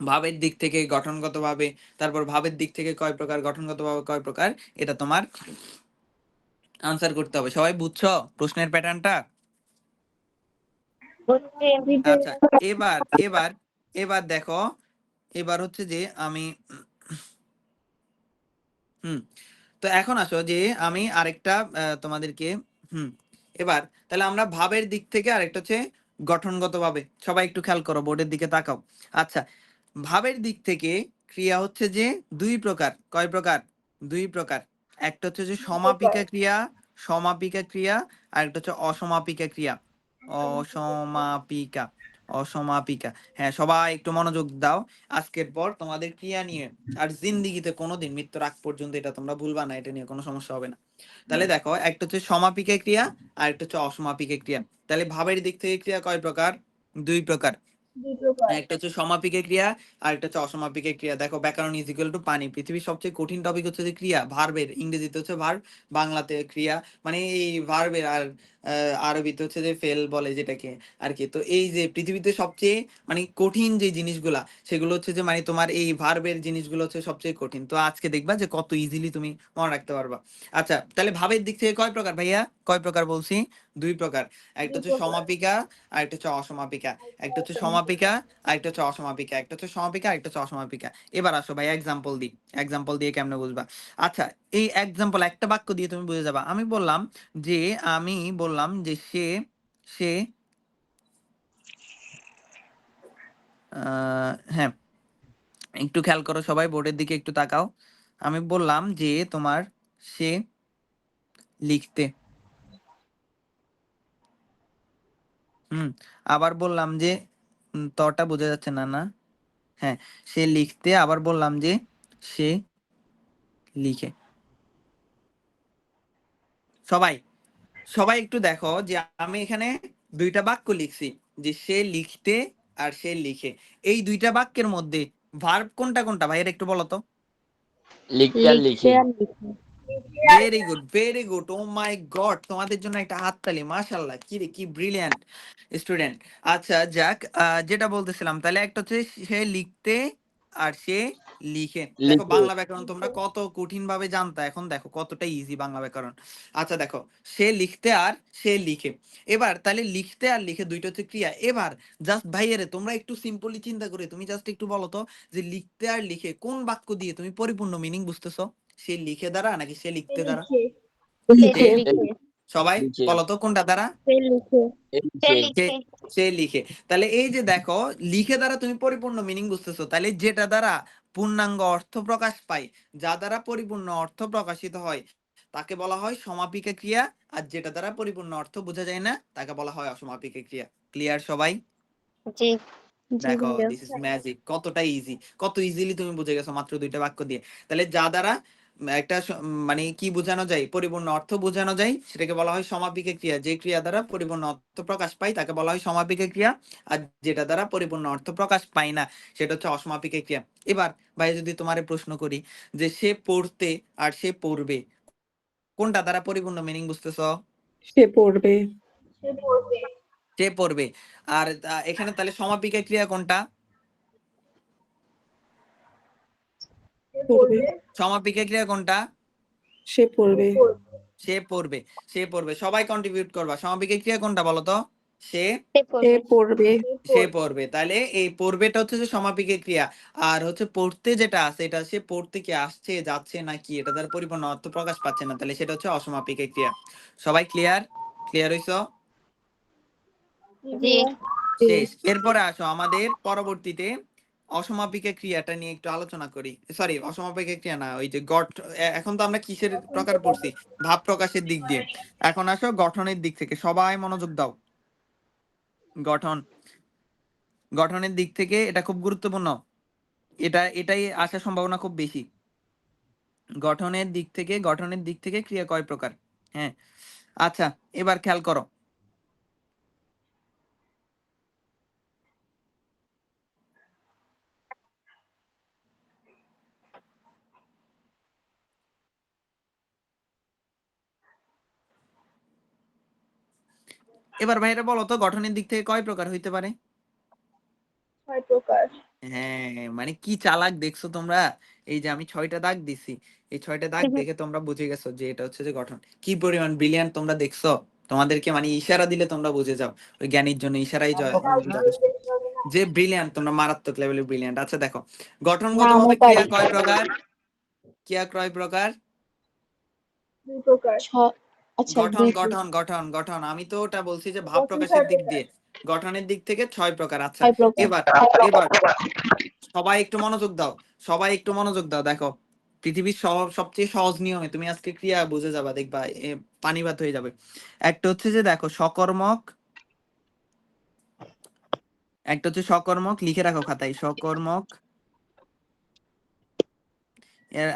[SPEAKER 1] ভাবের দিক থেকে গঠনগত ভাবে, তারপর ভাবের দিক থেকে কয় প্রকার, গঠনগত ভাবে কয় প্রকার, এটা তোমার আনসার করতে হবে। সবাই বুঝছো প্রশ্নের প্যাটার্নটা? আচ্ছা এবার এবার এবার দেখো, এবার হচ্ছে যে আমি তো এখন আসো যে আমি আরেকটা তোমাদেরকে এবার তাহলে আমরা ভাবের দিক থেকে, আরেকটা হচ্ছে গঠনগত ভাবে। সবাই একটু খেয়াল করো, বোর্ডের দিকে তাকাও। আচ্ছা ভাবের দিক থেকে ক্রিয়া হচ্ছে যে দুই প্রকার। কয় প্রকার? দুই প্রকার। একটা হচ্ছে যে সমাপিকা ক্রিয়া, সমাপিকা ক্রিয়া, আর একটা হচ্ছে অসমাপিকা ক্রিয়া, অসমাপিকা, অসমাপিকা। হ্যাঁ সবাই একটু মনোযোগ দাও, আজকের পর তোমাদের ক্রিয়া নিয়ে আর জিন্দিগিতে কোনোদিন মৃত্যুর আগ পর্যন্ত এটা তোমরা ভুলবা না, এটা নিয়ে কোনো সমস্যা হবে না। তাহলে দেখো একটা হচ্ছে সমাপিকা ক্রিয়া আর একটা হচ্ছে অসমাপিকা ক্রিয়া। তাহলে ভাবের দিক থেকে ক্রিয়া কয় প্রকার? দুই প্রকার। একটা হচ্ছে সমাপিকা ক্রিয়া আর একটা হচ্ছে অসমাপিকা ক্রিয়া। দেখো ব্যাকরণ ইজ ইকুয়াল টু পানি, পৃথিবীর সবচেয়ে কঠিন টপিক হচ্ছে যে ক্রিয়া, ভার্বের। ইংরেজিতে হচ্ছে ভার্ব, বাংলাতে ক্রিয়া, মানে এই ভার্বের। আর আরবিতে হচ্ছে যে ফেল বলে যেটাকে আর কি। তো এই যে পৃথিবীতে সবচেয়ে মানে কঠিন যে জিনিসগুলা, সেগুলো হচ্ছে যে মানে তোমার এই ভার্বের জিনিসগুলো হচ্ছে সবচেয়ে কঠিন। তো আজকে দেখবা যে কত ইজিলি তুমি মনে রাখতে পারবা। আচ্ছা তাহলে ভাবের দিক থেকে কয় প্রকার ভাইয়া? কয় প্রকার বলছি? দুই প্রকার। একটা হচ্ছে সমাপিকা আর একটা হচ্ছে অসমাপিকা। একটা হচ্ছে সমাপিকা আর একটা হচ্ছে অসমাপিকা, একটা হচ্ছে সমাপিকা আর একটা হচ্ছে অসমাপিকা। এবার আসো ভাই এক্সাম্পল দিই, এক্সাম্পল দিয়ে কেমনে বুঝবা। আচ্ছা এই এক্সাম্পল একটা বাক্য দিয়ে তুমি বুঝে যাবা। আমি বললাম যে সে সে হ্যাঁ একটু খেয়াল করো সবাই, বোর্ডের দিকে একটু তাকাও। আমি বললাম যে তোমার সে লিখতে, আবার বললাম যে তটা বোঝা যাচ্ছে না, না হ্যাঁ সে লিখতে, আবার বললাম যে সে লিখে। সবাই সবাই একটু দেখো যে আমি এখানে দুইটা বাক্য লিখছি, যে সে লিখতে আর সে লিখে। এই দুইটা বাক্যের মধ্যে ভার্ব কোনটা কোনটা ভাইয়ের একটু বলো তো।
[SPEAKER 10] লিখতে আর লিখে।
[SPEAKER 1] ভেরি গুড, ভেরি গুড, ও মাই গড, তোমাদের জন্য একটা হাততালি, মাশাআল্লাহ, কি রে কি ব্রিলিয়ান্ট স্টুডেন্ট। আচ্ছা যাক, যেটা বলতেছিলাম, তাহলে একটা হচ্ছে সে লিখতে আর সে লিখে। দেখো
[SPEAKER 10] লিখে।
[SPEAKER 1] বাংলা ব্যাকরণ তোমরা কত কঠিন ভাবে জানতা, এখন দেখো কতটা ইজি বাংলা ব্যাকরণ। আচ্ছা দেখো সে লিখতে আর সে লিখে। এবার তাহলে লিখতে আর লিখে দুইটা হচ্ছে ক্রিয়া। এবার জাস্ট ভাইয়েরে তোমরা একটু সিম্পলি চিন্তা করে তুমি জাস্ট একটু বলো তো, যে লিখতে আর লিখে কোন বাক্য দিয়ে তুমি পরিপূর্ণ মিনিং বুঝতেছো? সে লিখে দ্বারা নাকি সে লিখতে দ্বারা? সবাই
[SPEAKER 10] লিখে।
[SPEAKER 1] বলো তো কোনটা দ্বারা? সে লিখে। তাহলে এই যে দেখো লিখে দ্বারা তুমি পরিপূর্ণ মিনিং বুঝতেছো, তাহলে যেটা দ্বারা পূর্ণাঙ্গ অর্থ প্রকাশ পায়, যা দ্বারা পরিপূর্ণ অর্থ প্রকাশিত হয় তাকে বলা হয় সমাপিকা ক্রিয়া, আর যেটা দ্বারা পরিপূর্ণ অর্থ বোঝা যায় না তাকে বলা হয় অসমাপিকা ক্রিয়া। ক্লিয়ার সবাই?
[SPEAKER 11] জি।
[SPEAKER 4] জি
[SPEAKER 1] দেখো
[SPEAKER 4] ভাইয়া।
[SPEAKER 1] দিস ইজ ম্যাজিক, কতটা ইজি, কত ইজিলি তুমি বুঝে গেছো মাত্র 2টা বাক্য দিয়ে। তাহলে যা দ্বারা একটা মানে কি বোঝানো যায়, পরিপূর্ণ অর্থ বোঝানো যায়, সেটাকে বলা হয় সমাপিকা ক্রিয়া। যে ক্রিয়া দ্বারা পরিপূর্ণ অর্থ প্রকাশ পায় তাকে বলা হয় সমাপিকা ক্রিয়া, আর যেটা দ্বারা পরিপূর্ণ অর্থ প্রকাশ পায় না সেটা হচ্ছে অসমাপিকা ক্রিয়া। এবার ভাই যদি তোমারে প্রশ্ন করি যে সে পড়তে আর সে পড়বে, কোনটা দ্বারা পরিপূর্ণ মিনিং বুঝতেছো?
[SPEAKER 9] সে পড়বে।
[SPEAKER 3] সে পড়বে।
[SPEAKER 1] সে পড়বে। আর এখানে তাহলে সমাপিকা ক্রিয়া কোনটা?
[SPEAKER 3] সে পড়বে।
[SPEAKER 1] সমাপিকা ক্রিয়া কোনটা?
[SPEAKER 9] সে পড়বে।
[SPEAKER 1] সে পড়বে। সে পড়বে, সবাই কন্ট্রিবিউট করবা। সমাপিকা ক্রিয়া কোনটা বলো তো? সে
[SPEAKER 11] সে
[SPEAKER 9] সে
[SPEAKER 11] পড়বে।
[SPEAKER 9] পড়বে।
[SPEAKER 1] সে পড়বে। তাহলে এই পড়বেটা হচ্ছে যে সমাপিকা ক্রিয়া, আর হচ্ছে পড়তে যেটা আছে এটা সে পড়তে কি আসছে যাচ্ছে নাকি এটা তার পরিপূর্ণ অর্থ প্রকাশ পাচ্ছে না, তাহলে সেটা হচ্ছে অসমাপিকা ক্রিয়া। সবাই ক্লিয়ার? ক্লিয়ার হইছো?
[SPEAKER 11] জি।
[SPEAKER 1] শেষ। এরপরে আসো আমাদের পরবর্তীতে অসমাপিকা ক্রিয়াটা নিয়ে একটু আলোচনা করি। সরি, অসমাপিকা ক্রিয়া না, ওই যে এখন তো আমরা কিসের প্রকার পড়ছি? ভাব প্রকাশের দিক দিয়ে। এখন আসো গঠনের দিক থেকে, সবাই মনোযোগ দাও। গঠন, গঠনের দিক থেকে এটা খুব গুরুত্বপূর্ণ, এটাই আসার সম্ভাবনা খুব বেশি। গঠনের দিক থেকে ক্রিয়া কয় প্রকার? হ্যাঁ, আচ্ছা এবার খেয়াল করো। এবার ভাইরা বলো তো গঠনের দিক থেকে কয় প্রকার হইতে পারে?
[SPEAKER 3] 6 প্রকার।
[SPEAKER 1] হ্যাঁ, মানে কি চালাক দেখছো তোমরা। এই যে আমি 6টা দাগ দিছি, এই 6টা দাগ দেখে তোমরা বুঝে গেছো যে এটা হচ্ছে যে গঠন। কি পরিমাণ ব্রিলিয়ান্ট তোমরা দেখছো। তোমাদেরকে মানে ইশারা দিলে তোমরা বুঝে যাও, ওই জ্ঞানীর জন্য ইশারাই যথেষ্ট। যে ব্রিলিয়ান্ট, তোমরা মারাত্মক লেভেলের ব্রিলিয়ান্ট। আচ্ছা দেখো,
[SPEAKER 4] নামও
[SPEAKER 1] গঠনগতভাবে
[SPEAKER 4] পারি।
[SPEAKER 1] ক্রিয়া কয় প্রকার? ক্রিয়া কয় প্রকার?
[SPEAKER 3] 2 প্রকার।
[SPEAKER 4] আচ্ছা
[SPEAKER 1] গঠন
[SPEAKER 4] 2
[SPEAKER 1] গঠন গঠন গঠন আমি তো ওটা বলছি যে ভাব প্রকাশের
[SPEAKER 3] 6
[SPEAKER 1] দিক
[SPEAKER 3] প্রকার।
[SPEAKER 1] দিয়ে। গঠনের দিক থেকে 6 প্রকার। আচ্ছা
[SPEAKER 4] 6 প্রকার।
[SPEAKER 1] এবার এবার সবাই একটু মনোযোগ দাও, সবাই একটু মনোযোগ দাও। দেখো পৃথিবীর সবচেয়ে সহজ নিয়মে তুমি আজকে ক্রিয়া বুঝে যাবা, দেখবা পানি ভাত হয়ে যাবে। একটা হচ্ছে যে দেখো সকর্মক, একটা হচ্ছে সকর্মক, লিখে রাখো খাতায়, সকর্মক।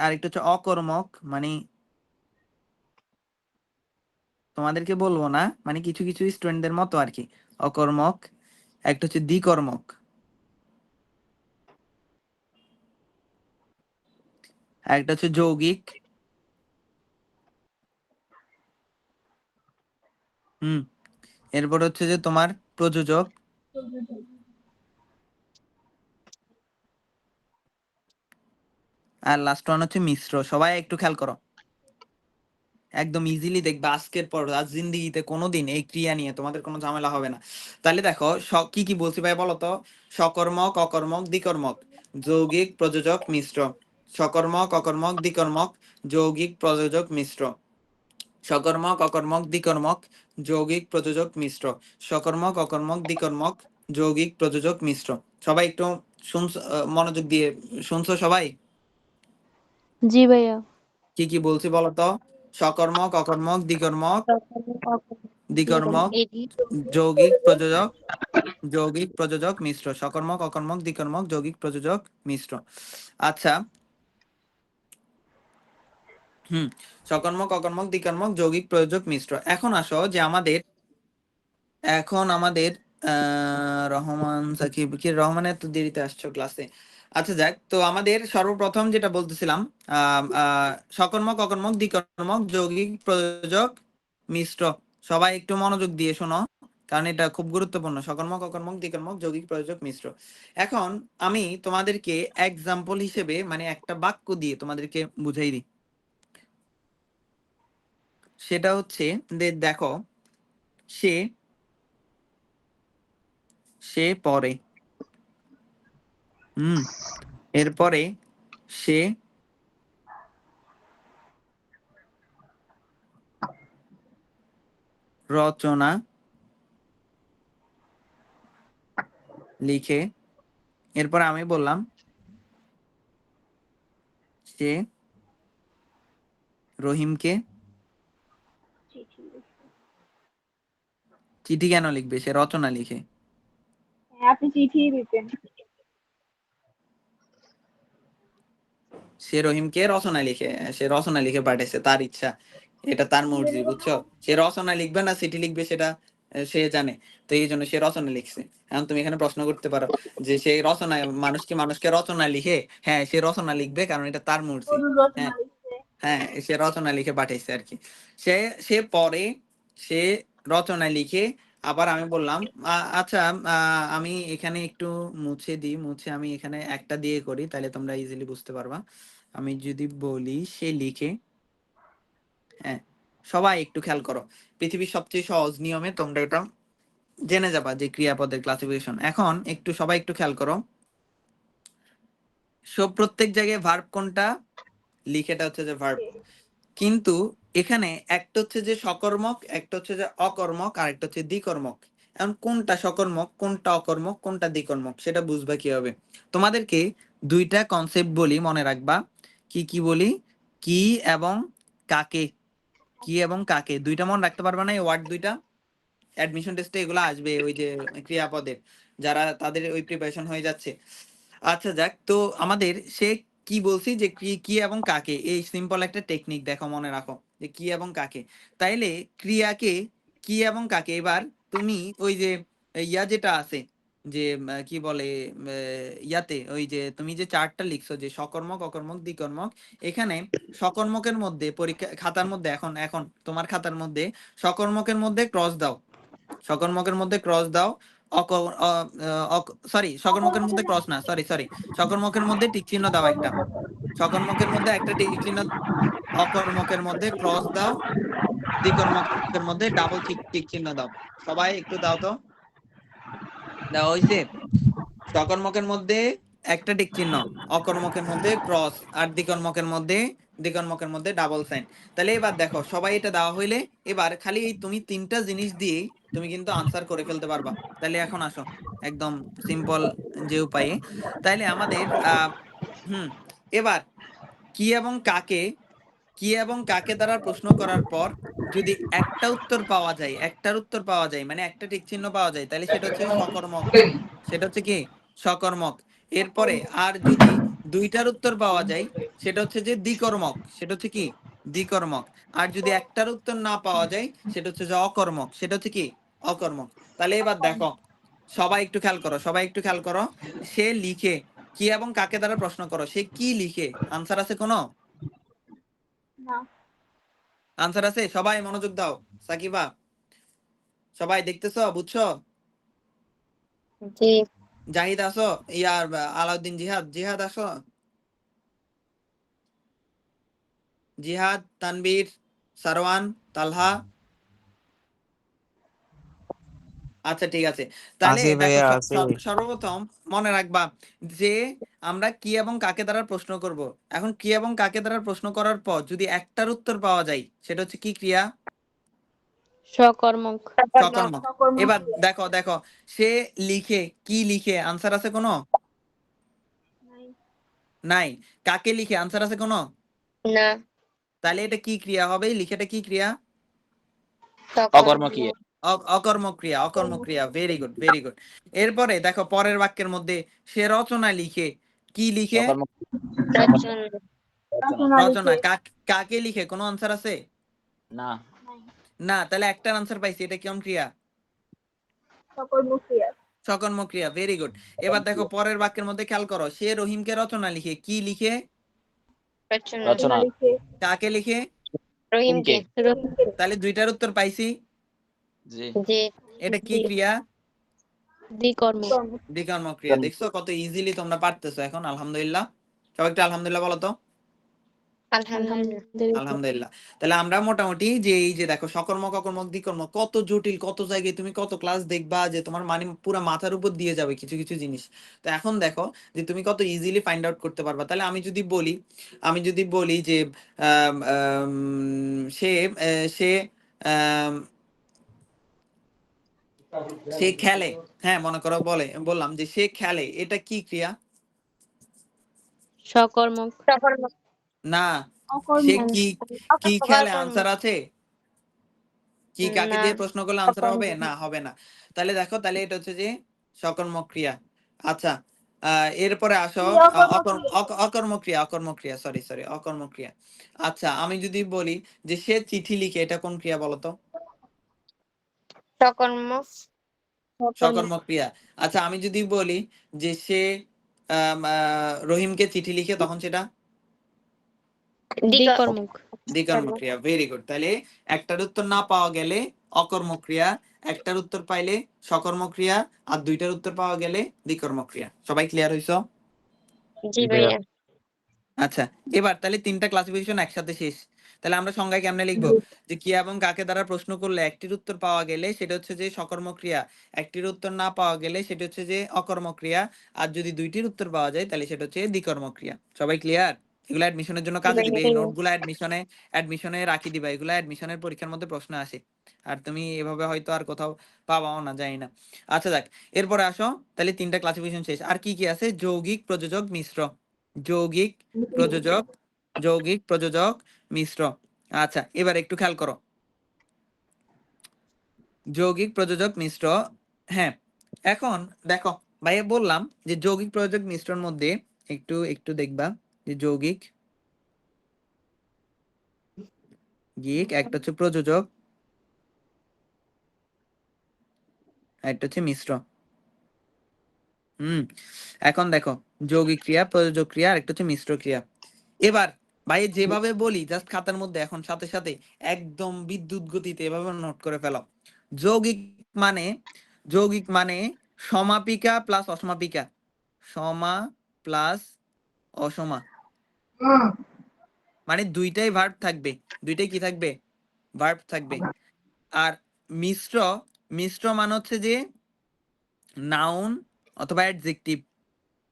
[SPEAKER 1] আরেকটা হচ্ছে অকর্মক, মানে তোমাদেরকে বলবো না, মানে কিছু কিছু স্টুডেন্টদের মতো আর কি, অকর্মক। একটা হচ্ছে দ্বিকর্মক, একটা হচ্ছে যৌগিক। হুম, এরপর হচ্ছে যে তোমার প্রযোজক, আর লাস্ট ওয়ান হচ্ছে মিশ্র। সবাই একটু খেয়াল করো, একদম ইজিলি দেখবা আজকের পর আজ জিন্দিগিতে কোনোদিন এই ক্রিয়া নিয়ে তোমাদের কোনো ঝামেলা হবে না। তাহলে দেখো কি কি বলছি ভাই বলো তো? সকর্মক, অকর্মক, দ্বিকর্মক, যৌগিক, প্রযোজক, মিশ্র। সকর্মক, অকর্মক, দ্বিকর্মক, যৌগিক, প্রযোজক, মিশ্র। সকর্মক, অকর্মক, দ্বিকর্মক, যৌগিক, প্রযোজক, মিশ্র। সকর্মক, অকর্মক, দ্বিকর্মক, যৌগিক, প্রযোজক, মিশ্র। সবাই একটু শুনছো, মনোযোগ দিয়ে শুনছো সবাই?
[SPEAKER 4] জি ভাইয়া।
[SPEAKER 1] কি কি বলছি বলো তো? সকর্মক, অকর্মক, দ্বিকর্মক, যৌগিক, প্রযোজক, যৌগিক, প্রযোজক, মিশ্র। সকর্মক, অকর্মক, দ্বিকর্মক, যৌগিক, প্রযোজক, মিশ্র। আচ্ছা, সকর্মক, অকর্মক, দ্বিকর্মক, যৌগিক, প্রযোজক, মিশ্র। এখন আসো যে আমাদের রহমান সাকিব, কি রহমানের এত দেরিতে আসছো ক্লাসে? আচ্ছা যাক, তো আমাদের সর্বপ্রথম যেটা বলতেছিলাম, সকর্মক, অকর্মক, দ্বিকর্মক, যৌগিক, প্রযোজক, মিশ্র। সবাই একটু মনোযোগ দিয়ে শোনো, কারণ এটা খুব গুরুত্বপূর্ণ। সকর্মক, অকর্মক, দ্বিকর্মক, যৌগিক, প্রযোজক, মিশ্র। এখন আমি তোমাদেরকে এক্সাম্পল হিসেবে মানে একটা বাক্য দিয়ে তোমাদেরকে বুঝাই দিই। সেটা হচ্ছে দেখো, সে পড়ে। এরপরে সে রচনা লিখে। এরপর আমি বললাম সে রহিমকে
[SPEAKER 3] চিঠি লিখে।
[SPEAKER 1] চিঠি কেন লিখবে? সে রচনা লিখে।
[SPEAKER 3] হ্যাঁ, আপনি চিঠি দিতেন।
[SPEAKER 1] সে রহিমকে রচনা লিখে, সে রচনা লিখে পাঠাইছে, তার ইচ্ছা, এটা তার মর্জি, বুঝছো? সে রচনা লিখবে না চিঠি লিখবে সেটা সে জানে, তো এই জন্য সে রচনা লিখছে। এখন তুমি এখানে প্রশ্ন করতে পারো যে সে রচনা, মানুষকে রচনা লিখে, হ্যাঁ সে রচনা লিখবে কারণ এটা তার মর্জি।
[SPEAKER 3] তরুণ রচনা
[SPEAKER 1] হ্যাঁ
[SPEAKER 3] লিখছে।
[SPEAKER 1] হ্যাঁ, সে রচনা লিখে পাঠাইছে আর কি। সে সে পরে সে রচনা লিখে, আবার আমি বললাম আচ্ছা, আমি এখানে একটু মুছে দিই, মুছে আমি এখানে একটা দিয়ে করি, তাহলে তোমরা ইজিলি বুঝতে পারবা। আমি যদি বলি সে লিখে, হ্যাঁ সবাই একটু খেয়াল করো, পৃথিবীর সবচেয়ে সহজ নিয়মে তোমরা এটা জেনে যাবা যে ক্রিয়াপদের ক্লাসিফিকেশন। এখন একটু সবাই একটু খেয়াল করো, সব প্রত্যেক জায়গায় ভার্ব কোনটা? লিখেটা হচ্ছে যে ভার্ব, কিন্তু এখানে একটা হচ্ছে যে সকর্মক, একটা হচ্ছে যে অকর্মক, আর একটা হচ্ছে দ্বিকর্মক। এখন কোনটা সকর্মক, কোনটা অকর্মক, কোনটা দ্বিকর্মক সেটা বুঝবা কিভাবে? তোমাদেরকে দুইটা কনসেপ্ট বলি, মনে রাখবা। কি কি বলি? কি এবং কাকে। কি এবং কাকে দুইটা মনে রাখতে পারবা না? এই ওয়ার্ড দুইটা অ্যাডমিশন টেস্টে এগুলো আসবে, ওই যে ক্রিয়াপদের, যারা তাদের ওই প্রিপারেশন হয়ে যাচ্ছে। আচ্ছা যাক, তো আমাদের সে কি বলছি যে কি কি এবং কাকে, এই সিম্পল একটা টেকনিক দেখো, মনে রাখো যে কি এবং কাকে। তাইলে ক্রিয়াকে কি এবং কাকে, এবার তুমি ওই যে ইয়া যেটা আছে যে কি বলে ইয়াতে, ওই যে তুমি যে চার্টটা লিখছো যে সকর্মক, অকর্মক, দ্বিকর্মক, এখানে সকর্মকের মধ্যে পরীক্ষা খাতার মধ্যে, এখন এখন তোমার খাতার মধ্যে সকর্মকের মধ্যে ক্রস দাও, সকর্মকের মধ্যে ক্রস দাও। সরি, সকর্মকের মধ্যে ক্রস না, সরি সরি, সকর্মকের মধ্যে টিক চিহ্ন দাও একটা, সকর্মকের মধ্যে একটা টিক চিহ্ন, অকর্মকের মধ্যে ক্রস দাও, দ্বিকর্মকের মধ্যে ডাবল টিক চিহ্ন দাও। সবাই একটু দাও তো, দেওয়া হয়েছে? সকর্মকের মধ্যে একটা টিক চিহ্ন, অকর্মকের মধ্যে ক্রস, আর দ্বিকর্মকের মধ্যে ডাবল সাইন। তাহলে এবার দেখো সবাই এটা দেওয়া হইলে, এবার খালি এই তুমি তিনটা জিনিস দিয়ে তুমি কিন্তু আনসার করে ফেলতে পারবা। তাহলে এখন আসো একদম সিম্পল যে উপায়ে, তাইলে আমাদের হুম এবার কি এবং কাকে, কি এবং কাকে দ্বারা প্রশ্ন করার পর যদি একটা উত্তর পাওয়া যায়, একটার উত্তর পাওয়া যায়, মানে একটা টিক চিহ্ন পাওয়া যায়, তাহলে সেটা হচ্ছে সকর্মক, সেটা হচ্ছে কি সকর্মক। এরপরে আর যদি দুইটার উত্তর পাওয়া যায়, সেটা হচ্ছে যে দ্বিকর্মক, সেটা হচ্ছে কি দ্বিকর্মক। আর যদি একটার উত্তর না পাওয়া যায়, সেটা হচ্ছে যে অকর্মক, সেটা হচ্ছে কি অকর্মক। তাহলে এবার দেখো সবাই একটু খেয়াল করো, সবাই একটু খেয়াল করো, সে লিখে কি এবং কাকে দ্বারা প্রশ্ন করো, সে কি লিখে? আনসার আছে কোনো?
[SPEAKER 3] না।
[SPEAKER 1] আনসার আছে? সবাই মনোযোগ দাও। সাকিবা, সবাই দেখতেছো, বুঝছো?
[SPEAKER 11] জি
[SPEAKER 1] জাহিদ আসো, ইয়ার আলাউদ্দিন, জিহাদ আসো, জিহাদ, তানবীর, সারওয়ান, তালহা। আচ্ছা ঠিক আছে, তাহলে
[SPEAKER 6] আছে
[SPEAKER 1] দেখো
[SPEAKER 6] ভাইয়া, আছে।
[SPEAKER 1] সর্বপ্রথম মনে রাখবা যে আমরা কি এবং কাকে দ্বারা প্রশ্ন করব। এখন কি এবং কাকে দ্বারা প্রশ্ন করার পর যদি একটার উত্তর পাওয়া যায়, সেটা হচ্ছে কি ক্রিয়া?
[SPEAKER 11] সকর্মক
[SPEAKER 1] সকর্মক।
[SPEAKER 3] সকর্মক
[SPEAKER 1] এবার
[SPEAKER 3] ক্রিয়া।
[SPEAKER 1] দেখো দেখো, সে লিখে কি লিখে? আনসার আছে কোনো?
[SPEAKER 3] নাই।
[SPEAKER 1] নাই। কাকে লিখে? আনসার আছে কোনো?
[SPEAKER 11] না
[SPEAKER 1] তাহলে এটা কি ক্রিয়া হবে? লিখেটা কি ক্রিয়া?
[SPEAKER 10] অকর্মকীয়
[SPEAKER 1] অকর্মক্রিয়া, অকর্মক্রিয়া, ভেরি গুড, ভেরি গুড। এরপরে দেখো পরের বাক্যের মধ্যে সে রচনা লিখে, কি লিখে?
[SPEAKER 10] অকর্মক
[SPEAKER 11] রচনা
[SPEAKER 3] রচনা
[SPEAKER 1] রচনা।
[SPEAKER 3] লিখে।
[SPEAKER 1] কাকে লিখে? কোনো আনসার আছে?
[SPEAKER 10] না
[SPEAKER 3] নাই।
[SPEAKER 1] না, তাহলে একটা আনসার পাইছি, এটা কেমন ক্রিয়া?
[SPEAKER 3] সকর্মক ক্রিয়া।
[SPEAKER 1] সকর্মক্রিয়া, ভেরি গুড। এবার দেখো পরের বাক্যের মধ্যে খেয়াল করো, সে রহিমকে রচনা লিখে, কি লিখে?
[SPEAKER 11] রচনা
[SPEAKER 10] রচনা
[SPEAKER 3] লিখে।
[SPEAKER 1] কাকে লিখে?
[SPEAKER 11] রহিমকে
[SPEAKER 3] রহিমকে।
[SPEAKER 1] তাহলে দুইটার উত্তর পাইছি।
[SPEAKER 10] জি
[SPEAKER 11] জি
[SPEAKER 1] এটা কি ক্রিয়া?
[SPEAKER 11] দ্বিকর্ম
[SPEAKER 3] কর্মক।
[SPEAKER 1] দ্বিকর্মক্রিয়া। দেখছো কত ইজিলি তোমরা পারতেছো এখন, আলহামদুলিল্লাহ। সবাই একটু আলহামদুলিল্লাহ বলো তো।
[SPEAKER 11] আলহামদুলিল্লাহ
[SPEAKER 1] আলহামদুলিল্লাহ। তাহলে আমরা মোটামুটি যে এই যে দেখো সকর্মক, অকর্মক, দ্বিকর্মক, কত জটিল, কত জায়গায় তুমি কত ক্লাস দেখবা যে তোমার মানে পুরো মাথার উপর দিয়ে যাবে কিছু কিছু জিনিস। তো এখন দেখো যে তুমি কত ইজিলি ফাইন্ড আউট করতে পারবা। তাহলে আমি যদি বলি যে আম, আম, সে সে আম, সে খেলে, হ্যাঁ মনে করো বললাম যে সে খেলে, এটা কি ক্রিয়া?
[SPEAKER 11] সকর্মক
[SPEAKER 1] না, সে
[SPEAKER 3] অকর্মক
[SPEAKER 1] কি কি খেয়ালে আনসার আছে? কি কাকে
[SPEAKER 11] না
[SPEAKER 1] দিয়ে প্রশ্ন করলে আনসার হবে?
[SPEAKER 11] অকর্মক।
[SPEAKER 1] না, হবে না। তাহলে দেখো, তাহলে এটা হচ্ছে যে সকর্মক ক্রিয়া। আচ্ছা, এরপরে আসো
[SPEAKER 3] কি অকর্মক ক্রিয়া?
[SPEAKER 1] অকর্মক ক্রিয়া, অকর্মক ক্রিয়া, সরি সরি, অকর্মক ক্রিয়া। আচ্ছা, আমি যদি বলি যে সে চিঠি লিখে, এটা কোন ক্রিয়া বলো তো?
[SPEAKER 11] সকর্মক।
[SPEAKER 1] সকর্মক ক্রিয়া। আচ্ছা, আমি যদি বলি যে সে রহিমকে চিঠি লিখে, তখন সেটা
[SPEAKER 11] দ্বিকর্মক।
[SPEAKER 1] দ্বিকর্মক ক্রিয়া। Very good. তাহলে একটার উত্তর না পাওয়া গেলে অকর্মক ক্রিয়া, একটার উত্তর পাইলে সকর্মক ক্রিয়া, আর দুইটার উত্তর পাওয়া গেলে দ্বিকর্মক ক্রিয়া। সবাই ক্লিয়ার হইছো?
[SPEAKER 11] জি ভাইয়া।
[SPEAKER 1] আচ্ছা, এবার তাহলে তিনটা ক্লাসিফিকেশন একসাথে শেষ। তাহলে আমরা সংজ্ঞায় কেমনে লিখবো? যে কি এবং কাকে দ্বারা প্রশ্ন করলে একটির উত্তর পাওয়া গেলে সেটা হচ্ছে যে সকর্মক ক্রিয়া, একটির উত্তর না পাওয়া গেলে সেটা হচ্ছে যে অকর্মক ক্রিয়া, আর যদি দুইটির উত্তর পাওয়া যায় তাহলে সেটা হচ্ছে দ্বিকর্মক ক্রিয়া। সবাই ক্লিয়ার? এগুলো অ্যাডমিশনের জন্য কাজে দিবে, এই নোটগুলো অ্যাডমিশনে রাখি দিবা, এগুলো অ্যাডমিশনের পরীক্ষার মধ্যে প্রশ্ন আসে, আর তুমি এভাবে হয়তো আর কোথাও পাবাও না, জানি না। আচ্ছা যাক, এরপরে আসো, তাহলে তিনটা ক্লাসিফিকেশন শেষ। আর কি কি আছে? যৌগিক, প্রযোজক, মিশ্র। যৌগিক, প্রযোজক, যৌগিক, প্রযোজক, মিশ্র। আচ্ছা, এবার একটু খেয়াল করো, যৌগিক, প্রযোজক, মিশ্র। হ্যাঁ, এখন দেখো, ভাইয়া বললাম যে যৌগিক, প্রযোজক, মিশ্রর মধ্যে একটু একটু দেখবা যে যৌগিক গিক, একটা হচ্ছে প্রযোজক, একটা হচ্ছে মিশ্র। এখন দেখো, যৌগিক ক্রিয়া, প্রযোজক ক্রিয়া, আর একটা হচ্ছে মিশ্র ক্রিয়া। এবার ভাই যেভাবে বলি জাস্ট খাতার মধ্যে এখন সাথে সাথে একদম বিদ্যুৎ গতিতে এভাবে নোট করে ফেলো। যৌগিক মানে, যৌগিক মানে সমাপিকা প্লাস অসমাপিকা, সমা প্লাস অসমা, মানে দুইটাই ভার্ব থাকবে, দুইটাই কি থাকবে? ভার্ব থাকবে। আর মিশ্র, মিশ্র মানে হচ্ছে যে নাউন অথবা অ্যাডজেক্টিভ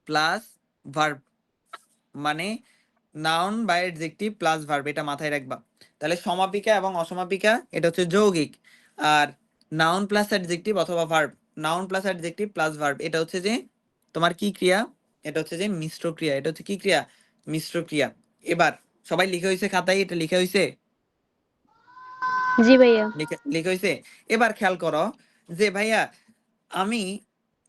[SPEAKER 1] প্লাস ভার্ব, মানে নাউন বা অ্যাডজেক্টিভ প্লাস ভার্ব, এটা মাথায় রাখবা। তাহলে সমাপিকা এবং অসমাপিকা এটা হচ্ছে যৌগিক, আর নাউন প্লাস অ্যাডজেক্টিভ অথবা verb, noun plus adjective plus verb, এটা হচ্ছে যে তোমার কি ক্রিয়া? এটা হচ্ছে যে মিশ্র ক্রিয়া। এটা হচ্ছে কি ক্রিয়া? মিশ্র ক্রিয়া। এবার সবাই লিখে হইছে খাতায়? এটা লিখে হইছে?
[SPEAKER 11] জি ভাইয়া।
[SPEAKER 1] লিখে হইছে? এবার খেয়াল করো যে ভাইয়া, আমি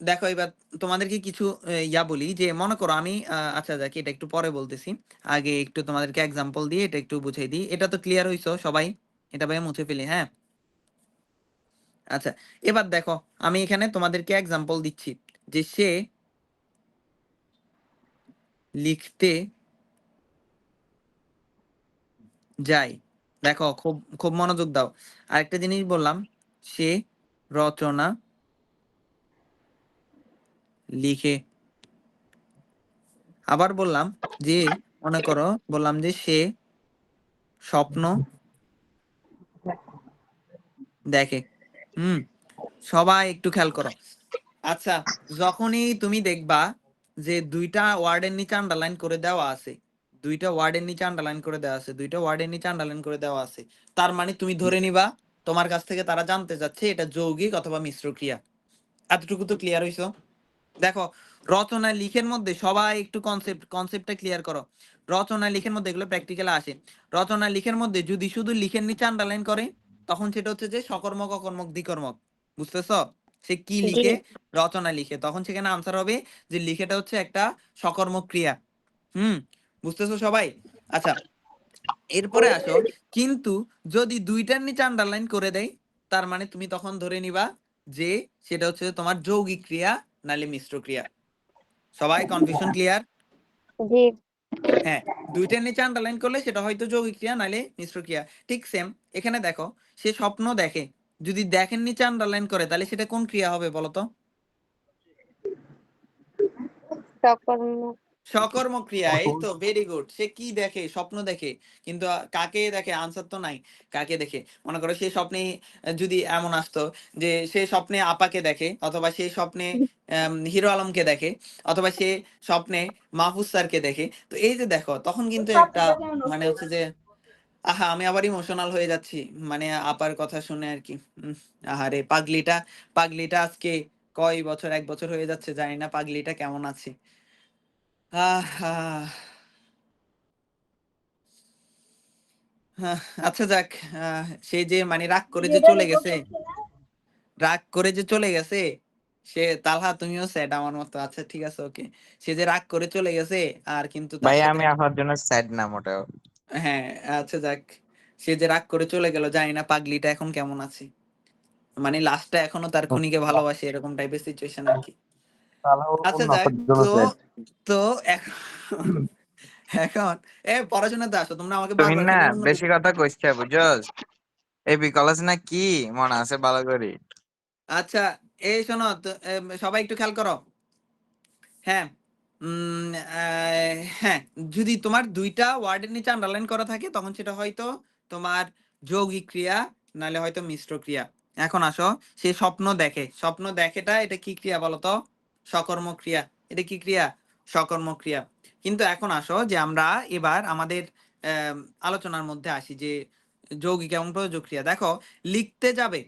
[SPEAKER 1] দেখো এবার তোমাদেরকে কিছু ইয়া বলি, যে মনে করো আমি আচ্ছা দেখি, এটা একটু পরে বলতেছি, আগে একটু তোমাদেরকে এক্সাম্পল দিয়ে এটা একটু বুঝাই দিই। এটা তো ক্লিয়ার হইছো সবাই? এটা ভাই মুছে ফেলি, হ্যাঁ। আচ্ছা, এবার দেখো, আমি এখানে তোমাদেরকে এক্সাম্পল দিচ্ছি যে সে লিখতে যায়। দেখো, খুব খুব মনোযোগ দাও। আরেকটা জিনিস বললাম, সে রচনা লিখে। আবার বললাম যে, মনে করো বললাম যে সে স্বপ্ন দেখে। সবাই একটু খেয়াল করো। আচ্ছা, যখনই তুমি দেখবা যে দুইটা ওয়ার্ডের নিচে আন্ডারলাইন করে দেওয়া আছে, দুইটা ওয়ার্ডের নিচে আন্ডারলাইন করে দেওয়া আছে, দুইটা ওয়ার্ডের নিচে আন্ডারলাইন করে দেওয়া আছে, তার মানে তুমি ধরে নিবা তোমার কাছ থেকে তারা জানতে যাচ্ছে এটা যৌগিক অথবা মিশ্র ক্রিয়া। এতটুকু তো ক্লিয়ার হইছো? দেখো, রচনা লিখের মধ্যে সবাই একটু কনসেপ্টটা ক্লিয়ার করো। রচনা লিখের মধ্যে, এগুলো প্র্যাকটিক্যালে আসে, রচনা লিখের মধ্যে যদি শুধু লিখের নিচে আন্ডারলাইন করে তখন সেটা হচ্ছে যে সকর্মক, অকর্মক, দ্বিকর্মক। বুঝতেছো? সে কি
[SPEAKER 11] জি।
[SPEAKER 1] লিখে? রচনা লিখে, তখন সেখানে আনসার হবে যে লিখেটা হচ্ছে একটা সকর্মক ক্রিয়া। বুঝতেছো সবাই? আচ্ছা, এরপরে আসো, কিন্তু যদি দুইটার নিচে আন্ডারলাইন করে দেয় তার মানে তুমি তখন ধরে নিবা যে সেটা হচ্ছে তোমার যৌগিক ক্রিয়া নালে মিশ্র ক্রিয়া। সবাই কনফিউশন ক্লিয়ার?
[SPEAKER 11] জি।
[SPEAKER 1] হ্যাঁ, দুইটার নিচে আন্ডারলাইন করলে সেটা হয়তো যৌগিক ক্রিয়া নালে মিশ্র ক্রিয়া। ঠিক সেম এখানে দেখো, সে স্বপ্ন দেখে, যদি দেখেন নিচে আন্ডারলাইন করে তাহলে সেটা কোন ক্রিয়া হবে বলতো?
[SPEAKER 11] সকর্মক।
[SPEAKER 1] সকর্মক ক্রিয়া। এই তো, ভেরি গুড। সে কি দেখে? স্বপ্ন দেখে, কিন্তু কাকে দেখে? আনসার তো নাই। কাকে দেখে? মনে করো সে স্বপ্নে যদি এমন আসতো যে সে স্বপ্নে আপাকে দেখে, অথবা সে স্বপ্নে হিরো আলমকে দেখে, অথবা সে স্বপ্নে মাহফুজ স্যারকে দেখে, তো এই যে দেখো, তখন কিন্তু একটা
[SPEAKER 3] স্বপ্নটা কেমন
[SPEAKER 1] মানে
[SPEAKER 3] হচ্ছে?
[SPEAKER 1] হচ্ছে যে, আহা, আমি আবার ইমোশনাল হয়ে যাচ্ছি মানে আপার কথা শুনে আর কি। আহারে, পাগলিটা, পাগলিটা আজকে কয় বছর, 1 বছর হয়ে যাচ্ছে, জানি না পাগলিটা কেমন আছে। আহ হ্যাঁ, আচ্ছা যাক, সে যে মানে রাগ করে যে
[SPEAKER 3] নিজেদের
[SPEAKER 1] চলে
[SPEAKER 3] উপর
[SPEAKER 1] গেছে,
[SPEAKER 3] করছে না?
[SPEAKER 1] রাগ করে যে চলে গেছে, সে তালহা তুমিও স্যাড আমার মতো। আচ্ছা ঠিক আছে, ওকে। সে যে রাগ করে চলে গেছে আর কিন্তু তার
[SPEAKER 6] ভাই
[SPEAKER 1] সাথে
[SPEAKER 6] আমি আপনার জন্য স্যাড না মোটেও।
[SPEAKER 1] হ্যাঁ, আচ্ছা যাক, সে যে রাগ করে চলে গেল, জানি না পাগলিটা এখন কেমন আছে, মানে লাস্টটা এখনো তার খুনিকে ভালোবাসে এরকম টাইপের সিচুয়েশন আর কি। আচ্ছা যাক, তো তো এখন এখন পড়াশোনাতে আসো, তোমরা আমাকে
[SPEAKER 6] তুমি
[SPEAKER 1] বারবার
[SPEAKER 6] না
[SPEAKER 1] খালি অন্য
[SPEAKER 6] বেশি কথা কইছে বুঝছস, এবি কলেজ না কি মনে আছে ভালো করে।
[SPEAKER 1] আচ্ছা, এই শোনো তো, সবাই একটু খেয়াল করো। হ্যাঁ, হ্যাঁ, যদি তোমার দুইটা ওয়ার্ডের নিচে আন্ডারলাইন করা থাকে তখন সেটা হয়তো তোমার যৌগিক ক্রিয়া, নাহলে হয়তো মিশ্র ক্রিয়া। এখন আসো, সে স্বপ্ন দেখে, স্বপ্ন দেখেটা এটা কি ক্রিয়া বলতো? সকর্ম ক্রিয়া। এটা কি ক্রিয়া? সকর্ম ক্রিয়া। কিন্তু এখন আসো যে আমরা এবার আমাদের আম, আলোচনার মধ্যে আসি যে যৌগিক এবং প্রযোজক ক্রিয়া। দেখো, লিখতে যাবে,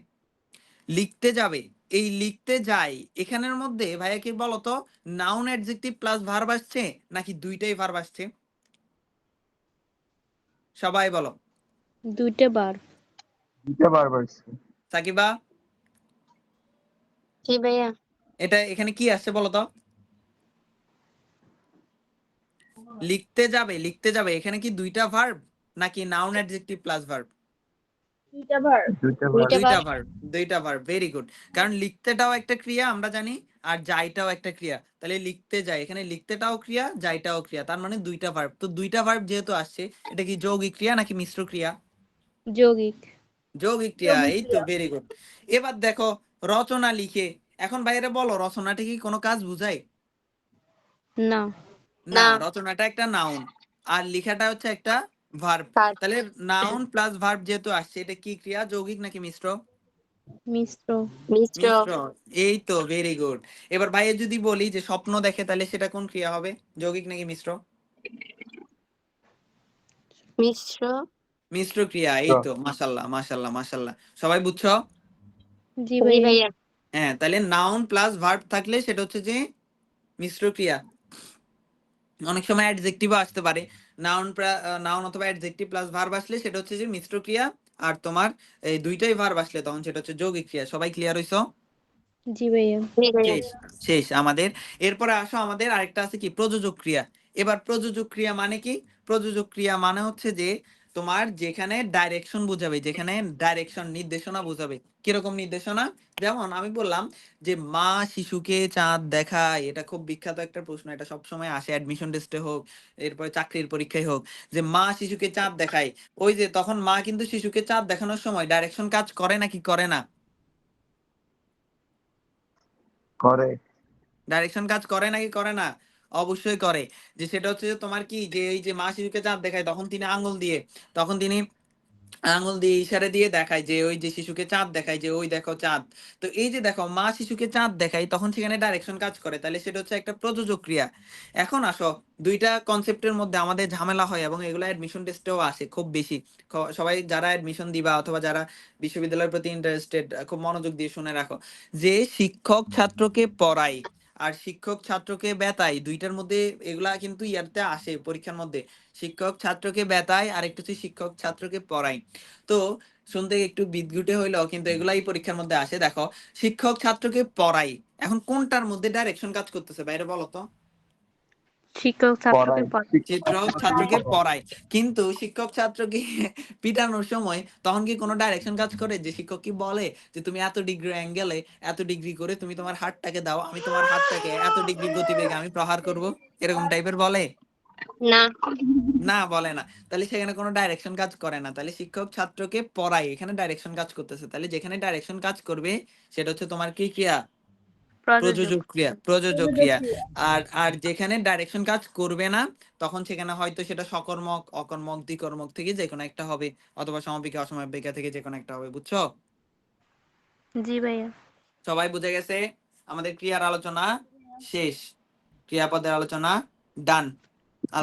[SPEAKER 1] লিখতে যাবে, এই লিখতে যাই এখানের মধ্যে ভাইয়া কি বলতো, নাউন অ্যাডজেক্টিভ প্লাস ভার্ব আসছে নাকি দুইটাই ভার্ব আসছে? সবাই বলো।
[SPEAKER 11] দুইটা বার।
[SPEAKER 1] সাকিবা,
[SPEAKER 11] জি ভাইয়া।
[SPEAKER 1] এটা এখানে কি আসছে বলো তো? লিখতে যাবে, লিখতে যাবে, এখানে কি দুইটা ভার্ব নাকি নাউন অ্যাডজেক্টিভ প্লাস ভার্ব?
[SPEAKER 3] দুইটা বার।
[SPEAKER 11] দুইটা
[SPEAKER 1] দুইটা
[SPEAKER 11] বার।
[SPEAKER 1] ভার্ব, দুইটা ভার্ব, ভেরি গুড। কারণ লিখতেটাও একটা ক্রিয়া আমরা জানি, আর যাইটাও একটা ক্রিয়া, তাহলে লিখতে যাই, এখানে লিখতেটাও ক্রিয়া, যাইটাও ক্রিয়া, তার মানে দুইটা ভার্ব। তো দুইটা ভার্ব যেহেতু আসছে, এটা কি যৌগিক ক্রিয়া নাকি মিশ্র ক্রিয়া?
[SPEAKER 11] যৌগিক।
[SPEAKER 1] যৌগিক ক্রিয়া,
[SPEAKER 3] যৌগিক
[SPEAKER 1] এই তো,
[SPEAKER 3] ক্রিয়া।
[SPEAKER 1] Very good. এবার দেখো, রচনা লিখে, এখন বাইরে বলো রচনাটা কি কোনো কাজ বুঝায়?
[SPEAKER 11] না।
[SPEAKER 1] না, রচনাটা একটা নাউন আর লেখাটা হচ্ছে একটা ভার্ব। তাহলে নাউন প্লাস ভার্ব যেহেতু আসছে, এটা কি ক্রিয়া, যৌগিক নাকি মিশ্র?
[SPEAKER 11] মিশ্র।
[SPEAKER 1] মিশ্র, এই তো, ভেরি গুড। এবার ভাইয়া যদি বলি যে স্বপ্ন দেখে, তাহলে সেটা কোন ক্রিয়া হবে, যৌগিক নাকি মিশ্র?
[SPEAKER 11] মিশ্র।
[SPEAKER 1] মিশ্র ক্রিয়া, এই তো, মাশাল্লাহ মাশাল্লাহ মাশাল্লাহ, সবাই বুঝছো?
[SPEAKER 11] জি ভাইয়া।
[SPEAKER 1] হ্যাঁ, তাহলে নাউন প্লাস ভার্ব থাকলে সেটা হচ্ছে যে মিশ্র ক্রিয়া। অনেক সময় অ্যাডজেক্টিভও আসতে পারে, নাউন নাউন অথবা অ্যাডজেক্টিভ প্লাস ভার্ব আসলে সেটা হচ্ছে যে মিশ্র ক্রিয়া, আর তোমার এই দুইটাই ভার্ব আসলে তখন সেটা হচ্ছে যৌগিক ক্রিয়া। সবাই ক্লিয়ার হইছো?
[SPEAKER 11] জি ভাইয়া।
[SPEAKER 1] শেষ, শেষ আমাদের। এরপরে আসো, আমাদের আরেকটা আছে কি, প্রযোজক ক্রিয়া। এবার প্রযোজক ক্রিয়া মানে কি? প্রযোজক ক্রিয়া মানে হচ্ছে যে তোমার যেখানে ডাইরেকশন বোঝাবে, যেখানে ডাইরেকশন নির্দেশনা বোঝাবে। কিরকম নির্দেশনা? যেমন আমি বললাম যে মা শিশুকে চাঁদ দেখায়, এটা খুব বিখ্যাত একটা প্রশ্ন, এটা সবসময় আসে অ্যাডমিশন টেস্টে হোক, এরপরে চাকরির পরীক্ষায় হোক, যে মা শিশুকে চাঁদ দেখায়। ওই যে তখন মা কিন্তু শিশুকে চাঁদ দেখানোর সময় ডাইরেকশন কাজ করে নাকি করে না?
[SPEAKER 6] করে।
[SPEAKER 1] ডাইরেকশন কাজ করে নাকি করে না? অবশ্যই করে। যে সেটা হচ্ছে যে তোমার কি, যে এই যে মা শিশুকে চাঁদ দেখায়, তখন তিনি আঙ্গুল দিয়ে, তখন তিনি আঙ্গুল দিয়ে ইশারা দিয়ে দেখায় যে ওই যে শিশুকে চাঁদ দেখায় যে ওই দেখো চাঁদ। তো এই যে দেখো মা শিশুকে চাঁদ দেখায়, তখন সেখানে ডাইরেকশন কাজ করে, তাহলে সেটা হচ্ছে একটা প্রযোজক ক্রিয়া। এখন আসো, দুইটা কনসেপ্টের মধ্যে আমাদের ঝামেলা হয় এবং এগুলো অ্যাডমিশন টেস্টেও আসে খুব বেশি। সবাই যারা অ্যাডমিশন দিবা অথবা যারা বিশ্ববিদ্যালয়ের প্রতি ইন্টারেস্টেড, খুব মনোযোগ দিয়ে শুনে রাখো, যে শিক্ষক ছাত্রকে পড়ায় আর শিক্ষক ছাত্রকে বেতায়, দুইটার মধ্যে এগুলা কিন্তু ইয়ারতে আসে পরীক্ষার মধ্যে। শিক্ষক ছাত্রকে বেতায় আর একটু হচ্ছে শিক্ষক ছাত্রকে পড়ায়। তো শুনতে একটু বিদঘুটে হইলেও কিন্তু এগুলাই পরীক্ষার মধ্যে আসে। দেখো, শিক্ষক ছাত্রকে পড়াই, এখন কোনটার মধ্যে ডাইরেকশন কাজ করতেছে বাইরে বলো তো?
[SPEAKER 11] শিক্ষক ছাত্রকে
[SPEAKER 1] শিক্ষক ছাত্রকে পড়ায়, কিন্তু শিক্ষক ছাত্রকে পিটানোর সময় তখন কি কোনো ডাইরেকশন কাজ করে? যে শিক্ষক কি বলে যে তুমি এত ডিগ্রি অ্যাঙ্গেলে, এত ডিগ্রি করে তুমি তোমার হাতটাকে দাও, আমি তোমার হাতটাকে এত ডিগ্রি গতিবেগে আমি প্রহার করব, এরকম টাইপের বলে?
[SPEAKER 11] না।
[SPEAKER 1] না, বলে না। তাহলে সেখানে কোনো ডাইরেকশন কাজ করে না, তাহলে শিক্ষক ছাত্রকে পড়ায়, এখানে ডাইরেকশন কাজ করতেছে। তাহলে যেখানে ডাইরেকশন কাজ করবে সেটা হচ্ছে তোমার কি ক্রিয়া? প্রযোজক ক্রিয়া, প্রযোজক
[SPEAKER 3] প্রযোজক
[SPEAKER 1] ক্রিয়া।
[SPEAKER 3] ক্রিয়া।
[SPEAKER 1] আর যেখানে ডাইরেকশন কাজ করবে না, তখন সেখানে হয়তো সেটা সকর্মক, অকর্মক, দ্বিকর্মক থেকে যে কোনো একটা হবে, অথবা সমাপিকা অসমাপিকা থেকে যে কোনো একটা হবে। বুঝছো?
[SPEAKER 11] জি ভাইয়া।
[SPEAKER 1] সবাই বুঝে গেছে? আমাদের ক্রিয়ার আলোচনা শেষ, ক্রিয়াপদের আলোচনা ডান,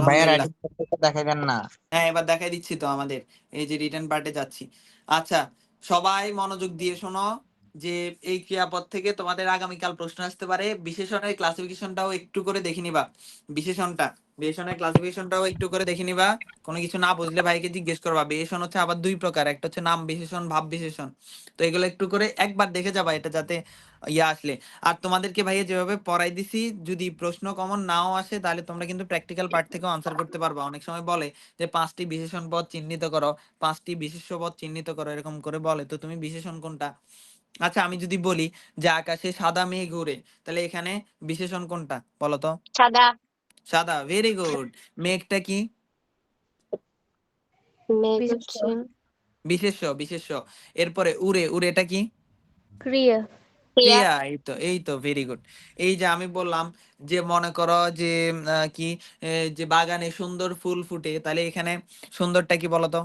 [SPEAKER 6] ভাইয়া
[SPEAKER 1] আলহামদুলিল্লাহ।
[SPEAKER 6] রাইটিং দেখাবেন না?
[SPEAKER 1] হ্যাঁ, এবার দেখাই দিচ্ছি তো, আমাদের এই যে রিটার্ন পার্টে যাচ্ছি। আচ্ছা, সবাই মনোযোগ দিয়ে শোনো, যে এই ক্রিয়াপদ থেকে তোমাদের আগামীকাল প্রশ্ন আসতে পারে। বিশেষণের ক্লাসিফিকেশনটাও একটু করে দেখে নিবা, বিশেষণটা বিশেষণের ক্লাসিফিকেশনটাও একটু করে দেখে নিবা। কোনো কিছু না বুঝলে ভাইকে জিজ্ঞেস করবা। বিশেষণ হচ্ছে আবার দুই প্রকার, একটা হচ্ছে নাম বিশেষণ, ভাব বিশেষণ। তো এগুলো একটু করে একবার দেখে যাবা, এটা যাতে ইয়া আসলে। আর তোমাদেরকে ভাইয়া যেভাবে পড়াই দিছি, যদি প্রশ্ন কমন নাও আসে তাহলে তোমরা কিন্তু প্র্যাকটিক্যাল পার্ট থেকেও আনসার করতে পারবা। অনেক সময় বলে যে 5টি বিশেষণ পদ চিহ্নিত করো, 5টি বিশেষ্য পদ চিহ্নিত করো, এরকম করে বলে। তো তুমি বিশেষণ কোনটা? আচ্ছা আমি যদি বলি যে আকাশে সাদা মেঘ উড়ে, তাহলে এখানে বিশেষণ কোনটা বলো তো?
[SPEAKER 11] সাদা।
[SPEAKER 1] সাদা, ভেরি গুড। মেঘটা কি?
[SPEAKER 11] মেঘ
[SPEAKER 4] বিশেষ্য।
[SPEAKER 11] হচ্ছে
[SPEAKER 1] বিশেষ্য, বিশেষ্য। এরপরে উড়ে, উড়েটা কি?
[SPEAKER 4] ক্রিয়া।
[SPEAKER 11] ক্রিয়া।
[SPEAKER 1] ক্রিয়া। এই তো ভেরি গুড। এই যে আমি বললাম যে মনে করো যে কি যে বাগানে সুন্দর ফুল ফুটে, তাহলে এখানে সুন্দরটা কি বলতো?